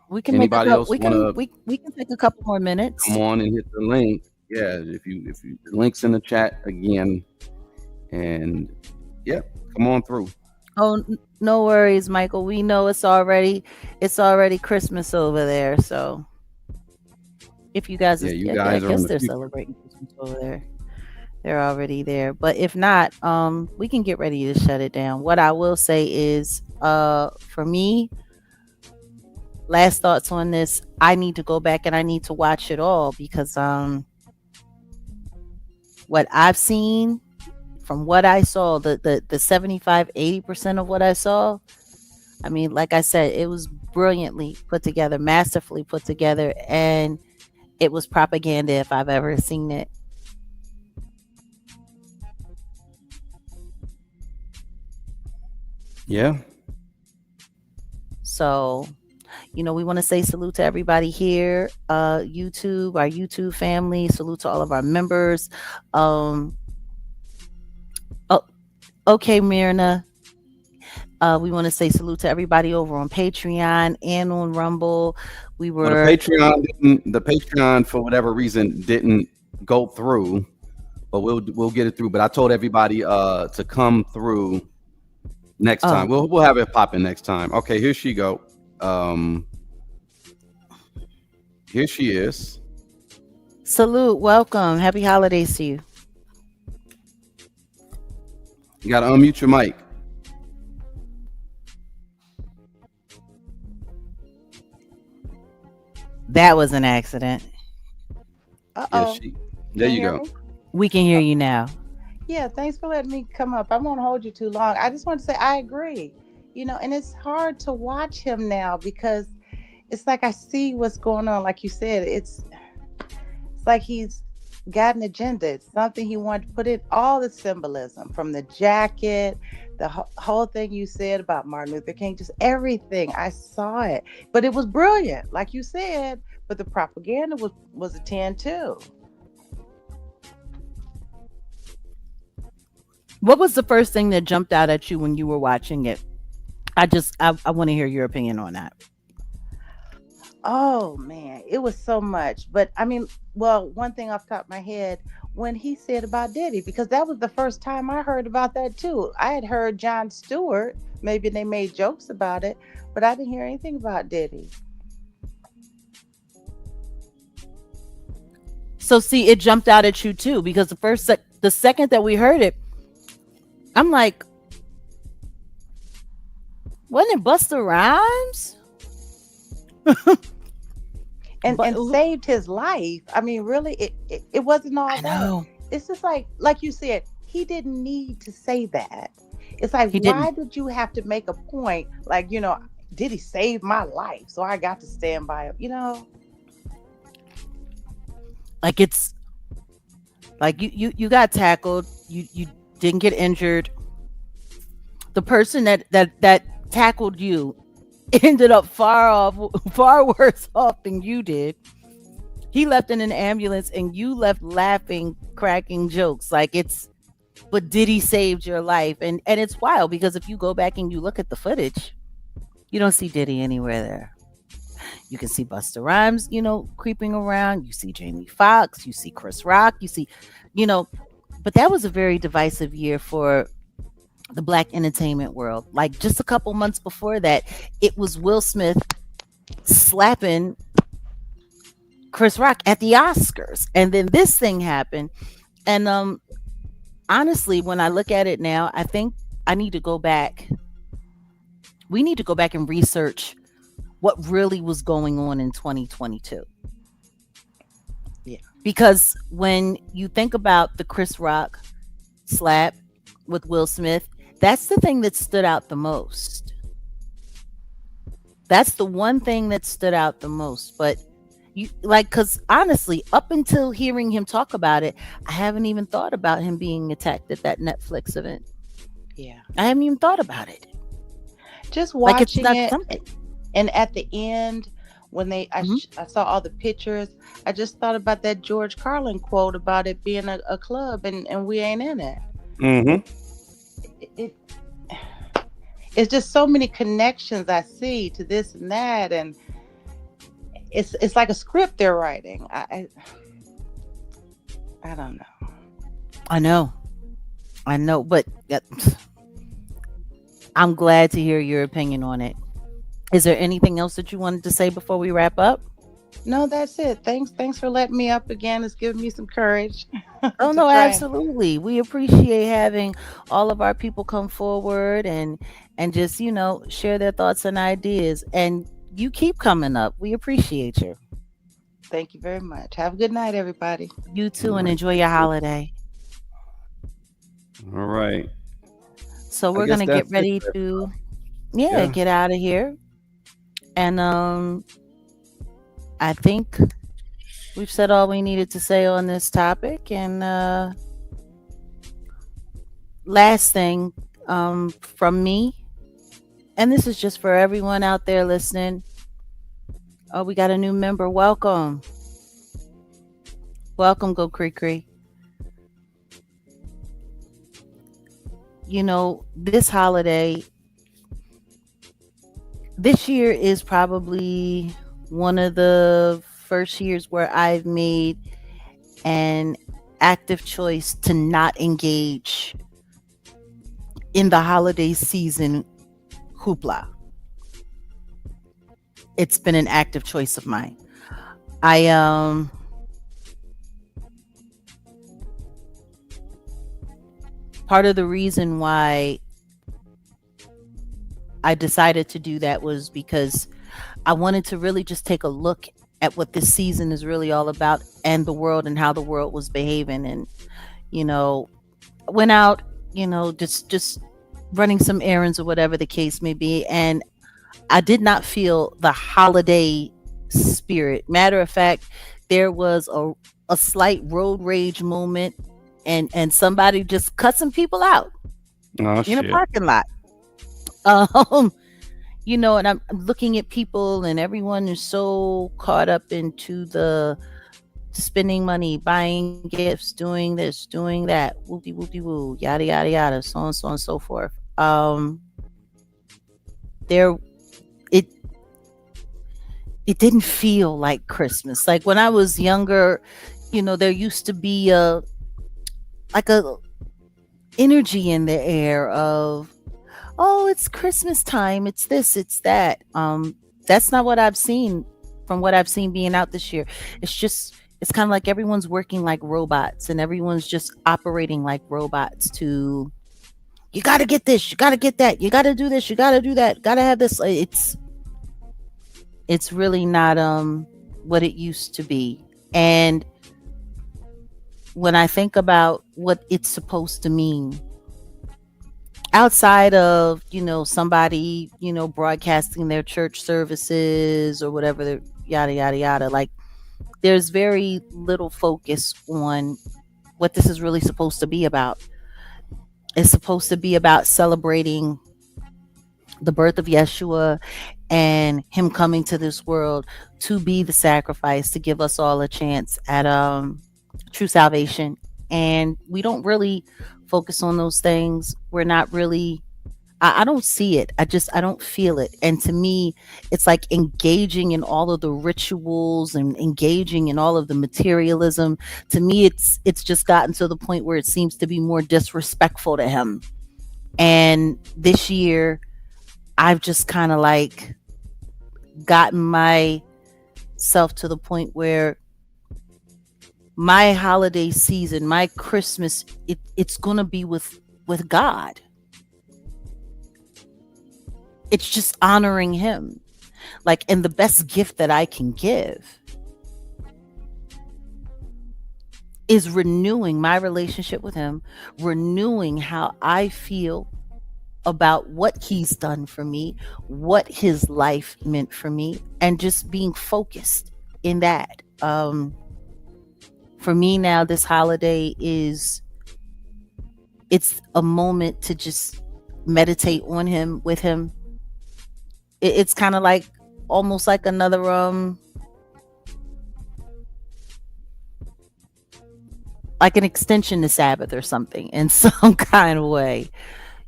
We can make a anybody couple. else wanna We can take a couple more minutes. come on and hit the link? Yeah, if you the link's in the chat again, and yeah, come on through. Oh, no worries, Michael. We know it's already Christmas over there. So if you guys, Yeah, you I guys are in guess the they're future. celebrating Christmas over there. They're already there. But if not, we can get ready to shut it down. What I will say is, for me, last thoughts on this, I need to go back and I need to watch it all because what I've seen from what I saw, the 75-80% of what I saw, I mean, like I said, it was brilliantly put together, masterfully put together, and it was propaganda if I've ever seen it. Yeah. So, we want to say salute to everybody here, YouTube, our YouTube family. Salute to all of our members. Okay, Myrna. We want to say salute to everybody over on Patreon and on Rumble. Well, the Patreon for whatever reason didn't go through, but we'll get it through. But I told everybody to come through next time. We'll have it popping next time. Okay, here she go. Here she is. Salute, welcome, happy holidays to you. You gotta unmute your mic. That was an accident. Uh-oh. There you go. We can hear you now. Yeah, thanks for letting me come up. I won't hold you too long. I just want to say I agree. And it's hard to watch him now because it's like I see what's going on. Like you said, it's like he's got an agenda. It's something he wanted to put in, all the symbolism from the jacket, the whole thing you said about Martin Luther King, just everything. I saw it, but it was brilliant, like you said, but the propaganda was a 10 too. What was the first thing that jumped out at you when you were watching it? I want to hear your opinion on that. Oh man, it was so much. But I mean, well, one thing off the top of my head, when he said about Diddy, because that was the first time I heard about that too. I had heard Jon Stewart, maybe they made jokes about it, but I didn't hear anything about Diddy. So see, it jumped out at you too, because the second that we heard it, I'm like, wasn't it Busta Rhymes? and saved his life. I mean, really, it wasn't all that. It's just like you said, he didn't need to say that. It's like, why did you have to make a point? Like, did he save my life? So I got to stand by him, Like it's like you got tackled, you didn't get injured. The person that tackled you ended up far worse off than you did. He left in an ambulance and you left laughing, cracking jokes. But Diddy saved your life. And it's wild because if you go back and you look at the footage, you don't see Diddy anywhere there. You can see Busta Rhymes, creeping around. You see Jamie Foxx, you see Chris Rock, you see, but that was a very divisive year for the Black entertainment world. Like just a couple months before that, it was Will Smith slapping Chris Rock at the Oscars. And then this thing happened. And honestly, when I look at it now, I think I need to go back. We need to go back and research what really was going on in 2022. Yeah. Because when you think about the Chris Rock slap with Will Smith, that's the thing that stood out the most. That's the one thing that stood out the most. But because honestly, up until hearing him talk about it, I haven't even thought about him being attacked at that Netflix event. Yeah. I haven't even thought about it. Just Like it's watching not it, something. and at the end, when Mhm. I saw all the pictures, I just thought about that George Carlin quote about it being a club, and we ain't in it. Mm-hmm. It it's just so many connections I see to this and that, and it's like a script they're writing. I don't know. I know. I know, but I'm glad to hear your opinion on it. Is there anything else that you wanted to say before we wrap up? No, that's it. Thanks for letting me up again. It's giving me some courage Oh to no, try and absolutely. We appreciate having all of our people come forward and just, share their thoughts and ideas. And you keep coming up. We appreciate you. thank you very much. Have a good night, everybody. You All too, and right. enjoy your holiday. All right. So I we're guess gonna get that's it. ready to Yeah. get out of here. And I think we've said all we needed to say on this topic. And last thing from me, and this is just for everyone out there listening. Oh, we got a new member. Welcome. Welcome, Go Cree Cree. This holiday, this year is probably one of the first years where I've made an active choice to not engage in the holiday season hoopla. It's been an active choice of mine. I part of the reason why I decided to do that was because I wanted to really just take a look at what this season is really all about and the world and how the world was behaving. And went out, just running some errands or whatever the case may be, and I did not feel the holiday spirit. Matter of fact, there was a slight road rage moment, and somebody just cut some people out Oh in a shit. parking lot. Um, and I'm looking at people, and everyone is so caught up into the spending money, buying gifts, doing this, doing that, whoopty whoopty woo, yada yada yada, so and so forth. There, it it didn't feel like Christmas. Like when I was younger, there used to be like a energy in the air of, oh, it's Christmas time, it's this, it's that. That's not what I've seen from what I've seen being out this year. It's kind of like everyone's working like robots, and everyone's just operating like robots to, you got to get this, you got to get that, you got to do this, you got to do that, got to have this. It's really not what it used to be. And when I think about what it's supposed to mean, outside of somebody broadcasting their church services or whatever, yada yada yada, like there's very little focus on what this is really supposed to be about. It's supposed to be about celebrating the birth of Yeshua and him coming to this world to be the sacrifice, to give us all a chance at true salvation. And we don't really focus on those things. We're not really, I don't see it. I don't feel it. And to me, it's like engaging in all of the rituals and engaging in all of the materialism. To me, it's just gotten to the point where it seems to be more disrespectful to him. And this year, I've just kind of like gotten myself to the point where my holiday season, my Christmas, it's going to be with God. It's just honoring him. Like, and the best gift that I can give is renewing my relationship with him, renewing how I feel about what he's done for me, what his life meant for me, and just being focused in that. For me now, this holiday it's a moment to just meditate on him with him. It's kind of like almost like another like an extension to Sabbath or something in some kind of way,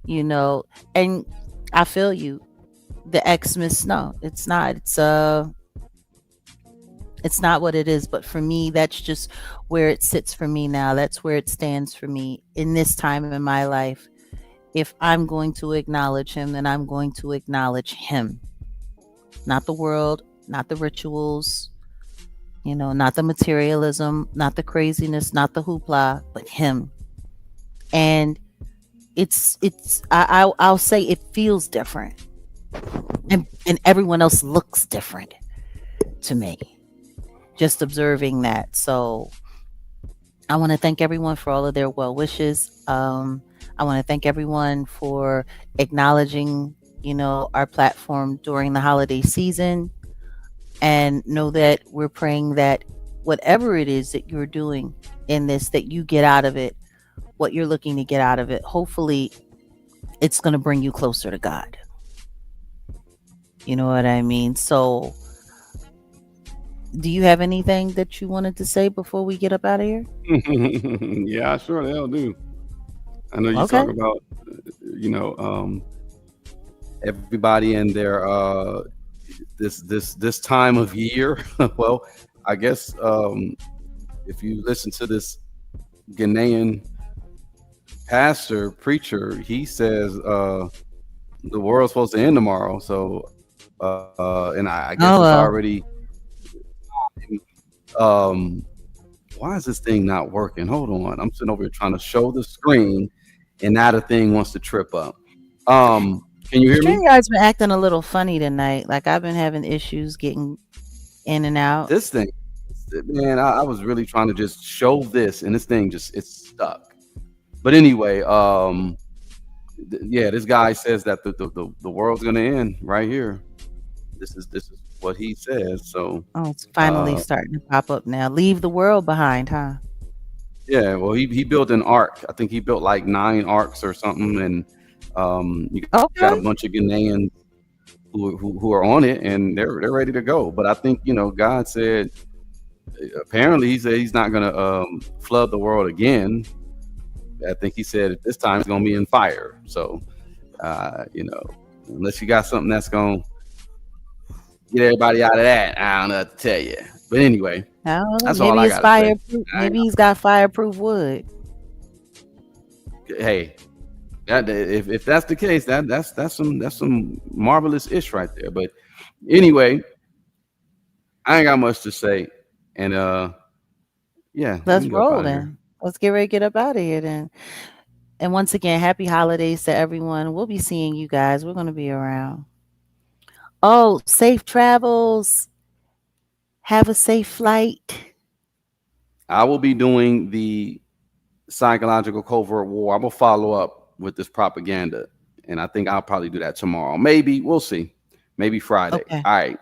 you know. And I feel you. The Xmas, no, it's not. It's not what it is, but for me, that's just where it sits for me now. That's where it stands for me in this time in my life. If I'm going to acknowledge him, then I'm going to acknowledge him. Not the world, not the rituals, not the materialism, not the craziness, not the hoopla, but him. And I'll say it feels different. And everyone else looks different to me. Just observing that. So I want to thank everyone for all of their well wishes. I want to thank everyone for acknowledging, our platform during the holiday season, and know that we're praying that whatever it is that you're doing in this, that you get out of it what you're looking to get out of it. Hopefully it's going to bring you closer to God. You know what I mean? So do you have anything that you wanted to say before we get up out of here? Yeah, I sure the hell do. I know you Okay. talk about, everybody in their this time of year. Well, I guess if you listen to this Ghanaian pastor preacher, he says the world's supposed to end tomorrow. So and I guess it's already. Why is this thing not working? Hold on. I'm sitting over here trying to show the screen, and now the thing wants to trip up. Can you hear me? StreamYard's been acting a little funny tonight. Like I've been having issues getting in and out. This thing, man, I was really trying to just show this, and this thing it's stuck. But anyway, yeah, this guy says that the world's gonna end right here. This is what he says. So it's finally starting to pop up now. Leave the world behind, huh? Yeah, well, he built an ark. I think he built like 9 arks or something, and you got a bunch of Ghanaians who are on it, and they're ready to go. But I think God said, apparently he said he's not gonna flood the world again. I think he said this time it's gonna be in fire. So unless you got something that's gonna get everybody out of that, I don't know what to tell you. But anyway, that's all I got to say. Maybe he's got fireproof wood. Hey, if that's the case, that's some marvelous ish right there. But anyway, I ain't got much to say, and yeah, let's roll then. Let's get ready to get up out of here then. And once again, happy holidays to everyone. We'll be seeing you guys. We're going to be around. Oh, safe travels. Have a safe flight. I will be doing the psychological covert war. I will follow up with this propaganda, and I think I'll probably do that tomorrow. Maybe. We'll see. Maybe Friday. Okay. All right.